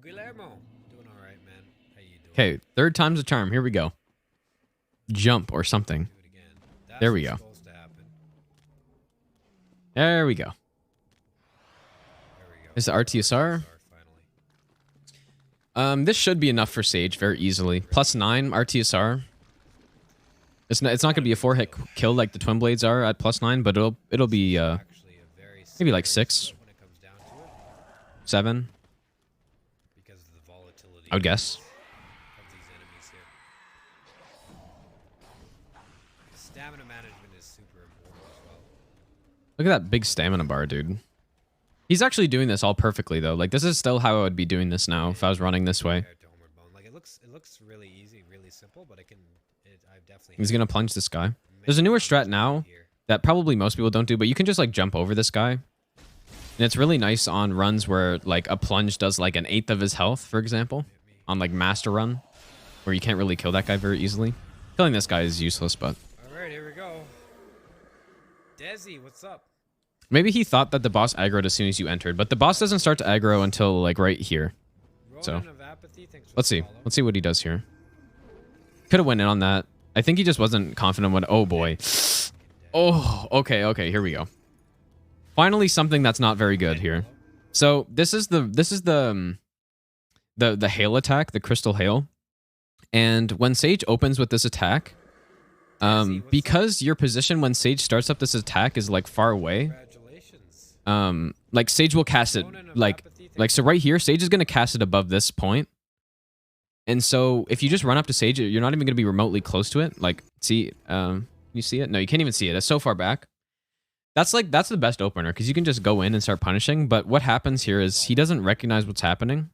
Guillermo, doing all right, man. How you doing? Okay, 3rd time's a charm. Here we go. Jump or something. Do it again. That's There we what's go. supposed to happen. There we go. There we go. Is the RTSR? Finally. This should be enough for Sage very easily. +9 RTSR It's not gonna be a 4-hit kill like the twin blades are at +9, but it'll be Actually, a very maybe like scary 6, split when it comes down to it, 7. because of the volatility I would guess. of these enemies here. Stamina management is super important as well. Look at that big stamina bar, dude. He's actually doing this all perfectly though. Like this is still how I would be doing this now if I was running this way. Compared to Homeward Bone. Like it looks really easy, really simple, but I've definitely He's gonna plunge this guy. many There's a newer times strat now here. that probably most people don't do, but you can just like jump over this guy. And it's really nice on runs where like a plunge does like 1/8 of his health, for example. On like master run, where you can't really kill that guy very easily. Killing this guy is useless, but Alright, here we go. Desi, what's up? maybe he thought that the boss aggroed as soon as you entered, but the boss doesn't start to aggro until like right here. So, Ronan of Apathy, thanks for Let's the see. follow. Let's see what he does here. Could have went in on that. I think he just wasn't confident when. Oh boy. Oh, okay. Here we go. Finally, something that's not very good here. So this is the hail attack, the crystal hail, and when Sage opens with this attack, because your position when Sage starts up this attack is like far away. Congratulations. Like Sage will cast it like so right here. Sage is gonna cast it above this point. And so if you just run up to Sage, you're not even going to be remotely close to it. Like, see, you see it? No, you can't even see it. It's so far back. That's the best opener because you can just go in and start punishing. But what happens here is he doesn't recognize what's happening.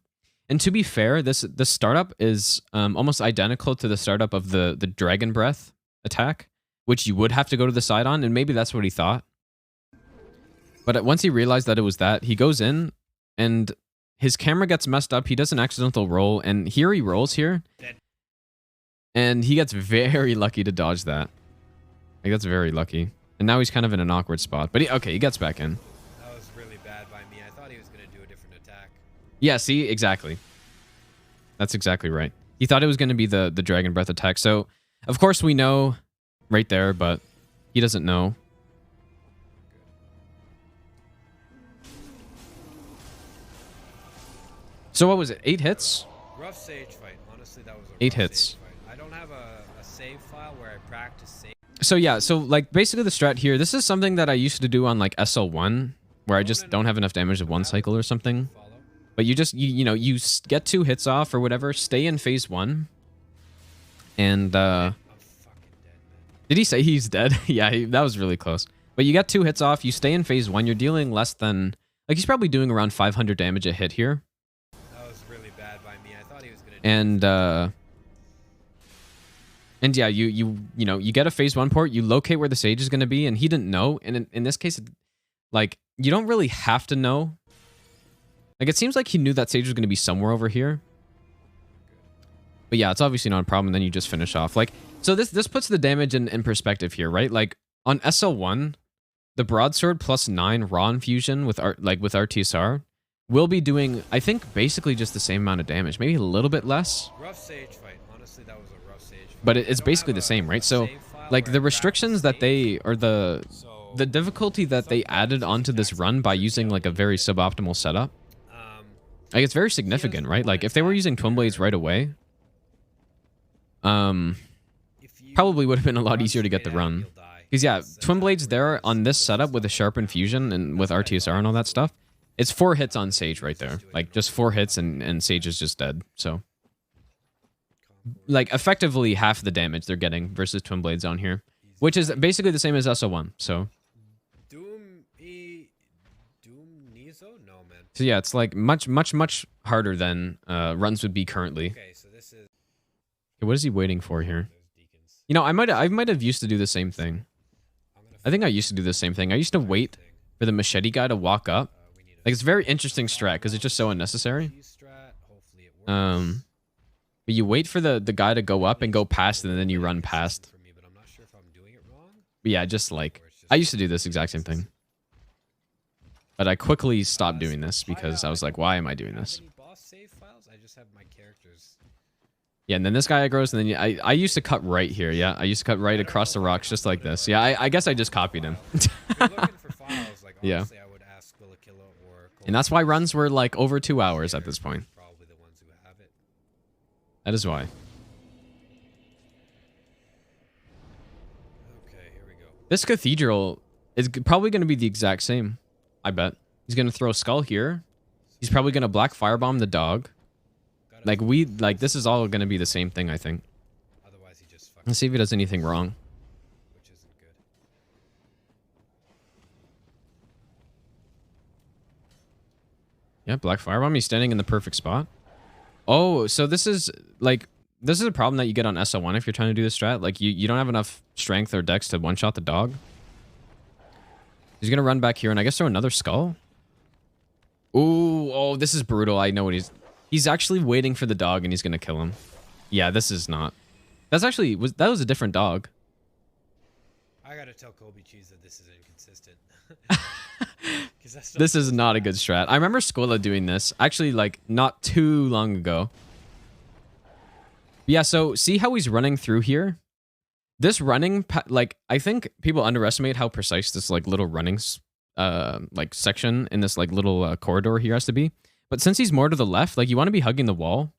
And to be fair, this startup is almost identical to the startup of the Dragon Breath attack, which you would have to go to the side on. And maybe that's what he thought. But once he realized that it was that, he goes in and his camera gets messed up. He does an accidental roll, and here he rolls here. And he gets very lucky to dodge that. Like, that's very lucky. And now he's kind of in an awkward spot. But he gets back in. That was really bad by me. I thought he was going to do a different attack. Yeah, see? Exactly. That's exactly right. He thought it was going to be the Dragon Breath attack. So, of course, we know right there, but he doesn't know. So what was it? 8 hits? Rough Sage fight. Honestly, that was a 8 rough hits. Sage fight. I don't have a save file where I practice save. So yeah, so like basically the strat here, this is something that I used to do on like SL1, where I just don't have enough damage of one cycle or something. Follow. But you just, you know, you get 2 hits off or whatever, stay in phase 1. And, I'm fucking dead, man. did he say he's dead? Yeah, that was really close. But you get 2 hits off, you stay in phase 1, you're dealing less than, like he's probably doing around 500 damage a hit here. That was really bad by me. I thought he was going to do And yeah, you know, you get a phase 1 port, you locate where the Sage is going to be, and he didn't know. And in this case, like, you don't really have to know. Like, it seems like he knew that Sage was going to be somewhere over here. But yeah, it's obviously not a problem, and then you just finish off. Like, so this puts the damage in perspective here, right? Like, on SL1, the broadsword plus 9 raw infusion with RTSR will be doing, I think, basically just the same amount of damage. Maybe a little bit less. rough Sage fight. Honestly, that was a rough Sage fight. But I it's don't basically have the same, a right? So, save file like, where the I restrictions practice that they, save. or the So, difficulty that they added onto this run by using, like, a very suboptimal setup, like, it's very significant, right? Like, if they were using Twin Blades right away, if you probably would have been a lot easier to get the straight at it, run. you'll die. Because, yeah, That's Twin how Blades it there works. on this setup with a sharp infusion and with RTSR and all that stuff, it's 4 hits on Sage right there. Like, just 4 hits and Sage is just dead. So, like, effectively half the damage they're getting versus Twin Blades on here, which is basically the same as SO1. So, Doom Nizo? No, man. so yeah, it's like much harder than runs would be currently. Okay, so this is Okay, what is he waiting for here? those deacons. You know, I might have used to do the same thing. I'm gonna I think I used to do the same thing. I used to wait for the machete guy to walk up. we need Like, it's a very interesting strat because it's just so unnecessary. strat. Hopefully it works. But you wait for the guy to go up and go past, and then you run past. For me, but I'm not sure if I'm doing it wrong. But yeah, just like, I used to do this exact same thing. But I quickly stopped doing this because I was like, why am I doing this? Any boss save files? I just have my characters. Yeah, and then this guy grows, and then I used to cut right here. Yeah, I used to cut right across the rocks just like this. Yeah, I guess I just copied him. If you're looking for files, like Yeah. honestly, I would ask Willakilla or And that's why runs were like over 2 hours at this point. probably the ones who have it. That is why. This cathedral is probably going to be the exact same. I bet. He's going to throw a skull here. He's probably going to black firebomb the dog. Like, this is all going to be the same thing, I think. Otherwise, he just fucking. Let's see if he does anything wrong. Which isn't good. Yeah, black firebomb. He's standing in the perfect spot. Oh, so this is a problem that you get on SO1 if you're trying to do this strat. Like, you don't have enough strength or dex to one-shot the dog. He's going to run back here and I guess throw another skull. Ooh, oh, this is brutal. I know what he's actually waiting for the dog and he's going to kill him. Yeah, this is not. That was a different dog. I gotta tell Kobe Cheese that this is inconsistent. This is not a good strat. I remember Skola doing this actually like not too long ago. Yeah, so see how he's running through here? This running, like, I think people underestimate how precise this like little running like section in this like little corridor here has to be. But since he's more to the left, like you want to be hugging the wall.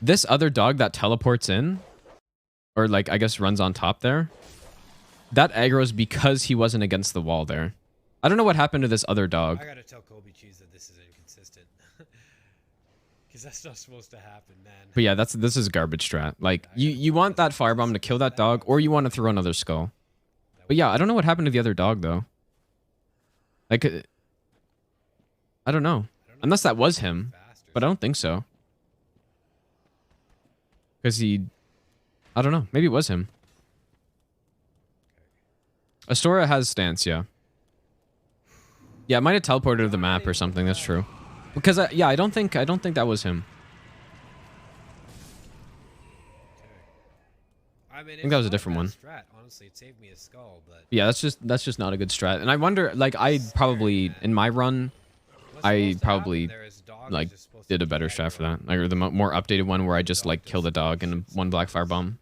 This other dog that teleports in, or like I guess runs on top there, that aggro's because he wasn't against the wall there. I don't know what happened to this other dog. I gotta tell Kobe Cheese that this is inconsistent. Because that's not supposed to happen, man. But yeah, this is garbage strat. Like you want that firebomb to kill that dog, or you want to throw another skull. But yeah, I don't know what happened to the other dog though. Like, I don't know. Unless that was him, but I don't think so. Because I don't know. Maybe it was him. Astora has stance, yeah. Yeah, it might have teleported to the map or something. That's true. Because yeah, I don't think that was him. I think that was a different one. Strat. Honestly, it saved me a skull, but yeah, that's just not a good strat. And I wonder, like, I probably in my run, I probably like did a better strat for that, like, or the more updated one where I just like kill the dog and one black firebomb.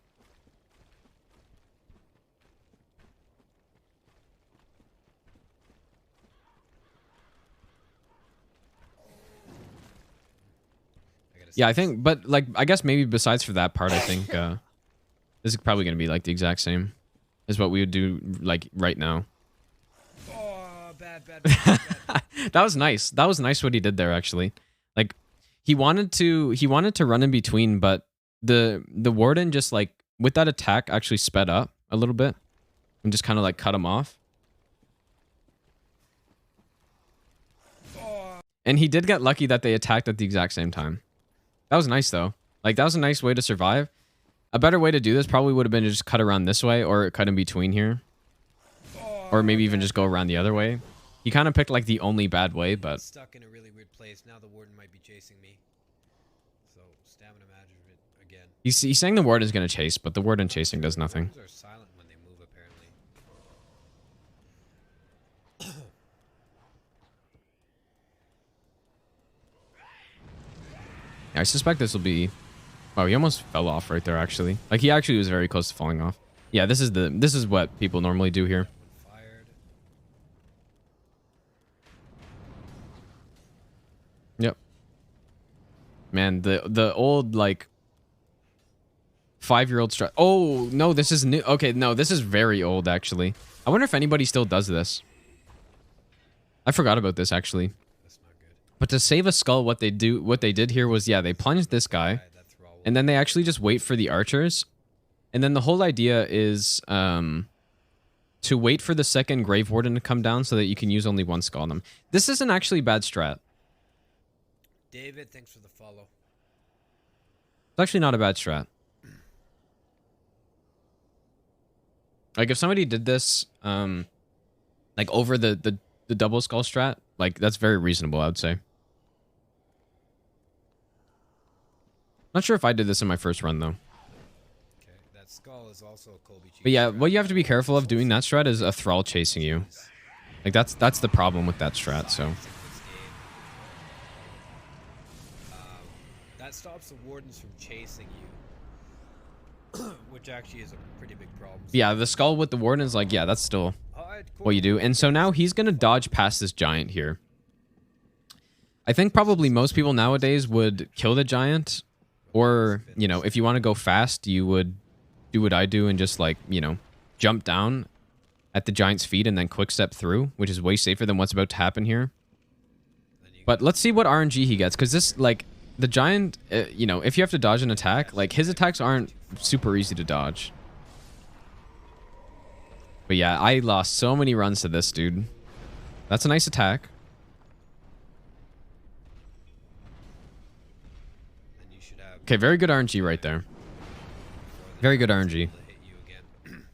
Yeah, I think, but like, I guess maybe besides for that part, I think this is probably going to be like the exact same as what we would do like right now. oh, bad. That was nice. That was nice what he did there, actually. Like, he wanted to run in between, but the warden just like with that attack actually sped up a little bit and just kind of like cut him off. And he did get lucky that they attacked at the exact same time. That was nice, though. Like, that was a nice way to survive. A better way to do this probably would have been to just cut around this way or cut in between here. Or maybe even just go around the other way. He kind of picked, like, the only bad way, but... Stuck in a really weird place. Now the warden might be chasing me. So, stamina management again. He's saying the warden's going to chase, but the warden chasing does nothing. Wardens are silent when they move, apparently. Yeah, I suspect this will be... Oh, he almost fell off right there, actually. Like, he actually was very close to falling off. Yeah, this is what people normally do here. Fired. Yep. Man, the old, like, 5-year-old strat... Oh, no, this is new. Okay, no, this is very old, actually. I wonder if anybody still does this. I forgot about this, actually. That's not good. But to save a skull, what they did here was, yeah, they plunged this guy, and then they actually just wait for the archers. And then the whole idea is to wait for the second Grave Warden to come down so that you can use only one skull on them. This isn't actually bad strat. David, thanks for the follow. It's actually not a bad strat. Like, if somebody did this, like, over the double skull strat, like, that's very reasonable, I would say. Not sure if I did this in my first run, though. Okay, that skull is also a Colby cheese. But yeah, what you have to be careful of doing that strat is a thrall chasing you. Like, that's the problem with that strat, so... That stops the wardens from chasing you. Which actually is a pretty big problem. Yeah, the skull with the warden is like, yeah, that's still what you do. And so now he's going to dodge past this giant here. I think probably most people nowadays would kill the giant. Or, you know, if you want to go fast, you would do what I do and just, like, you know, jump down at the giant's feet and then quick step through, which is way safer than what's about to happen here. But let's see what RNG he gets, because this, like, the giant, you know, if you have to dodge an attack, like, his attacks aren't super easy to dodge. But yeah, I lost so many runs to this, dude. That's a nice attack. Okay, very good RNG right there. Very good RNG.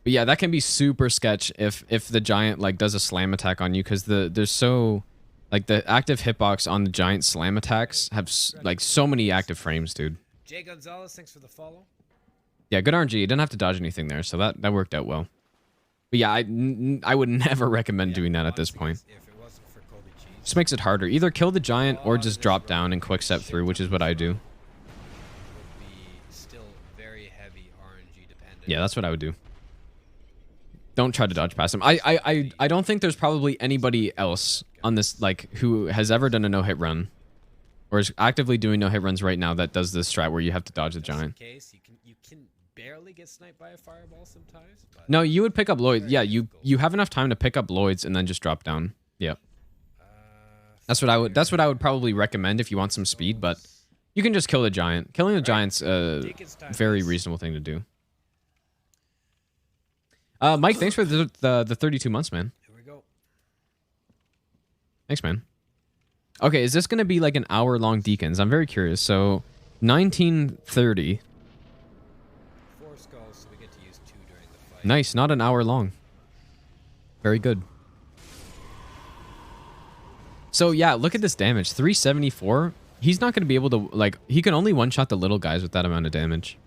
But yeah, that can be super sketch if the giant like does a slam attack on you, because there's so like the active hitbox on the giant slam attacks have like so many active frames, dude. Jay Gonzalez, thanks for the follow. Yeah, good RNG. You didn't have to dodge anything there, so that worked out well. But yeah, I would never recommend doing that at this point. Just makes it harder. Either kill the giant or just drop down and quick step through, which is what I do. Yeah, that's what I would do. Don't try to dodge past him. I don't think there's probably anybody else on this like who has ever done a no-hit run or is actively doing no-hit runs right now that does this strat where you have to dodge the giant. You can barely get sniped by a fireball sometimes. But no, you would pick up Lloyd. Yeah, you have enough time to pick up Lloyd's and then just drop down. Yeah. That's what I would probably recommend if you want some speed, but you can just kill the giant. Killing the giant's a very reasonable thing to do. Mike, thanks for the 32 months, man. Here we go. Thanks, man. Okay, is this going to be like an hour-long Deacons? I'm very curious. So, 1930. 4 skulls, so we get to use 2 during the fight. Nice, not an hour long. Very good. So, yeah, look at this damage. 374. He's not going to be able to, like, he can only one-shot the little guys with that amount of damage.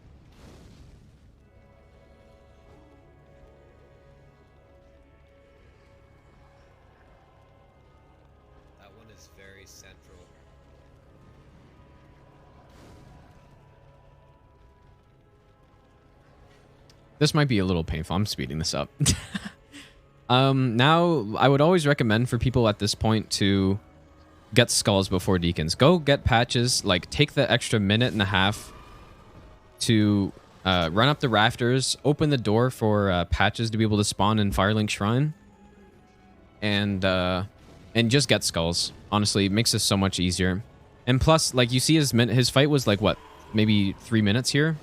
This might be a little painful. I'm speeding this up. Now, I would always recommend for people at this point to get skulls before Deacons. Go get patches. Like, take the extra minute and a half to run up the rafters, open the door for patches to be able to spawn in Firelink Shrine, and just get skulls. Honestly, it makes this so much easier. And plus, like, you see his fight was like, what, maybe 3 minutes here?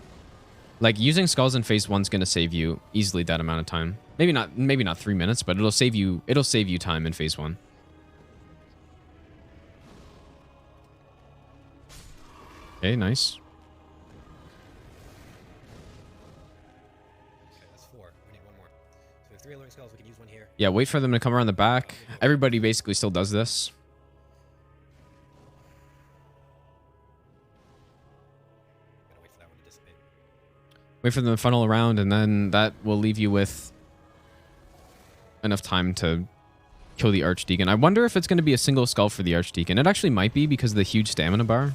Like, using skulls in phase 1 is going to save you easily that amount of time. Maybe not 3 minutes, but it'll save you time in phase 1. Okay, nice. Okay, that's 4. We need 1 more. So we have 3 alluring skulls. We can use 1 here. Yeah, wait for them to come around the back. Everybody basically still does this. Wait for them to funnel around, and then that will leave you with enough time to kill the Archdeacon. I wonder if it's going to be a single skull for the Archdeacon. It actually might be because of the huge stamina bar.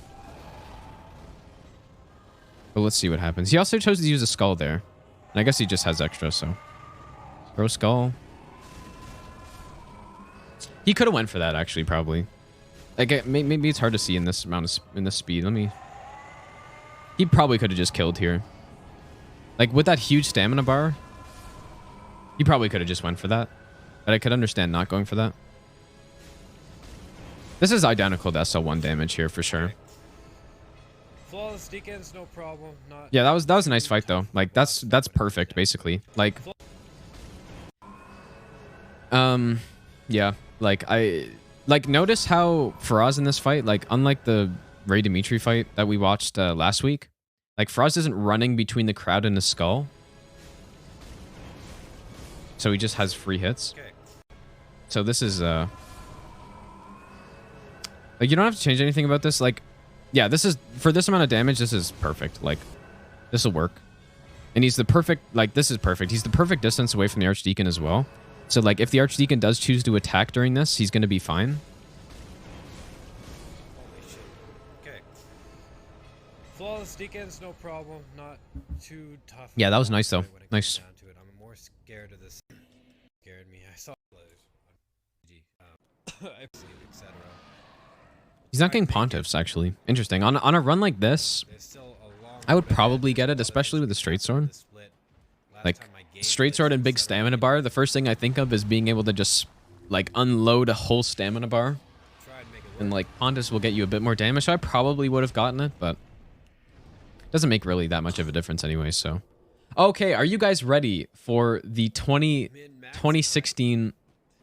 But let's see what happens. He also chose to use a skull there. And I guess he just has extra, so. Throw skull. He could have went for that, actually, probably. Like, maybe it's hard to see in this amount of in this speed. He probably could have just killed here. Like, with that huge stamina bar, he probably could have just went for that. But I could understand not going for that. This is identical to SL1 damage here, for sure. Flawless Deacons, no problem. Yeah, that was a nice fight, though. Like, that's perfect, basically. Like, yeah. Like, notice how Faraz in this fight, like, unlike the Ray Dimitri fight that we watched last week, like, Faraz isn't running between the crowd and the skull. So he just has free hits. Okay. So this is, like, you don't have to change anything about this. Like, yeah, this is, for this amount of damage, this is perfect. Like, this will work. And he's the perfect, like, this is perfect. He's the perfect distance away from the Archdeacon as well. So, like, if the Archdeacon does choose to attack during this, he's going to be fine. Flawless Deacons, no problem. Not too tough. Yeah, that was nice, though. Nice. I'm more scared of this. Scared me. I saw etc. He's not getting Pontiffs, actually. Interesting. On a run like this, I would probably get it, especially with the straight sword. Like time I gamed straight sword this and big several stamina years bar. ago. The first thing I think of is being able to just like unload a whole stamina bar, Try and make it and work. like Pontus will get you a bit more damage. So I probably would have gotten it, but it doesn't make really that much of a difference anyway. So, okay, are you guys ready for the Min-max 2016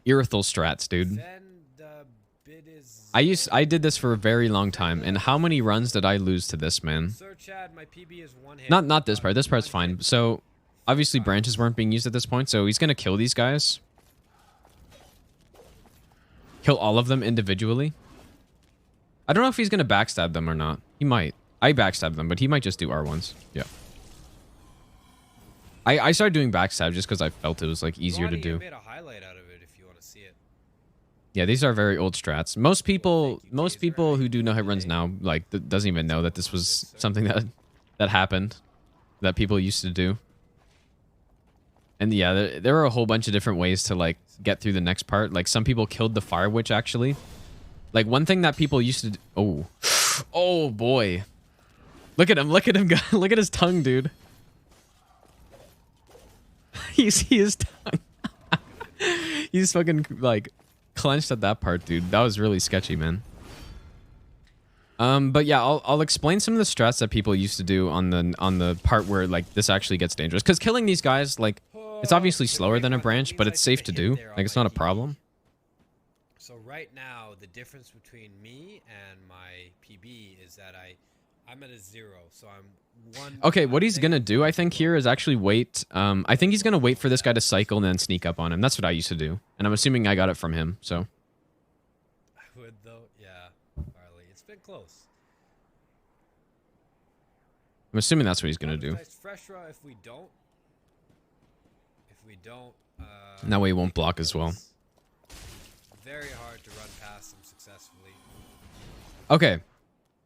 Irithel strats, dude? Then the bid is I did this for a very long time, and how many runs did I lose to this, man? Sir Chad, my PB is 1 hit. Not this part. This part's fine. So obviously branches weren't being used at this point, so he's gonna kill these guys. Kill all of them individually. I don't know if he's gonna backstab them or not. He might. I backstab them, but he might just do R1s. Yeah. I started doing backstab just because I felt it was like easier to Ronnie, do. I made a highlight out of it if you want to see it. Yeah, these are very old strats. Most people who do no hit runs now like doesn't even know that this was something that happened, that people used to do. And yeah, there were a whole bunch of different ways to like get through the next part. Like some people killed the fire witch actually. Like one thing that people used to do, oh boy. Look at him, look at his tongue, dude. You see his tongue. He's fucking like clenched at that part, dude. That was really sketchy, man. But yeah, I'll explain some of the strats that people used to do on the part where like this actually gets dangerous. Because killing these guys, like, it's obviously slower than a branch, but it's safe to do. Like, it's not a problem. So right now, the difference between me and my PB is that I'm at a 0, so I'm 1. Okay, what he's gonna do, I think, here is actually wait. I think he's gonna wait for this guy to cycle and then sneak up on him. That's what I used to do, and I'm assuming I got it from him. So I would though, yeah, Harley. It's been close. I'm assuming that's what he's gonna do. Fresh raw if we don't. And that way he won't block as well. Very hard to run past them successfully. Okay,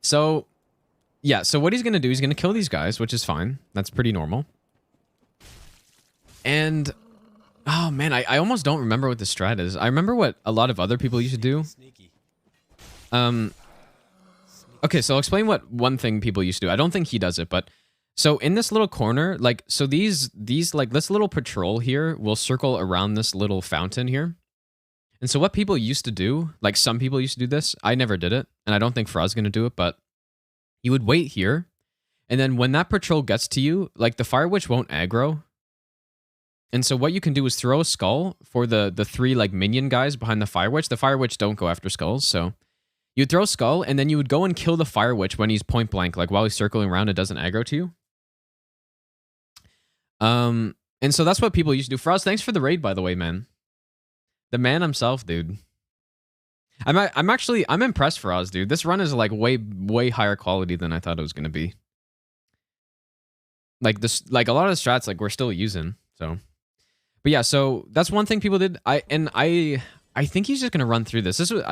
so yeah, so what he's gonna do, he's gonna kill these guys, which is fine. That's pretty normal. And oh man, I almost don't remember what the strat is. I remember what a lot of other people used to do. Sneaky. Okay, so I'll explain what one thing people used to do. I don't think he does it, but so in this little corner, like, so these like this little patrol here will circle around this little fountain here. And so what people used to do, like some people used to do this, I never did it, and I don't think Faraz gonna do it, but you would wait here, and then when that patrol gets to you, like the fire witch won't aggro. And so what you can do is throw a skull for the 3 like minion guys behind the fire witch. The fire witch don't go after skulls, so you'd throw a skull, and then you would go and kill the fire witch when he's point blank, like while he's circling around, it doesn't aggro to you. And so that's what people used to do. Faraz, thanks for the raid, by the way, man. The man himself, dude. I'm impressed, Faraz, dude. This run is like way higher quality than I thought it was gonna be. Like this, like a lot of the strats, like we're still using. So, but yeah, so that's one thing people did. I think he's just gonna run through this. This was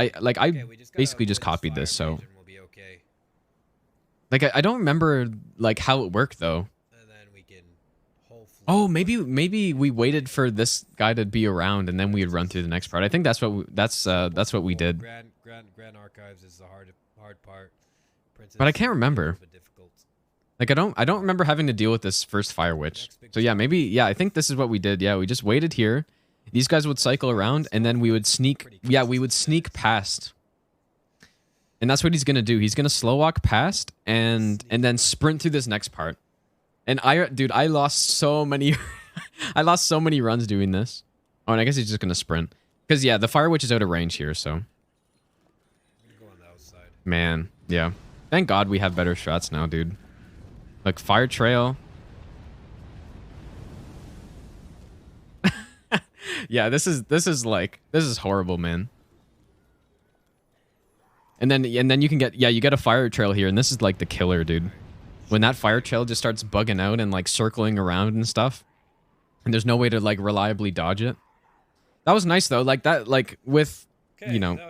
basically just copied this. So, we'll be okay. like I don't remember like how it worked though. And then we can hopefully. Oh, maybe we waited for this guy to be around and then we would run through the next part. I think that's what we did. Grand Archives is the hard part. Princess But I can't is a remember. little bit difficult. Like I don't remember having to deal with this first fire witch. So yeah, I think this is what we did. Yeah, we just waited here. These guys would cycle around and then we would sneak. Yeah, we would sneak past. And that's what he's gonna do. He's gonna slow walk past and then sprint through this next part. And I lost so many I lost so many runs doing this. Oh, and I guess he's just gonna sprint. Because yeah, the fire witch is out of range here, so. Go on the outside. Man, yeah. Thank God we have better strats now, dude. Like fire trail. Yeah, this is horrible, man. And then you can get you get a fire trail here, and this is like the killer, dude. When that fire trail just starts bugging out and like circling around and stuff, and there's no way to like reliably dodge it. That was nice though, like that, like with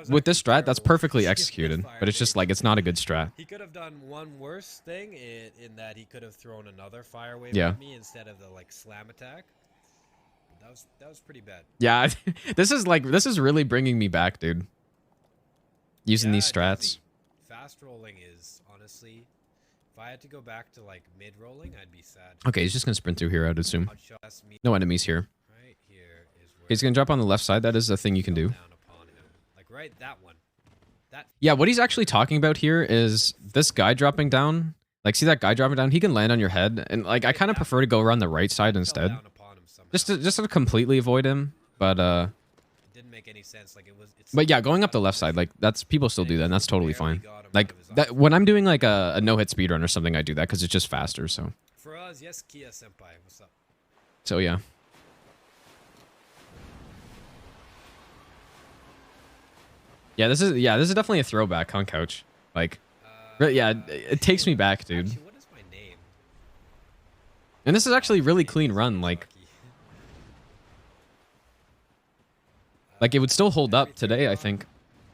with this strat, that's perfectly executed. But it's just like it's not a good strat. He could have done one worse thing in that he could have thrown another fire wave Yeah. at me instead of the like slam attack. That was pretty bad. Yeah, this is really bringing me back, dude. Using these strats. Fast rolling is honestly If I had to go back to like mid-rolling, I'd be sad. Okay, he's just gonna sprint through here, I'd assume. Outshot me. No enemies here. Right here is where He's gonna drop on the left side. That is a thing you can do. down upon him. Like right that one. That Yeah, what he's actually talking about here is this guy dropping down. Like, see that guy dropping down? He can land on your head, and like I kind of prefer to go around the right side fell instead, down upon him somehow. just to completely avoid him. But It didn't make any sense. Like it was. but yeah, going up the left side, like that's people still do that, and that's totally barely fine. got him Like out of his that when I'm doing like a no hit speed run or something, I do that because it's just faster. So Faraz, yes, Kia senpai. What's up? yeah. Yeah, this is definitely a throwback on couch. Like, yeah, it takes me back, dude. Actually, what is my name? And this is actually a really clean run. Like it would still hold up today, I think.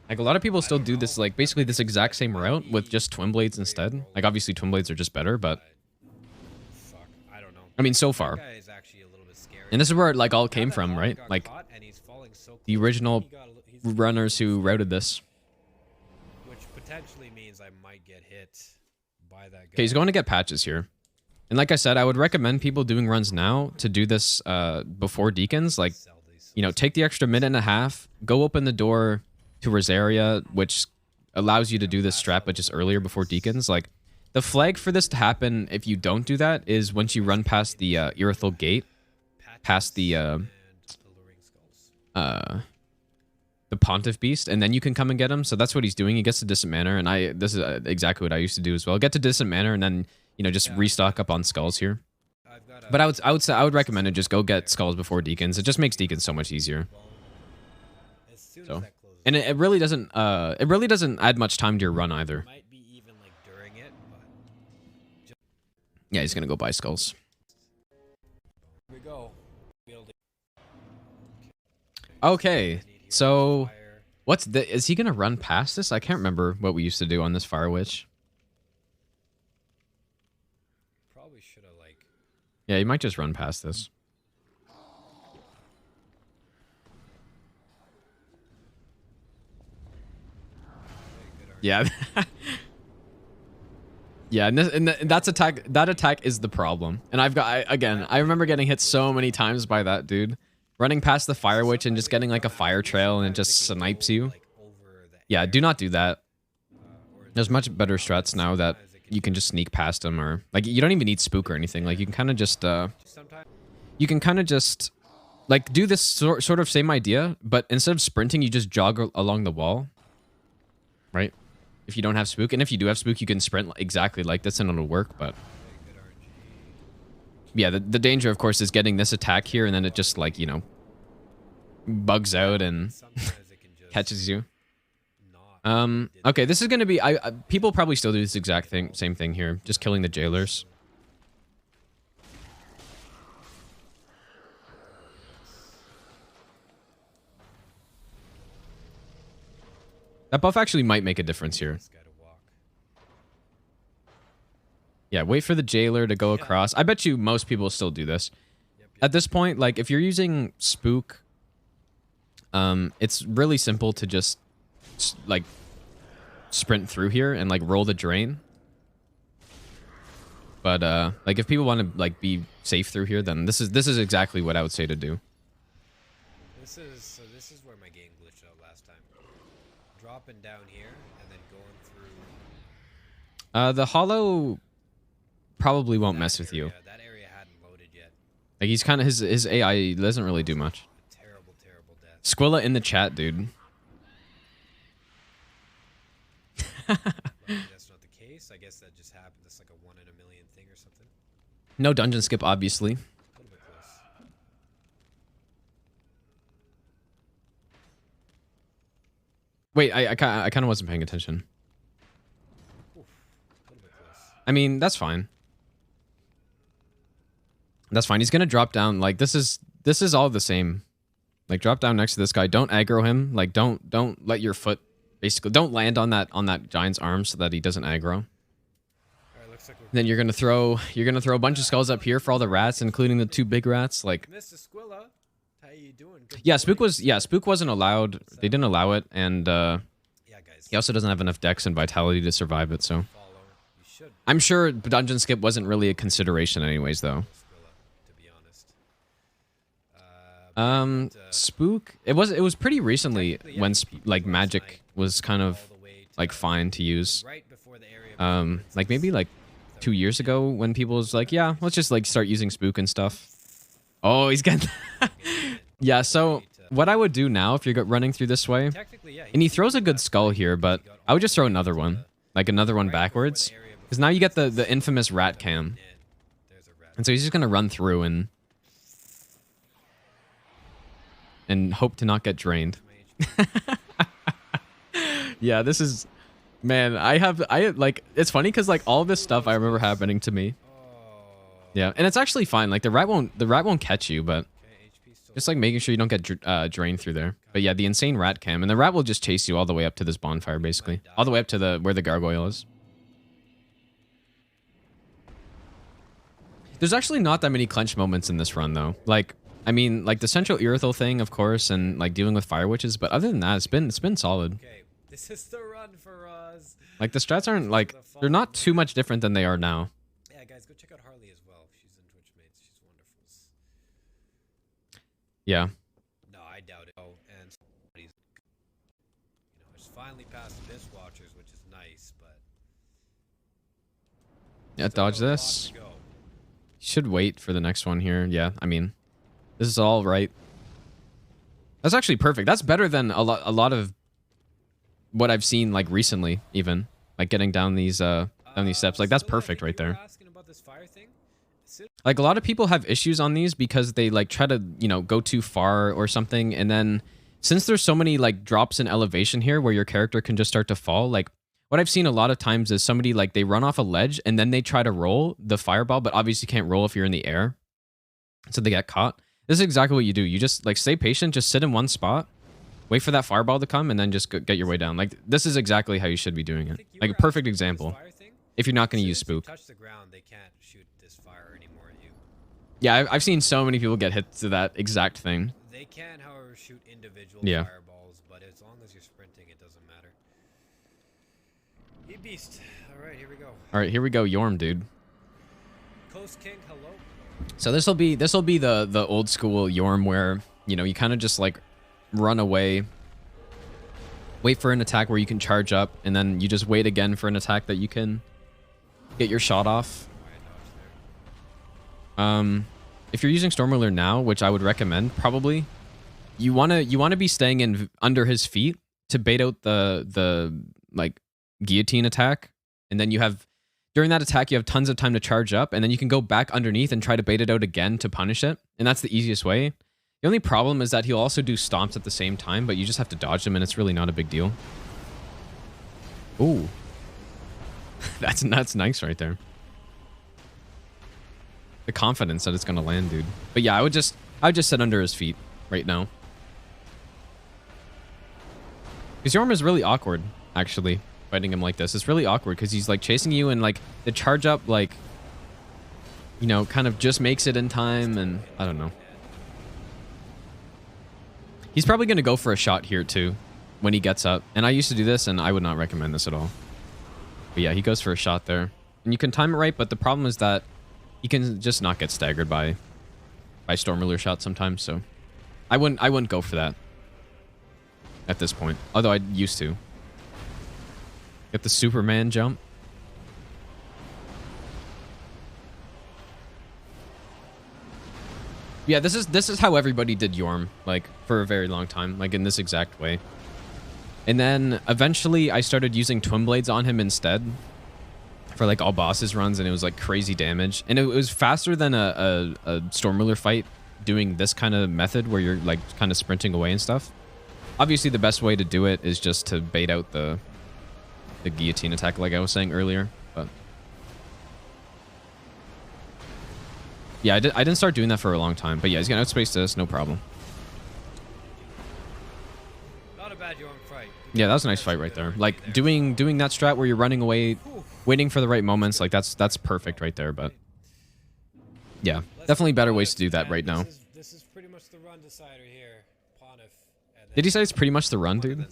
Like a lot of people still do this, like basically this exact same route with just twin blades instead. Like obviously twin blades are just better, but Fuck, I don't know. I mean so far. That guy is actually a little bit scary. And this is where it like all came Now that from, Hawk right? got Like caught and he's falling so the close, original he's runners who routed this. which potentially means I might get hit by that guy. Okay, he's going to get patches here. And like I said, I would recommend people doing runs now to do this before deacons. Like, Sell these. you know, take the extra minute and a half, go open the door to Rosaria, which allows you to do this strat, but just earlier before deacons. Like, the flag for this to happen if you don't do that is once you run past the Irithel gate, past the And alluring skulls. Pontiff Beast, and then you can come and get him. So that's what he's doing. He gets to Distant Manor, and this is exactly what I used to do as well. Get to Distant Manor, and then you know just restock up on skulls here. I've got a But I would recommend it. Just go get skulls before deacons. It just makes deacons so much easier. as soon So, as that closes. and it really doesn't add much time to your run either. Might be even like during it, but Yeah, he's gonna go buy skulls. here we go. Building. Okay, so Fire. what's the? Is he gonna run past this? I can't remember what we used to do on this Fire Witch. Probably should have like. Yeah, he might just run past this. Yeah. Yeah, and that's attack. That attack is the problem. And I remember getting hit so many times by that dude, running past the Fire Witch and just getting like a fire trail and it just snipes you. Like over the Yeah, do not do that. or There's much better strats now that you can just sneak past them, or like you don't even need spook or anything. Like you can kind of just sometimes. like do this sort of same idea, but instead of sprinting, you just jog along the wall, right? If you don't have spook, and if you do have spook, you can sprint exactly like this and it'll work. But Good RNG. yeah, the danger, of course, is getting this attack here and then it just like, you know, bugs out and Sometimes it can just catches you. not. Okay, this is gonna be. People probably still do this exact same thing here, just killing the jailers. That buff actually might make a difference here. This guy to walk. Yeah, wait for the jailer to go across. I bet you most people still do this. At this point, like if you're using spook, it's really simple to just like sprint through here and like roll the drain. But like if people want to like be safe through here, then this is exactly what I would say to do. This is where my game glitched out last time. Dropping down here and then going through. The hollow probably won't that mess with you. area. That area hadn't loaded yet. Like he's kind of his AI doesn't really do much. A terrible, terrible death. Squilla in the chat, dude. Luckily, that's not the case. I guess that just happened. That's like a 1 in a million thing or something. No dungeon skip, obviously. A little bit close. Wait, I kind of wasn't paying attention. Oof. A little bit close. I mean, that's fine. That's fine. He's gonna drop down. Like this is all the same. Like drop down next to this guy. Don't aggro him. Like don't let your foot basically don't land on that giant's arm so that he doesn't aggro. Alright, looks like we're Then you're gonna throw a bunch of skulls up here for all the rats, including the 2 big rats. Like Mr. Squilla, how you doing? Good yeah, morning. spook wasn't allowed. They didn't allow it, and Yeah, guys. he also doesn't have enough dex and vitality to survive it. So Follow. You should. I'm sure dungeon skip wasn't really a consideration anyways, though. To be honest. Spook. It was pretty recently Technically, yeah, when you peeped like last magic night was kind of all the way to like fine to use. right before the area Like maybe like 2 years ago when people was like, yeah, let's just like start using spook and stuff. Oh, he's getting. Yeah. So what I would do now if you're running through this way, Technically, yeah, and he throws a good skull here, but I would just throw another one, like another one backwards, because now you get the infamous rat cam, and so he's just gonna run through and hope to not get drained. Yeah, this is, man. I like, it's funny because like all this stuff I remember happening to me. Yeah, and it's actually fine. Like the rat won't catch you, but just like making sure you don't get drained through there. But yeah, the insane rat cam, and the rat will just chase you all the way up to this bonfire, basically, all the way up to where the gargoyle is. There's actually not that many clench moments in this run, though. Like, I mean, like the central Irithel thing, of course, and like dealing with fire witches. But other than that, it's been solid. Okay, this is the run for us. Like the strats aren't like, they're not too much different than they are now. Yeah, guys, go check out Harley as well. She's in Twitch Mates. She's wonderful. Yeah. No, I doubt it. Oh, and somebody's, it's finally past the Abyss Watchers, which is nice, but Yeah, dodge still got a lot this. to go. Should wait for the next one here. Yeah, I mean, this is all right. That's actually perfect. That's better than a lot of what I've seen like recently, even like getting down these steps. Like that's perfect right there. Asking about this fire thing? Like a lot of people have issues on these because they like try to, go too far or something, and then since there's so many like drops in elevation here where your character can just start to fall, like what I've seen a lot of times is somebody like they run off a ledge and then they try to roll the fireball, but obviously can't roll if you're in the air. So they get caught. This is exactly what you do. You just like stay patient, just sit in one spot, wait for that fireball to come, and then just get your way down. Like this is exactly how you should be doing it. Like a perfect example. If you're not going to use spook. Touch the ground, they can't shoot this fire anymore at you. Yeah, I've seen so many people get hit to that exact thing. They can, however, shoot individual Yeah. fireballs, but as long as you're sprinting, it doesn't matter. He beast. All right, here we go. All right, here we go, Yorm, dude. Coast King, hello. So this will be the old school Yorm where, you kind of just like run away, wait for an attack where you can charge up, and then you just wait again for an attack that you can get your shot off. If you're using Stormwheeler now, which I would recommend, probably you want to be staying in under his feet to bait out the like guillotine attack, and then you have during that attack you have tons of time to charge up, and then you can go back underneath and try to bait it out again to punish it, and that's the easiest way. The only problem is that he'll also do stomps at the same time, but you just have to dodge them, and it's really not a big deal. Ooh. That's nice right there. The confidence that it's gonna land, dude. But yeah, I would just sit under his feet right now. Because Yorm is really awkward, actually, fighting him like this. It's really awkward because he's like chasing you, and like the charge up, like, kind of just makes it in time, and I don't know. He's probably gonna go for a shot here too when he gets up. And I used to do this, and I would not recommend this at all. But yeah, he goes for a shot there. And you can time it right, but the problem is that you can just not get staggered by Stormwheeler shots sometimes, so I wouldn't go for that at this point. Although I used to. Get the Superman jump. Yeah, this is how everybody did Yorm, like, for a very long time, like in this exact way. And then eventually I started using Twin Blades on him instead for like all bosses runs, and it was like crazy damage. And it was faster than a Stormwheeler fight doing this kind of method where you're like kind of sprinting away and stuff. Obviously the best way to do it is just to bait out the guillotine attack like I was saying earlier, but yeah, I didn't start doing that for a long time. But yeah, he's gonna outspace this, no problem. Not a bad Yorm fight. Yeah, that was a nice fight right there. Like doing that strat where you're running away, waiting for the right moments, like that's perfect right there. But yeah, definitely better ways to do that right now. This is pretty much the run decider here. Did he say it's pretty much the run, dude?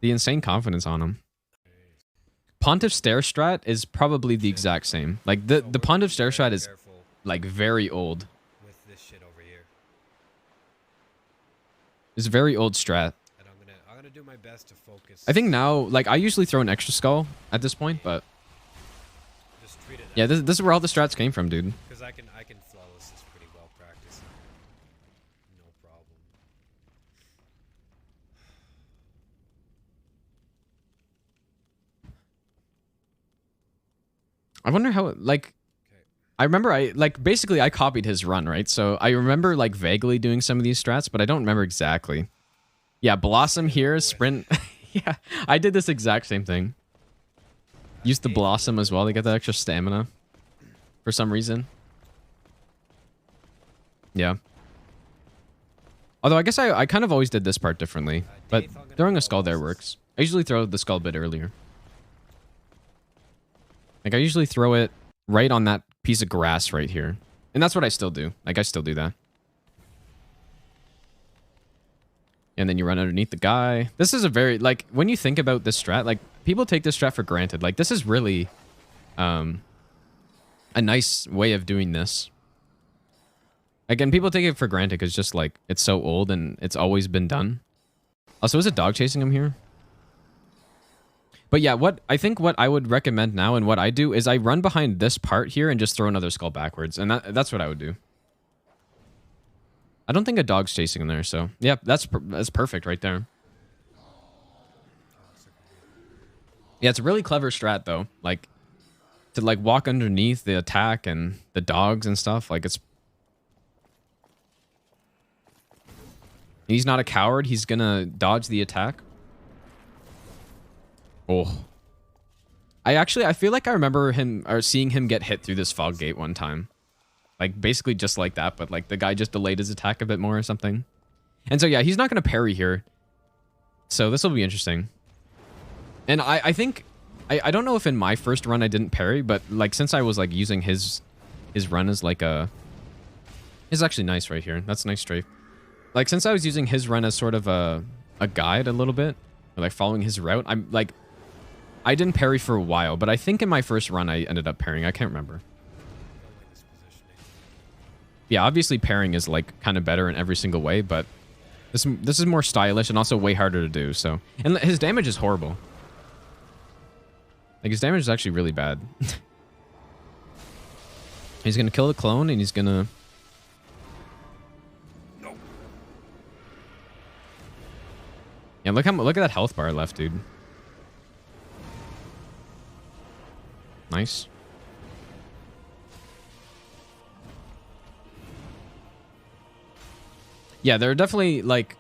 The insane confidence on him. Pontiff Stair strat is probably the exact same. Like the Pontiff Stair strat is Careful like very old. with this shit over here. It's a very old strat. And I'm gonna do my best to focus. I think now, like I usually throw an extra skull at this point, but just treat it. yeah, this is where all the strats came from, dude. Because I can flawless this pretty well practiced. No problem. I wonder how like I remember basically I copied his run, right? So I remember like vaguely doing some of these strats, but I don't remember exactly. Yeah, Blossom here, sprint. Yeah, I did this exact same thing. Used the Blossom as well to get that extra stamina for some reason. Yeah. Although I guess I kind of always did this part differently, but throwing a skull there works. I usually throw the skull a bit earlier. Like I usually throw it right on that piece of grass right here. And that's what I still do. Like I still do that. And then you run underneath the guy. This is a very, like, when you think about this strat, like, people take this strat for granted. Like, this is really a nice way of doing this. Again, people take it for granted because just, like, it's so old and it's always been done. Also, is a dog chasing him here? But yeah, I think what I would recommend now and what I do is I run behind this part here and just throw another skull backwards. And that's what I would do. I don't think a dog's chasing him there, so yeah, that's perfect right there. Yeah, it's a really clever strat though. Like to like walk underneath the attack and the dogs and stuff. Like he's not a coward. He's gonna dodge the attack. Oh, I feel like I remember him or seeing him get hit through this fog gate one time. Like, basically just like that, but, like, the guy just delayed his attack a bit more or something. And so, yeah, he's not going to parry here. So, this will be interesting. And I think... I don't know if in my first run I didn't parry, but, like, since I was, like, using his run as, like, a... It's actually nice right here. That's a nice strafe. Like, since I was using his run as sort of a guide a little bit, or, like, following his route, I'm, like... I didn't parry for a while, but I think in my first run I ended up parrying. I can't remember. Yeah, obviously parrying is like kind of better in every single way, but this is more stylish and also way harder to do. So, and his damage is horrible. Like his damage is actually really bad. He's gonna kill the clone and he's gonna. No. Yeah, look at that health bar left, dude. Nice. Yeah, there are definitely, like...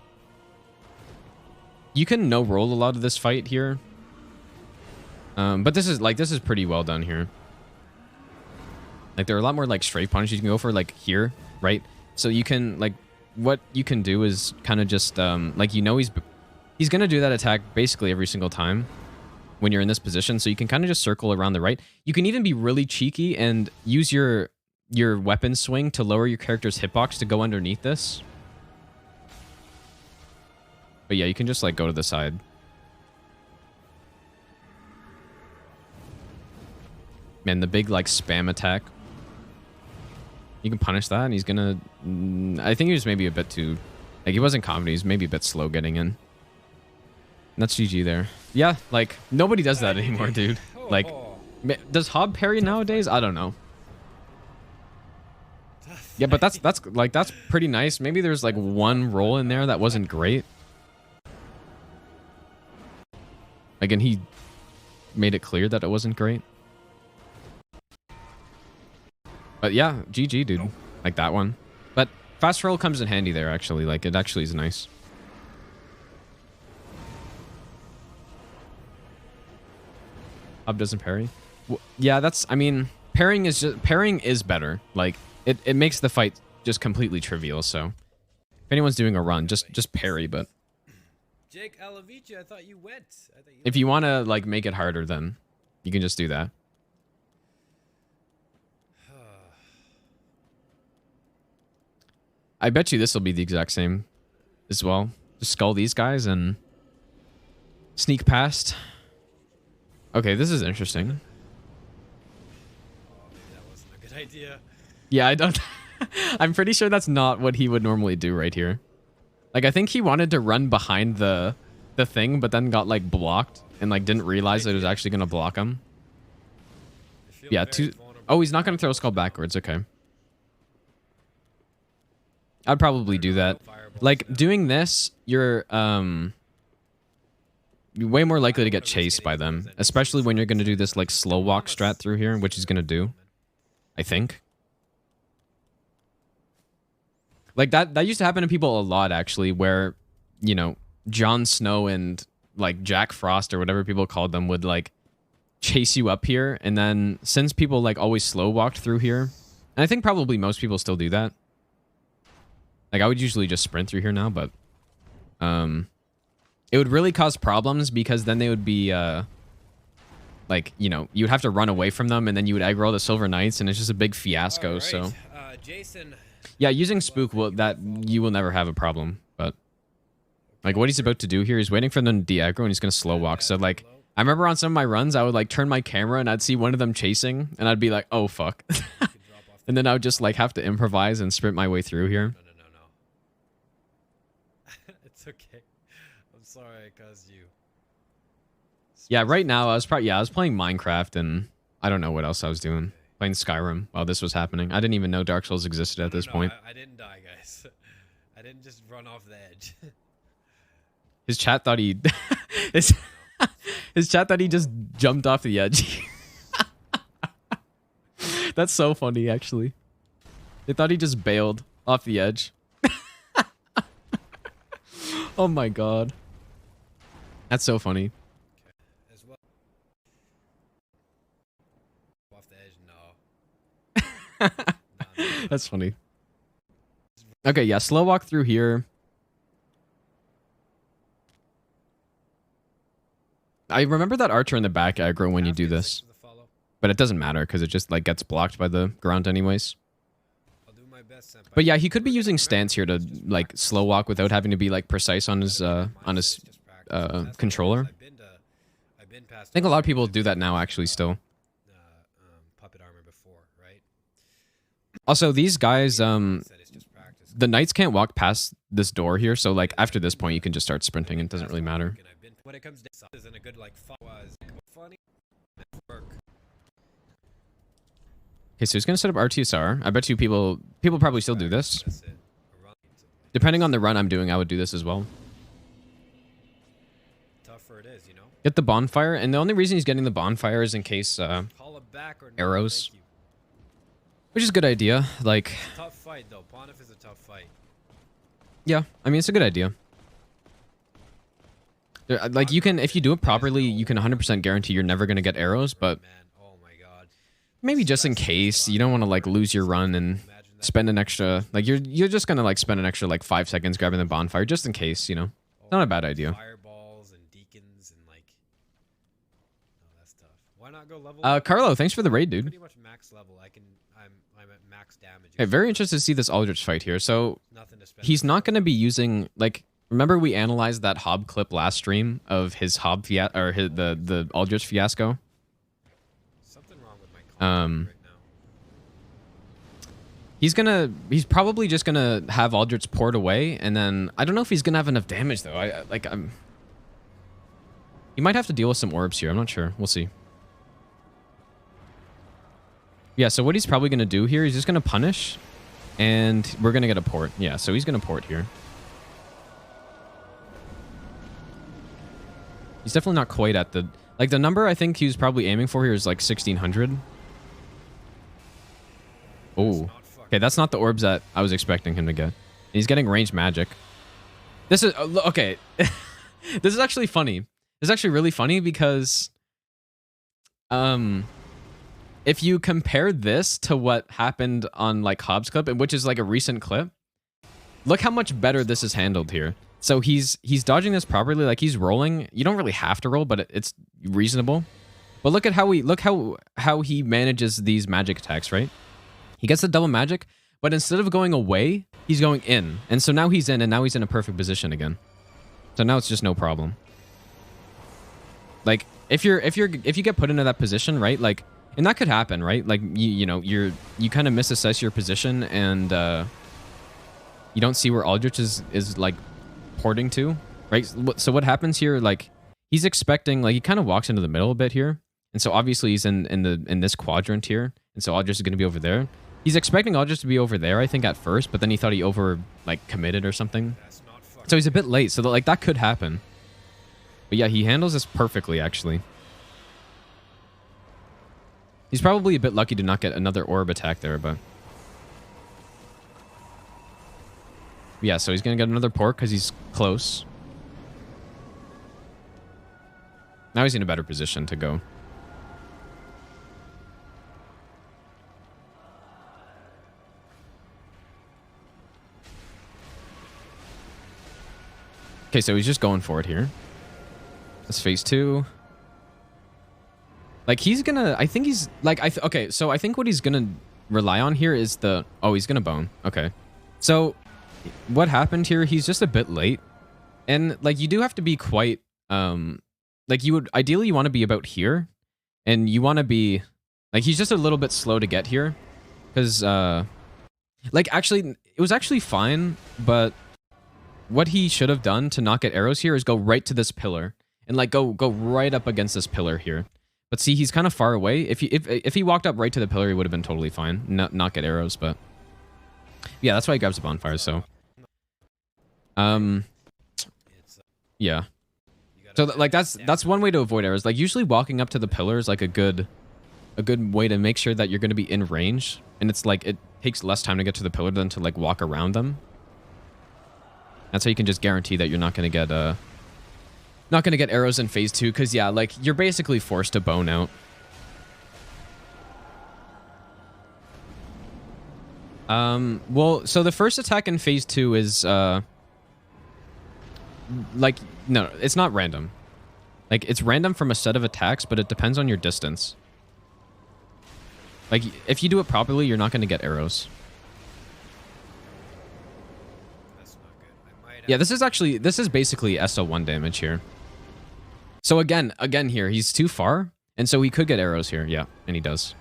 You can no-roll a lot of this fight here. But this is pretty well done here. Like, there are a lot more, like, strafe punishes you can go for, like, here, right? So you can, like... What you can do is kind of just, like, you know he's gonna do that attack basically every single time when you're in this position. So you can kind of just circle around the right. You can even be really cheeky and use your weapon swing to lower your character's hitbox to go underneath this. But yeah, you can just like go to the side. Man, the big like spam attack. You can punish that and he's gonna... I think he was maybe a bit too... Like he wasn't confident, he's maybe a bit slow getting in. And that's GG there. Yeah, like nobody does that anymore, dude. Like, does Hob parry nowadays? I don't know. Yeah, but that's pretty nice. Maybe there's like one roll in there that wasn't great. Again, he made it clear that it wasn't great. But yeah, GG, dude. Like that one. But fast roll comes in handy there, actually. Like, it actually is nice. Hub doesn't parry. Yeah, that's... I mean, parrying is better. Like, it makes the fight just completely trivial, so... If anyone's doing a run, just parry, but... Jake Alavici, I thought you went. If you want to like make it harder, then you can just do that. I bet you this will be the exact same as well. Just skull these guys and sneak past. Okay, this is interesting. Oh, maybe that wasn't a good idea. Yeah, I don't... I'm pretty sure that's not what he would normally do right here. Like, I think he wanted to run behind the thing, but then got, like, blocked and, like, didn't realize that it was actually going to block him. I feel Yeah, very vulnerable. Oh, he's not going to throw a skull backwards. Okay. I'd probably do that. Like, doing this, you're way more likely to get chased by them, especially when you're going to do this, like, slow walk strat through here, which he's going to do, I think. Like, that used to happen to people a lot, actually, where, you know, Jon Snow and, like, Jack Frost or whatever people called them would, like, chase you up here. And then since people, like, always slow walked through here, and I think probably most people still do that. Like, I would usually just sprint through here now, but it would really cause problems because then they would be, like, you know, you would have to run away from them and then you would aggro the Silver Knights and it's just a big fiasco, Alright, so... Jason. Yeah, using Spook will you will never have a problem, but like what he's about to do here, he's waiting for them to de-aggro and he's gonna slow walk. So like I remember on some of my runs, I would like turn my camera and I'd see one of them chasing and I'd be like, oh fuck. And then I would just like have to improvise and sprint my way through here. No. It's okay. I'm sorry I caused you. Yeah, right now I was playing Minecraft and I don't know what else I was doing. Playing Skyrim while this was happening. I didn't even know Dark Souls existed at this point. I didn't die, guys. I didn't just run off the edge. His chat thought he... his chat thought he just jumped off the edge. That's so funny, actually. They thought he just bailed off the edge. Oh my god. That's so funny. As well. Off the edge, no. That's funny. Okay, yeah, slow walk through here. I remember that archer in the back aggro when you do this. But it doesn't matter because it just like gets blocked by the ground anyways. I'll do my best, senpai. But yeah, he could be using stance here to like slow walk without having to be like precise on his controller. I think a lot of people do that now actually still. Puppet armor before, right? Also, these guys, the knights can't walk past this door here, so like after this point you can just start sprinting. It doesn't really matter. When it comes to isn't a good like funny work. Okay, so he's gonna set up RTSR. I bet you people probably still do this. Depending on the run I'm doing, I would do this as well. Tougher it is, you know. Get the bonfire, and the only reason he's getting the bonfire is in case arrows, which is a good idea. Like, tough fight though. Pontiff is a tough fight. Yeah, I mean it's a good idea. Like you can, if you do it properly, you can 100% guarantee you're never gonna get arrows. But maybe just in case you don't want to like lose your run and spend an extra, like you're just gonna like spend an extra like 5 seconds grabbing the bonfire just in case, you know. Not a bad idea. Fireballs and deacons and like. Oh, that's tough. Why not go level? Carlo, thanks for the raid, dude. Pretty much max level. I'm at max damage. Hey, very interested to see this aldrich fight here. So he's not gonna be using like. Remember we analyzed that Hob clip last stream of his Hob the aldrich fiasco. Something wrong with my right now. He's probably just gonna have aldrich poured away, and then I don't know if he's gonna have enough damage though. He might have to deal with some orbs here. I'm not sure. We'll see. Yeah. So what he's probably gonna do here, he's just gonna punish, and we're gonna get a port. Yeah. So he's gonna port here. He's definitely not quite at the... Like, the number I think he was probably aiming for here is, like, 1,600. Oh. Okay, that's not the orbs that I was expecting him to get. He's getting ranged magic. This is... Okay. This is actually funny. This is actually really funny because... If you compare this to what happened on, like, Hobbs' clip, which is, like, a recent clip, look how much better this is handled here. So he's dodging this properly, like he's rolling. You don't really have to roll, but it's reasonable. But look at how he manages these magic attacks, right? He gets the double magic, but instead of going away, he's going in. And so now he's in, and now he's in a perfect position again. So now it's just no problem. Like, if you get put into that position, right? Like, and that could happen, right? Like you kind of misassess your position and you don't see where Aldrich is like porting to, right? So what happens here? Like he's expecting, like he kind of walks into the middle a bit here, and so obviously he's in this quadrant here, and so Aldrich is going to be over there. He's expecting Aldrich to be over there, I think, at first, but then he thought he committed or something. So he's a bit late, so that could happen. But yeah, he handles this perfectly, actually. He's probably a bit lucky to not get another orb attack there, but... Yeah, so he's going to get another port because he's close. Now he's in a better position to go. Okay, so he's just going for it here. That's phase 2. Like, he's gonna... I think he's... Like, okay, so I think what he's gonna rely on here is the... Oh, he's gonna bone. Okay. So, what happened here, he's just a bit late. And, like, you do have to be quite... like, you would... Ideally, you want to be about here. And you want to be... Like, he's just a little bit slow to get here. Because, like, actually... It was actually fine, but... What he should have done to not get arrows here is go right to this pillar. And, like, go right up against this pillar here. But see, he's kind of far away. If he walked up right to the pillar, he would have been totally fine. Not get arrows, but... Yeah, that's why he grabs the bonfire, so... Yeah. So, like, that's one way to avoid arrows. Like, usually walking up to the pillar is, like, a good way to make sure that you're going to be in range. And it's, like, it takes less time to get to the pillar than to, like, walk around them. That's how you can just guarantee that you're not going to get arrows in phase 2, because yeah, like you're basically forced to bone out. Well, so the first attack in phase 2 is like no, it's not random. Like it's random from a set of attacks, but it depends on your distance. Like if you do it properly, you're not going to get arrows. Yeah, this is basically SO1 damage here. So again here, he's too far, and so he could get arrows here. Yeah, and he does.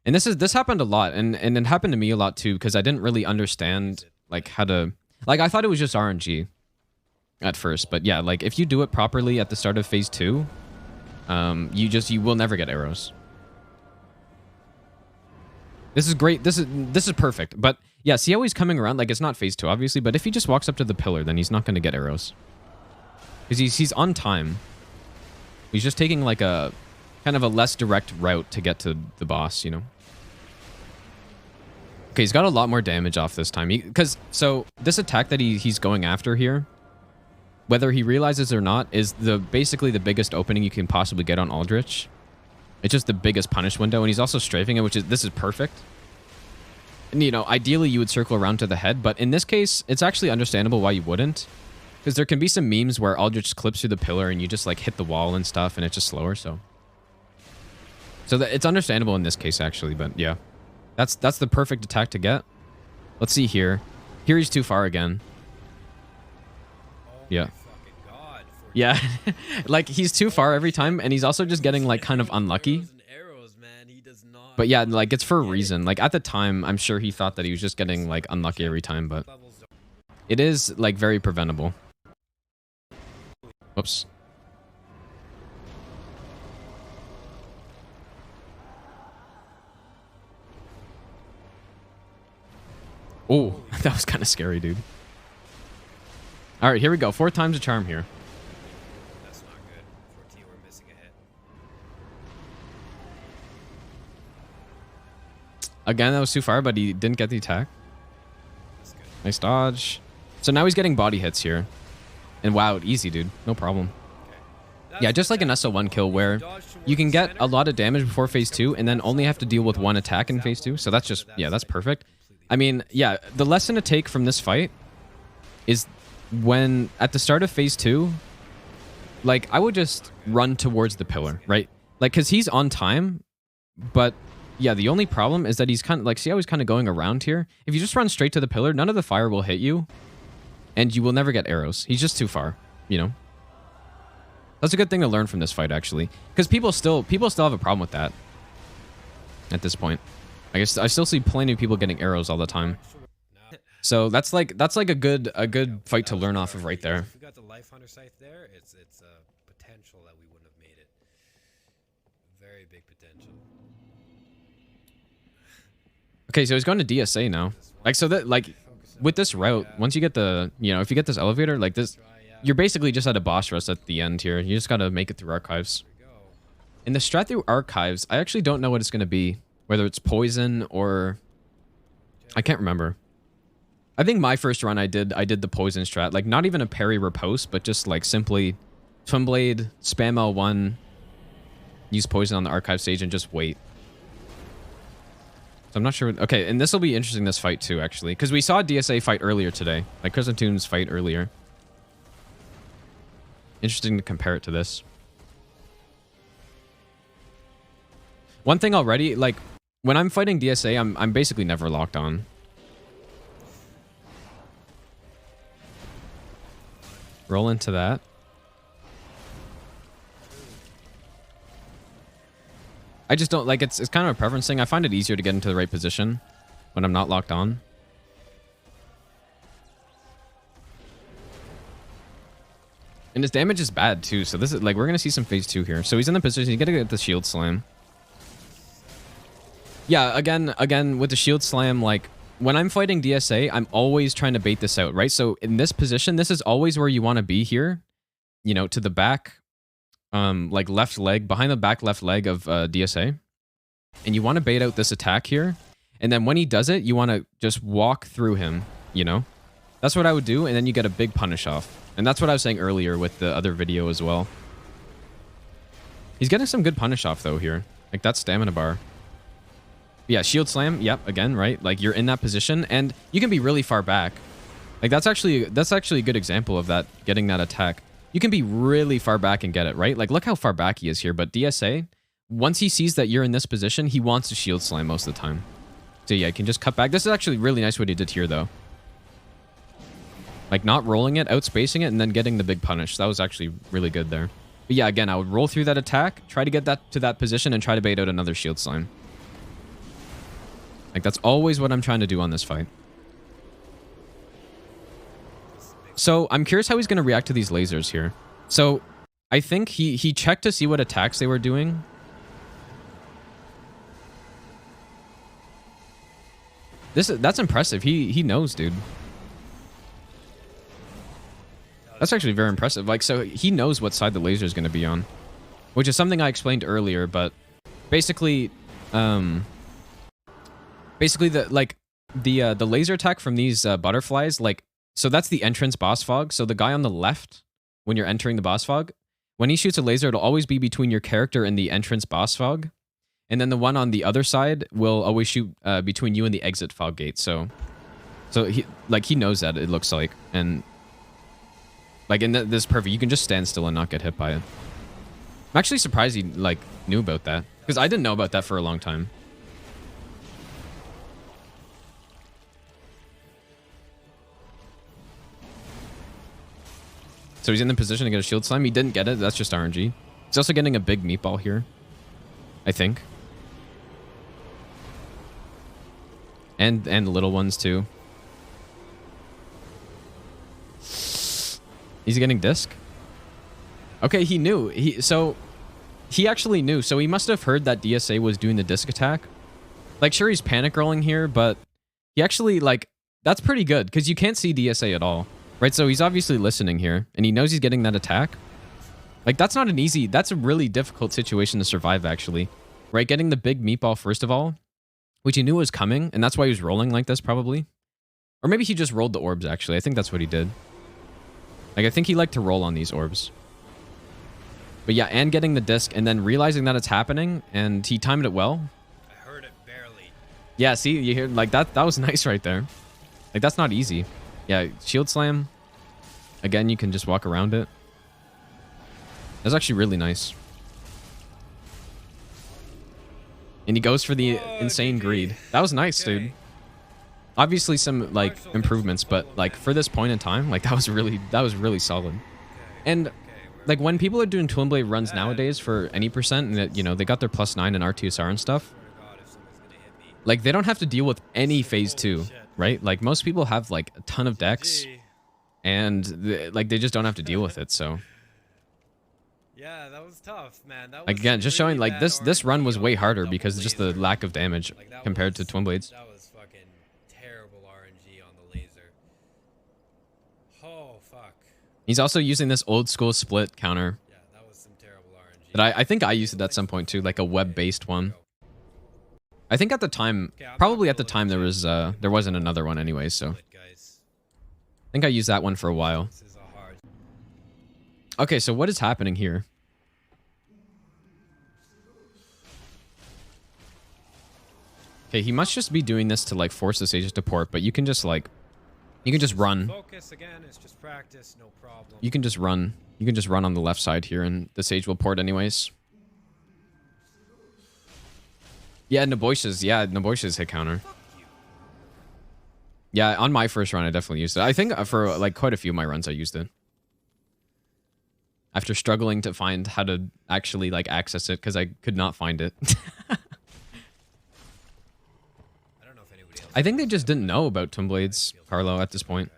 And this happened a lot, and it happened to me a lot too, because I didn't really understand like how to... Like I thought it was just RNG at first, but yeah, like if you do it properly at the start of phase 2, you will never get arrows. This is great. This is perfect. But yeah, see how he's coming around? Like it's not phase 2, obviously, but if he just walks up to the pillar, then he's not going to get arrows. Because he's on time. He's just taking like a kind of a less direct route to get to the boss, you know? Okay, he's got a lot more damage off this time. Because so this attack that he's going after here, whether he realizes or not, is basically the biggest opening you can possibly get on Aldrich. It's just the biggest punish window, and he's also strafing it, this is perfect. And, you know, ideally you would circle around to the head, but in this case, it's actually understandable why you wouldn't. Because there can be some memes where Aldrich clips through the pillar and you just, like, hit the wall and stuff, and it's just slower, so... So it's understandable in this case, actually, but yeah. That's the perfect attack to get. Let's see here. Here he's too far again. Yeah. Yeah, like he's too far every time, and he's also just getting like kind of unlucky. But yeah, like it's for a reason. Like at the time, I'm sure he thought that he was just getting like unlucky every time, but it is like very preventable. Oops. Oh, that was kind of scary, dude. All right, here we go. 4 times a charm here. Again, that was too far, but he didn't get the attack. Nice dodge. So now he's getting body hits here. And wow, easy, dude. No problem. Yeah, just like an SO1 kill where you can get a lot of damage before phase 2 and then only have to deal with 1 attack in phase 2. So that's just, yeah, that's perfect. I mean, yeah, the lesson to take from this fight is when, at the start of phase 2, like, I would just run towards the pillar, right? Like, because he's on time, but... Yeah, the only problem is that he's kind of like, see how he's kind of going around here? If you just run straight to the pillar, none of the fire will hit you, and you will never get arrows. He's just too far, you know? That's a good thing to learn from this fight, actually, because people still have a problem with that at this point. I guess I still see plenty of people getting arrows all the time. So that's like a good fight to learn off of right there. If we got the Life Hunter scythe there, it's a potential that we wouldn't have made it. Very big potential. Okay, so he's going to DSA now. Like, so that, like, with this route, once you get the, you know, if you get this elevator, like this, you're basically just at a boss rush at the end here. You just gotta make it through archives. In the strat through archives, I actually don't know what it's gonna be. Whether it's poison or... I can't remember. I think my first run I did the poison strat. Like, not even a parry riposte, but just, like, simply Twin Blade, spam L1, use poison on the archive stage, and just wait. So I'm not sure... Okay, and this will be interesting, this fight, too, actually. Because we saw DSA fight earlier today. Like, Crescent fight earlier. Interesting to compare it to this. One thing already, like, when I'm fighting DSA, I'm basically never locked on. Roll into that. I just don't like it's kind of a preference thing. I find it easier to get into the right position when I'm not locked on. And his damage is bad too, so this is like we're gonna see some phase 2 here. So he's in the position, he's gonna get the shield slam. Yeah, again with the shield slam, like when I'm fighting DSA, I'm always trying to bait this out, right? So in this position, this is always where you want to be here, you know, to the back, like left leg, behind the back left leg of DSA. And you want to bait out this attack here. And then when he does it, you want to just walk through him, you know? That's what I would do, and then you get a big punish off. And that's what I was saying earlier with the other video as well. He's getting some good punish off, though, here. Like, that stamina bar. Yeah, shield slam. Yep, again, right? Like, you're in that position, and you can be really far back. Like, that's actually a good example of that, getting that attack. You can be really far back and get it, right? Like, look how far back he is here. But DSA, once he sees that you're in this position, he wants to shield slam most of the time. So, yeah, you can just cut back. This is actually really nice what he did here, though. Like, not rolling it, outspacing it, and then getting the big punish. That was actually really good there. But yeah, again, I would roll through that attack, try to get that to that position, and try to bait out another shield slam. Like, that's always what I'm trying to do on this fight. So, I'm curious how he's going to react to these lasers here. So, I think he checked to see what attacks they were doing. That's impressive. He knows, dude. That's actually very impressive. Like, so he knows what side the laser is going to be on, which is something I explained earlier. But basically, the laser attack from these butterflies, like, so that's the entrance boss fog. So the guy on the left, when you're entering the boss fog, when he shoots a laser, it'll always be between your character and the entrance boss fog, and then the one on the other side will always shoot between you and the exit fog gate. So he knows that, it looks like. And like, in this is perfect. You can just stand still and not get hit by it. I'm actually surprised he, like, knew about that, because I didn't know about that for a long time. So he's in the position to get a shield slam. He didn't get it. That's just RNG. He's also getting a big meatball here, I think. And little ones, too. He's getting disc. Okay, he knew. He actually knew. So he must have heard that DSA was doing the disc attack. Like, sure, he's panic rolling here, but he actually, like, that's pretty good, because you can't see DSA at all. Right, so he's obviously listening here, and he knows he's getting that attack. Like, that's not an easy... That's a really difficult situation to survive, actually. Right, getting the big meatball first of all, which he knew was coming, and that's why he was rolling like this, probably. Or maybe he just rolled the orbs, actually. I think that's what he did. Like, I think he liked to roll on these orbs. But yeah, and getting the disc, and then realizing that it's happening, and he timed it well. I heard it barely. Yeah, see, you hear, like, that was nice right there. Like, that's not easy. Yeah, shield slam. Again, you can just walk around it. That's actually really nice. And he goes for the insane greed. That was nice, dude. Obviously some, like, improvements, but, like, for this point in time, like, that was really solid. And like when people are doing twin blade runs nowadays for any percent, and that, you know, they got their +9 and RTSR and stuff. Swear to God, if someone's gonna hit me. Like they don't have to deal with any phase 2, Holy shit. right? Like most people have like a ton of decks, Gee. and like they just don't have to deal with it. So Yeah, that was tough, man. That was again, just showing really like bad this run RNG was on way that harder double because of just the laser. lack of damage Like, that compared to was- twin blades. That was fucking terrible RNG on the laser. Oh fuck. He's also using this old school split counter Yeah, that was some terrible RNG. that I think I used it at some point too, like a web based one. I think at the time, Okay, I'm probably not at the gonna time there legit- was there wasn't another one anyway, so I Split, guys. think I used that one for a while. This is a hard. Okay, so what is happening here? Okay, he must just be doing this to like force the sages to port, but you can just like, you can just run. Focus again. It's just practice. No problem. You can just run. You can just run on the left side here, and the sage will port anyways. Yeah, Naboisha's hit counter. Yeah, on my first run, I definitely used it. I think for like quite a few of my runs, I used it. After struggling to find how to actually like access it, because I could not find it. I don't know if anybody else. I think they just didn't know about twin blades, Carlo, at this point.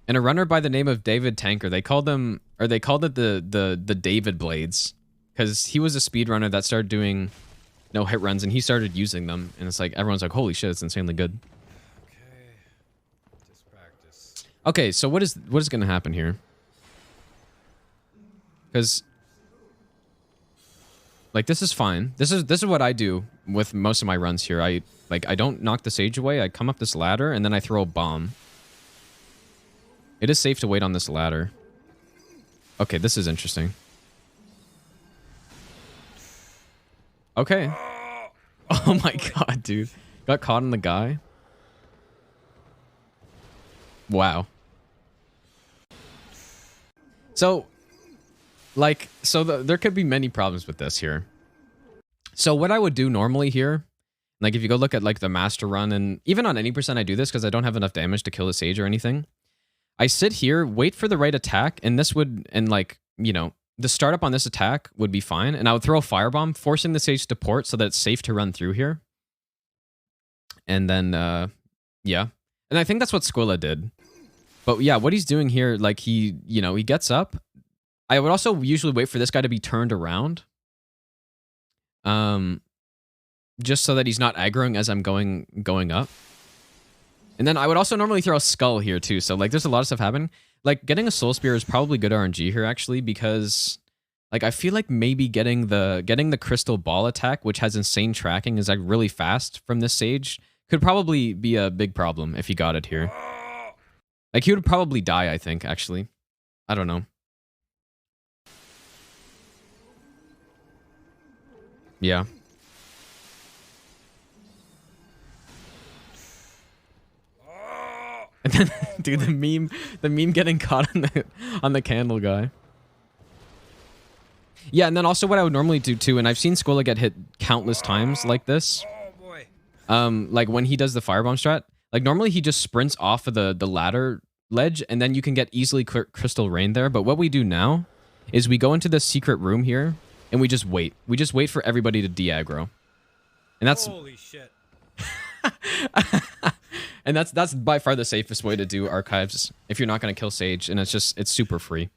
And a runner by the name of David Tanker, they called them, or they called it the David blades, because he was a speedrunner that started doing no hit runs, and he started using them, and it's like everyone's like, holy shit, it's insanely good. Okay. Just practice. Okay, so what is going to happen here? Because like this is fine. This is what I do with most of my runs here. I don't knock the sage away. I come up this ladder and then I throw a bomb. It is safe to wait on this ladder. Okay, this is interesting. Okay. Oh my god, dude. Got caught in the guy. Wow. So, like, there could be many problems with this here. So what I would do normally here, like if you go look at like the master run, and even on any percent I do this because I don't have enough damage to kill the sage or anything. I sit here, wait for the right attack, and this would, and like, you know, the startup on this attack would be fine, and I would throw a firebomb, forcing the sage to port so that it's safe to run through here. And then, yeah. And I think that's what Squilla did. But yeah, what he's doing here, like he, you know, he gets up. I would also usually wait for this guy to be turned around. Just so that he's not aggroing as I'm going up. And then I would also normally throw a skull here too. So like there's a lot of stuff happening. Like getting a soul spear is probably good RNG here actually, because like I feel like maybe getting the crystal ball attack, which has insane tracking, is like really fast from this sage, could probably be a big problem if he got it here. Like he would probably die, I think, actually. I don't know. Yeah. And then, dude, the meme getting caught on the candle guy. Yeah, and then also what I would normally do too, and I've seen Squilla get hit countless times like this. Oh boy. Like when he does the firebomb strat, like normally he just sprints off of the ladder ledge, and then you can get easily crystal rain there. But what we do now is we go into the secret room here, and we just wait. We just wait for everybody to de-aggro. And that's Holy shit. and that's by far the safest way to do archives if you're not going to kill Sage, and it's super free.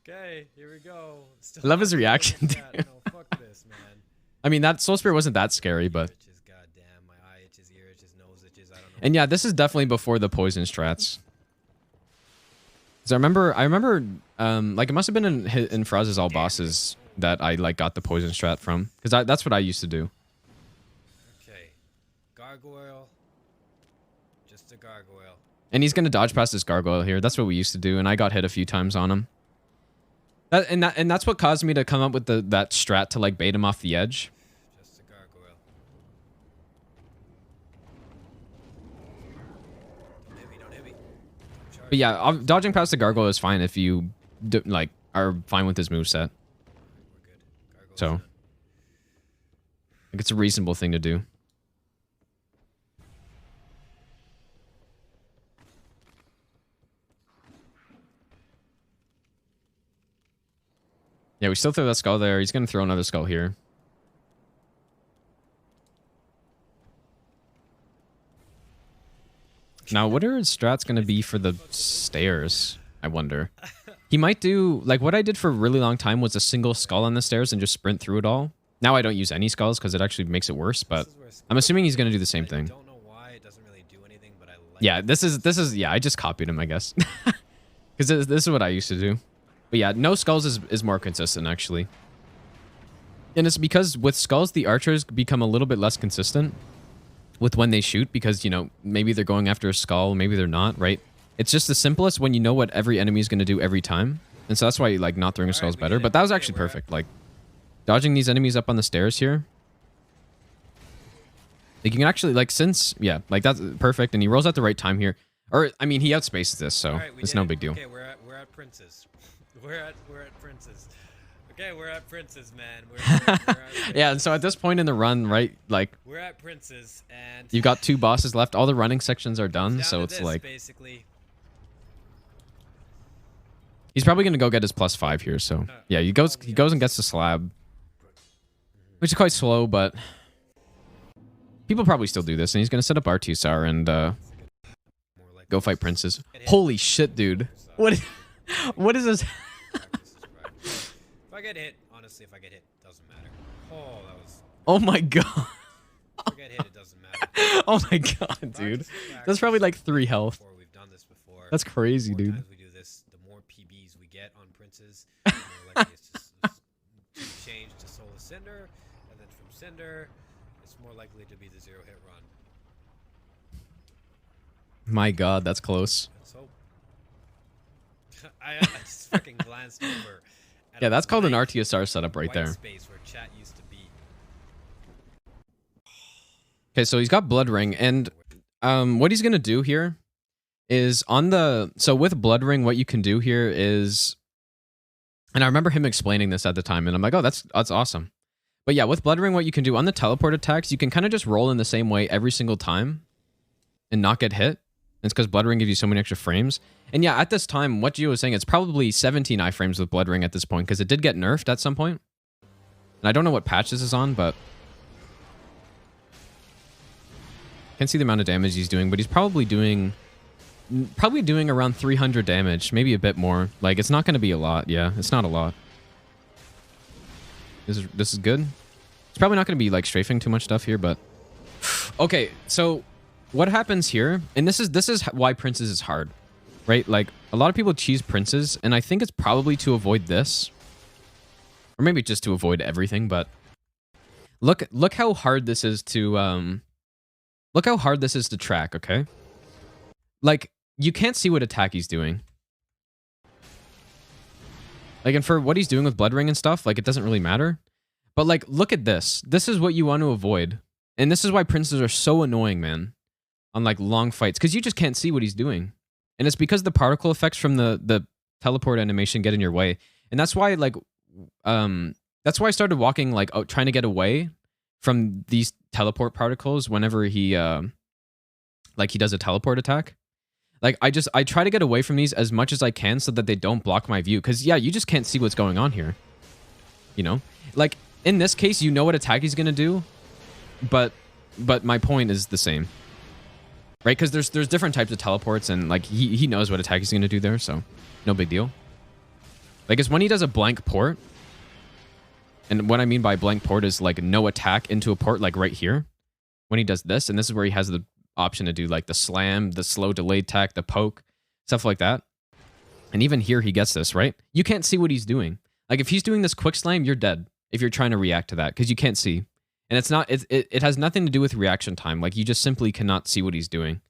Okay, here we go. Still I love his not reaction, doing that. dude. No, fuck this, man. I mean, that Soul Spear wasn't that scary, but... Itches, goddamn, my eye itches, ear itches, nose itches, I don't know. And yeah, this is definitely before the poison strats. So I remember, like it must have been in Faraz's all bosses that I like got the poison strat from, because that's what I used to do. Okay. Gargoyle. Just a gargoyle. And he's gonna dodge past this gargoyle here. That's what we used to do, and I got hit a few times on him. And that's what caused me to come up with that strat to like bait him off the edge. Just a gargoyle. Don't hit me, don't hit me. Charge. But yeah, dodging past the gargoyle is fine if you like are fine with his moveset. We're good. Gargoyle's So, done. like, it's a reasonable thing to do. Yeah, we still throw that skull there. He's gonna throw another skull here. Now, what are his strats gonna be for the stairs? I wonder. He might do like what I did for a really long time was a single skull on the stairs and just sprint through it all. Now I don't use any skulls because it actually makes it worse. But I'm assuming he's gonna do the same thing. I don't know why it doesn't really do anything, but I like. Yeah, this is yeah. I just copied him, I guess, because this is what I used to do. But yeah, no skulls is more consistent actually. And it's because with skulls, the archers become a little bit less consistent with when they shoot because, you know, maybe they're going after a skull, maybe they're not, right? It's just the simplest when you know what every enemy is going to do every time. And so that's why, like, not throwing a skull is better. But that was actually perfect. Like, dodging these enemies up on the stairs here. Like, you can actually, like, since, yeah, like, that's perfect. And he rolls at the right time here. Or, I mean, he outspaces this, so it's no big deal. Okay, we're at Prince's. We're at Prince's. Okay, we're at Prince's, man. We're at Prince's. Yeah, and so at this point in the run, right, like... We're at Prince's, and... You've got 2 bosses left. All the running sections are done, so it's like... Basically. He's probably going to go get his +5 here, so... Yeah, he goes and gets the slab. Which is quite slow, but... People probably still do this, and he's going to set up R2SAR and go fight Princes. Holy shit, dude. What is this? If I get hit, honestly, if I get hit, doesn't matter. Oh, that was... Oh my god. If I get hit, it doesn't matter. Oh my god, dude. That's probably like 3 health. We've done this before. That's crazy, The more dude. times we do this, the more PBs we get on Princes, the more likely it's just change to Soul of Cinder, and then from Cinder, it's more likely to be the 0-hit run. My god, that's close. So, I just fucking glanced over. At Yeah, a that's called an blank RTSR setup right white there. Space where chat used to be. Okay, so he's got Blood Ring, and what he's gonna do here is on the... So with Blood Ring, what you can do here is... And I remember him explaining this at the time, and I'm like, oh, that's awesome. But yeah, with Blood Ring, what you can do on the teleport attacks, you can kind of just roll in the same way every single time and not get hit. It's because Blood Ring gives you so many extra frames. And yeah, at this time, what Gio was saying, it's probably 17 iframes with Blood Ring at this point, because it did get nerfed at some point. And I don't know what patch this is on, but... Can't see the amount of damage he's doing, but he's probably doing around 300 damage, maybe a bit more. Like, it's not going to be a lot. Yeah, it's not a lot. This is good. It's probably not going to be, like, strafing too much stuff here, but... Okay, so... What happens here, and this is why Princes is hard, right? Like, a lot of people choose Princes, and I think it's probably to avoid this. Or maybe just to avoid everything, but... Look how hard this is to, Look how hard this is to track, okay? Like, you can't see what attack he's doing. Like, and for what he's doing with Blood Ring and stuff, like, it doesn't really matter. But, like, look at this. This is what you want to avoid. And this is why Princes are so annoying, man. On, like, long fights. Because you just can't see what he's doing. And it's because the particle effects from the teleport animation get in your way. And that's why, like, that's why I started walking, like, out, trying to get away from these teleport particles whenever he, like, he does a teleport attack. Like, I try to get away from these as much as I can so that they don't block my view. Because, yeah, you just can't see what's going on here. You know? Like, in this case, you know what attack he's going to do. But my point is the same. Right? Because there's different types of teleports, and, like, he knows what attack he's going to do there, so no big deal. Like, it's when he does a blank port. And what I mean by blank port is, like, no attack into a port, like, right here. When he does this, and this is where he has the option to do, like, the slam, the slow delayed attack, the poke, stuff like that. And even here, he gets this, right? You can't see what he's doing. Like, if he's doing this quick slam, you're dead if you're trying to react to that, because you can't see. And it's not, it has nothing to do with reaction time. Like, you just simply cannot see what he's doing.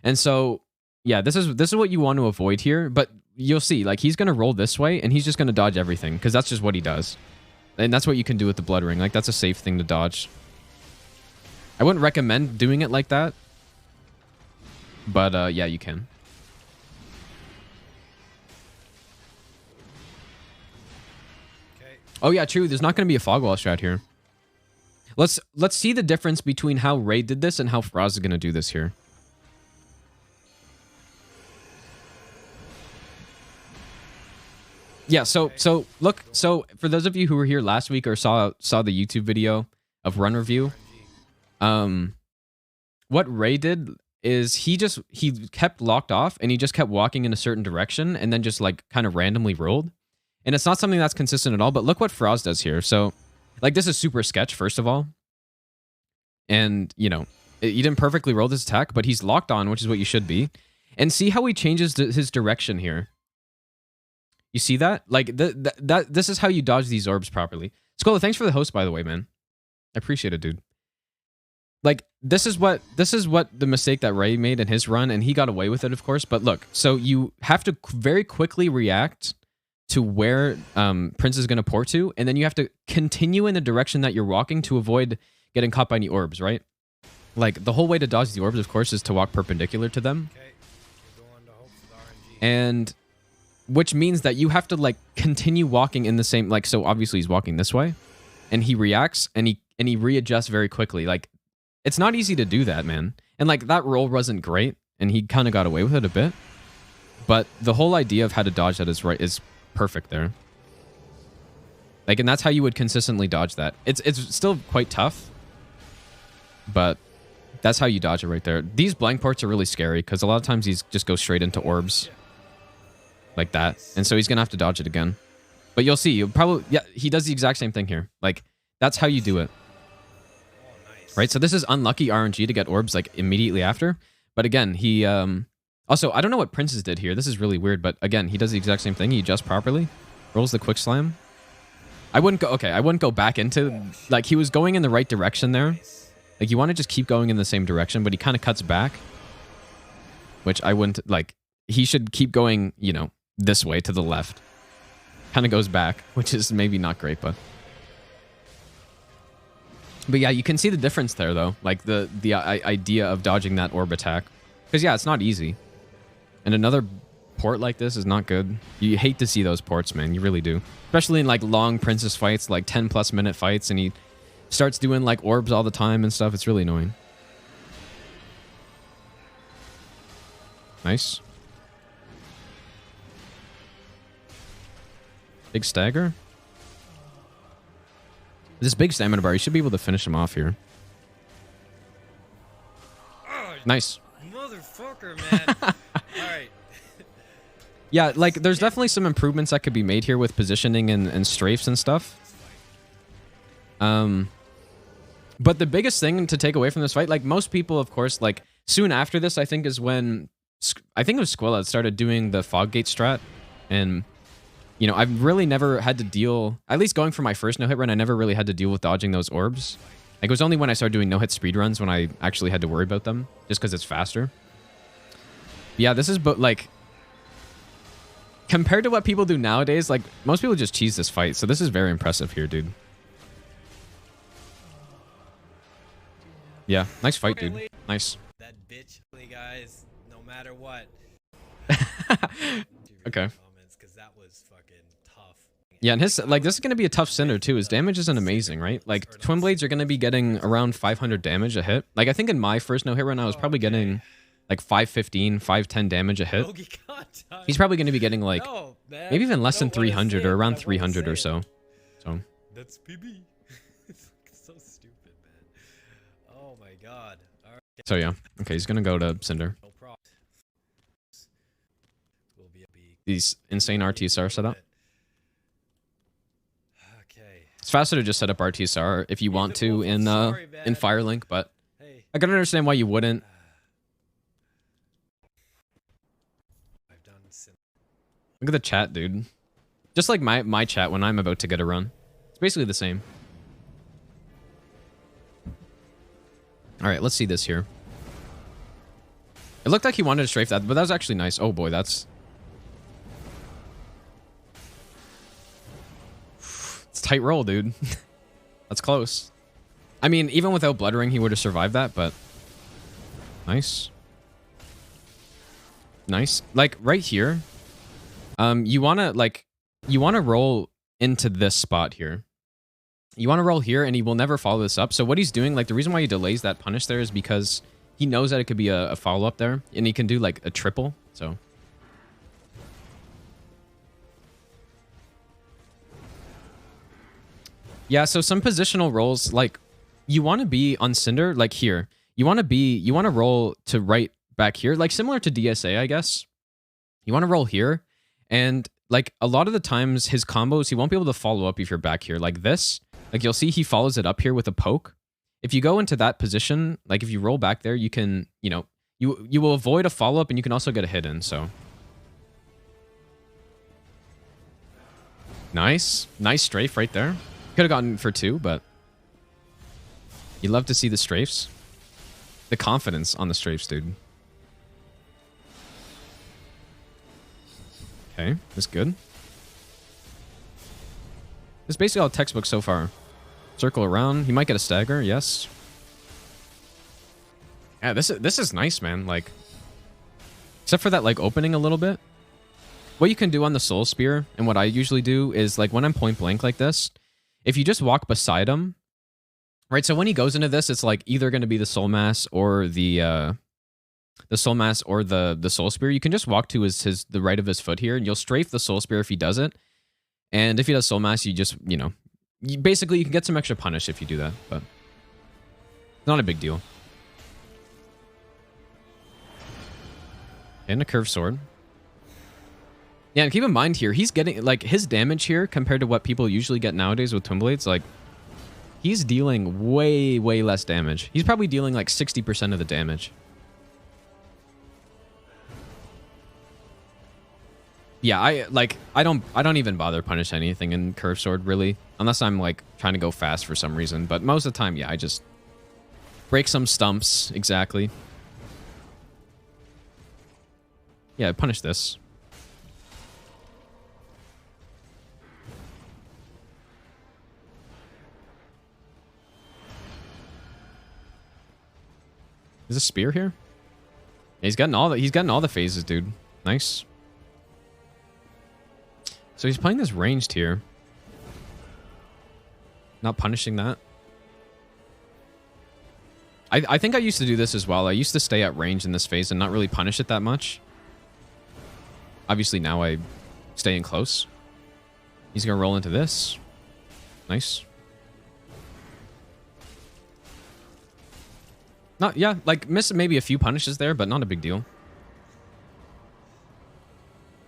And so, yeah, this is what you want to avoid here. But you'll see, like, he's going to roll this way, and he's just going to dodge everything, because that's just what he does. And that's what you can do with the Blood Ring. Like, that's a safe thing to dodge. I wouldn't recommend doing it like that. But, yeah, you can. Okay. Oh, yeah, true. There's not going to be a fog wall strat here. Let's see the difference between how Ray did this and how Faraz is going to do this here. Yeah, so look, so for those of you who were here last week or saw the YouTube video of run review, what Ray did is he kept locked off and he just kept walking in a certain direction and then just like kind of randomly rolled. And it's not something that's consistent at all, but look what Faraz does here. So like this is super sketch, first of all. And, you know, he didn't perfectly roll this attack, but he's locked on, which is what you should be. And see how he changes his direction here. You see that? Like, this is how you dodge these orbs properly. Skola, thanks for the host, by the way, man. I appreciate it, dude. Like, this is what the mistake that Ray made in his run, and he got away with it, of course. But look, so you have to very quickly react to where Prince is going to port to, and then you have to continue in the direction that you're walking to avoid getting caught by any orbs, right? Like, the whole way to dodge the orbs, of course, is to walk perpendicular to them. Okay. You're going to hope for the RNG. And which means that you have to like continue walking in the same, like, so obviously he's walking this way and he reacts and he readjusts very quickly. Like, it's not easy to do that, man. And like that roll wasn't great and he kind of got away with it a bit, but the whole idea of how to dodge that is perfect there. Like, and that's how you would consistently dodge that. It's still quite tough, but that's how you dodge it right there. These blank ports are really scary because a lot of times these just go straight into orbs. Like that. And so he's going to have to dodge it again. But you'll see. You'll probably... Yeah, he does the exact same thing here. Like, that's how you do it. Right? So this is unlucky RNG to get orbs, like, immediately after. But again, he... Also, I don't know what Prince's did here. This is really weird. But again, he does the exact same thing. He adjusts properly. Rolls the quick slam. I wouldn't go... Okay, I wouldn't go back into... Like, he was going in the right direction there. Like, you want to just keep going in the same direction. But he kind of cuts back. Which I wouldn't... Like, he should keep going, you know, this way to the left. Kind of goes back, which is maybe not great, but yeah, you can see the difference there though, like the idea of dodging that orb attack, because yeah, it's not easy, and another port like this is not good. You hate to see those ports, man. You really do, especially in like long princess fights, like 10+ minute fights, and he starts doing like orbs all the time and stuff. It's really annoying. Nice. Big stagger. This big stamina bar, you should be able to finish him off here. Oh, nice. Motherfucker, man. Alright. Yeah, like, there's definitely some improvements that could be made here with positioning and strafes and stuff. But the biggest thing to take away from this fight, like, most people, of course, like, soon after this, I think, is when... I think it was Squilla that started doing the fog gate strat, and... You know, I've really never had to deal, at least going for my first no-hit run, I never really had to deal with dodging those orbs. Like, it was only when I started doing no-hit speed runs when I actually had to worry about them, just because it's faster. Yeah, this is, but like, compared to what people do nowadays, like, most people just cheese this fight, so this is very impressive here, dude. Yeah, nice fight, dude. Nice. That bitch, guys, no matter what. Okay. Because that was fucking tough. Yeah, and his, like, this is going to be a tough cinder, too. His damage isn't amazing, right? Like, Twin Blades are going to be getting around 500 damage a hit. Like, I think in my first no-hit run, I was probably getting, like, 515, 510 damage a hit. He's probably going to be getting, like, maybe even less than 300 or around 300 or so. So. That's PB. It's so stupid, man. Oh, my God. All right. So, yeah. Okay, he's going to go to Cinder. These insane RTSR setup. Okay. It's faster to just set up RTSR if you want to in Firelink, but I can understand why you wouldn't. Look at the chat, dude. Just like my chat when I'm about to get a run. It's basically the same. All right, let's see this here. It looked like he wanted to strafe that, but that was actually nice. Oh boy, that's... Tight roll, dude. That's close. I mean, even without Blood Ring, he would have survived that, but... Nice. Nice. Like, right here, you want to roll into this spot here. You want to roll here, and he will never follow this up. So what he's doing, like, the reason why he delays that punish there is because he knows that it could be a follow-up there, and he can do, like, a triple, so... Yeah, so some positional rolls, like, you want to be on Cinder, like here. You want to roll to right back here, like similar to DSA, I guess. You want to roll here, and like a lot of the times his combos, he won't be able to follow up if you're back here. Like this, like you'll see he follows it up here with a poke. If you go into that position, like if you roll back there, you can, you know, you will avoid a follow-up and you can also get a hit in, so. Nice. Nice strafe right there. Could have gotten for 2, but you love to see the strafes. The confidence on the strafes, dude. Okay, that's good. This is basically all textbook so far. Circle around. He might get a stagger, yes. Yeah, this is nice, man. Like, except for that, like, opening a little bit. What you can do on the Soul Spear, and what I usually do, is, like, when I'm point blank like this, if you just walk beside him, right? So when he goes into this, it's, like, either going to be the Soul Mass or the Soul Mass or the Soul Spear. You can just walk to the right of his foot here, and you'll strafe the Soul Spear if he does it. And if he does Soul Mass, you just, you know, basically you can get some extra punish if you do that, but not a big deal. And a curved sword. Yeah, and keep in mind here, he's getting, like, his damage here compared to what people usually get nowadays with Twin Blades, like, he's dealing way, way less damage. He's probably dealing, like, 60% of the damage. Yeah, I don't even bother punish anything in curved sword, really, unless I'm, like, trying to go fast for some reason, but most of the time, yeah, I just break some stumps, exactly. Yeah, punish this. Is a spear here? Yeah, he's gotten all the phases, dude. Nice. So he's playing this ranged here. Not punishing that. I think I used to do this as well. I used to stay at range in this phase and not really punish it that much. Obviously now I stay in close. He's gonna roll into this. Nice. Not, yeah, like, miss maybe a few punishes there, but not a big deal.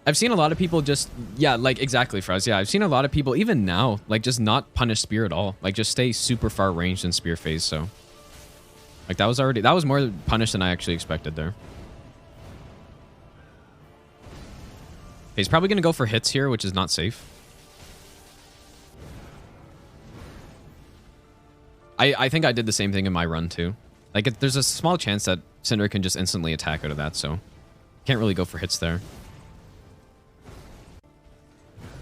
I've seen a lot of people just, yeah, like, exactly, Faraz. Yeah, I've seen a lot of people, even now, like, just not punish spear at all. Like, just stay super far ranged in spear phase, so. Like, that was more punish than I actually expected there. Okay, he's probably going to go for hits here, which is not safe. I think I did the same thing in my run, too. Like, there's a small chance that Cinder can just instantly attack out of that, so can't really go for hits there.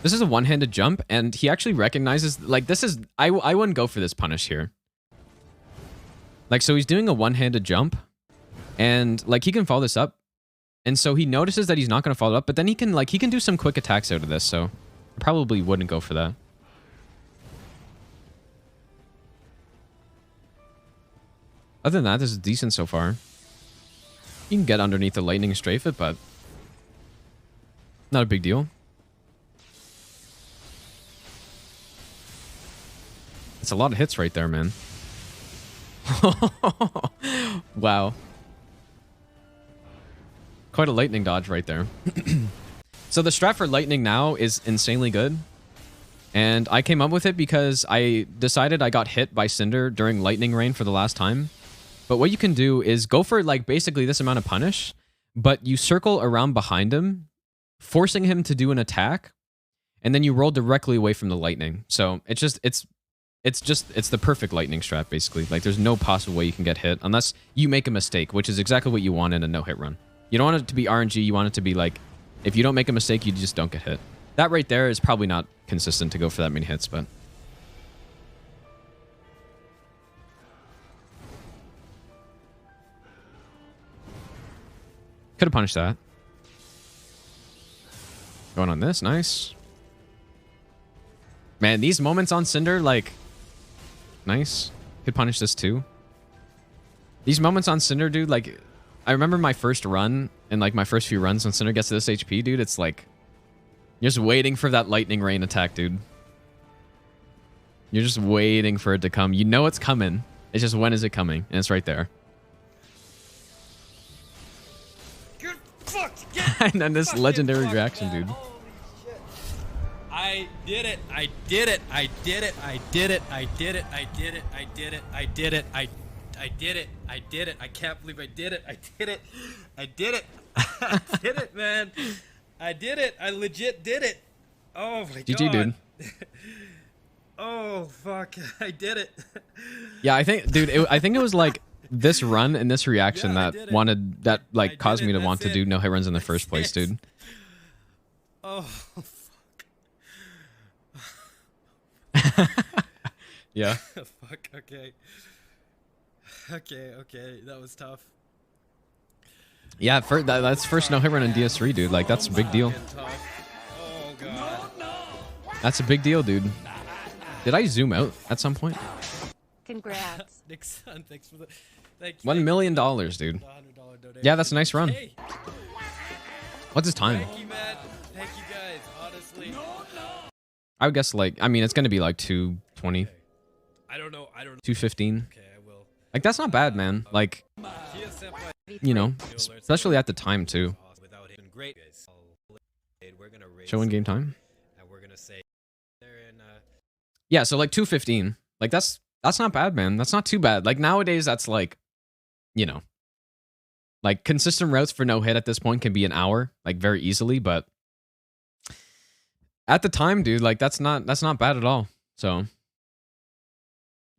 This is a one-handed jump, and he actually recognizes, like, this is, I wouldn't go for this punish here. Like, so he's doing a one-handed jump, and, like, he can follow this up, and so he notices that he's not going to follow up, but then he can do some quick attacks out of this, so I probably wouldn't go for that. Other than that, this is decent so far. You can get underneath the lightning strafe it, but not a big deal. It's a lot of hits right there, man. Wow. Quite a lightning dodge right there. So the strat for lightning now is insanely good. And I came up with it because I decided I got hit by Cinder during lightning rain for the last time. But what you can do is go for, like, basically this amount of punish, but you circle around behind him, forcing him to do an attack, and then you roll directly away from the lightning. So it's the perfect lightning strat, basically. Like, there's no possible way you can get hit unless you make a mistake, which is exactly what you want in a no-hit run. You don't want it to be RNG. You want it to be, like, if you don't make a mistake, you just don't get hit. That right there is probably not consistent to go for that many hits, but... could have punished that. Going on this, nice. Man, these moments on Cinder, like... nice. Could punish this too. These moments on Cinder, dude, like... I remember my first run, and like my first few runs when Cinder gets to this HP, dude, it's like... you're just waiting for that lightning rain attack, dude. You're just waiting for it to come. You know it's coming. It's just when is it coming? And it's right there. Get fucked! Get And then this fucking legendary fucked, reaction, man. dude. Holy shit. I did it. I did it. I did it. I did it. I did it. I did it. I did it. I did it. I did it. I did it. I can't believe I did it. I did it. I did it. I did it, man. I did it. I legit did it. Oh my GG, god. dude. Oh fuck. I did it. Yeah, I think, dude, I think it was like this run and this reaction Yeah, I that did it. wanted, that like I caused did me it. to want to That's do it. no hit runs in the first place, it. dude. Oh Yeah. fuck. Okay. Okay. That was tough. Yeah, that's first no hit run in DS3, dude. Like, that's a big deal. Fucking tough. Oh god. That's a big deal, dude. Did I zoom out at some point? Congrats. Nixon, thanks for the. $1 million, dude. Yeah, that's a nice run. Hey, What's his time? thank you, man. Thank you guys. Honestly. I would guess like, I mean, it's gonna be like 220, I don't know. 215. Okay, I will. Like, that's not bad, man. Like, Kia Senpai, you know, especially at the time too. without him, great guys. We're gonna raise Show in game time. and we're gonna say there in Yeah, so like 215. Like, that's not bad, man. That's not too bad. Like, nowadays, that's like, you know, like consistent routes for no hit at this point can be an hour, like very easily. But at the time, dude, like that's not bad at all. So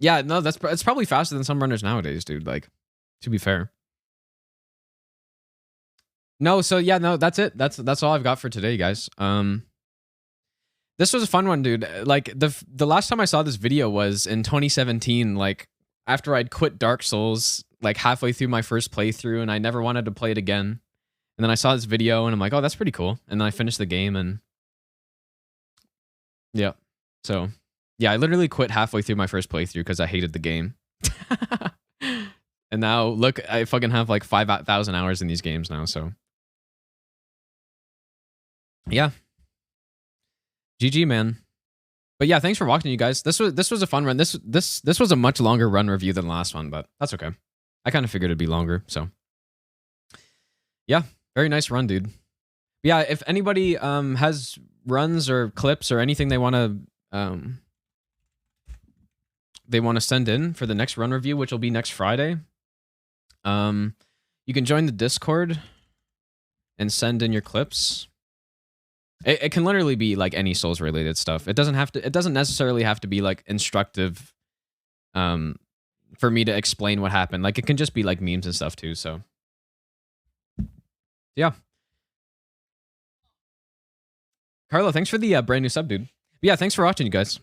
yeah, no, it's probably faster than some runners nowadays, dude. Like, to be fair. No, so yeah, no, that's it. That's all I've got for today, guys. This was a fun one, dude. Like the last time I saw this video was in 2017, like after I'd quit Dark Souls, like halfway through my first playthrough, and I never wanted to play it again. And then I saw this video and I'm like, oh, that's pretty cool. And then I finished the game and yeah. So yeah, I literally quit halfway through my first playthrough because I hated the game. And now look, I fucking have like 5,000 hours in these games now, so yeah. GG, man. But yeah, thanks for watching, you guys. This was a fun run. This was a much longer run review than the last one, but that's okay. I kind of figured it'd be longer, so yeah, very nice run, dude. Yeah, if anybody has runs or clips or anything they want to send in for the next run review, which will be next Friday, you can join the Discord and send in your clips. It can literally be like any Souls related stuff. It doesn't necessarily have to be like instructive for me to explain what happened. Like, it can just be like memes and stuff too, so yeah. Carlo, thanks for the brand new sub, dude. But yeah, thanks for watching, you guys.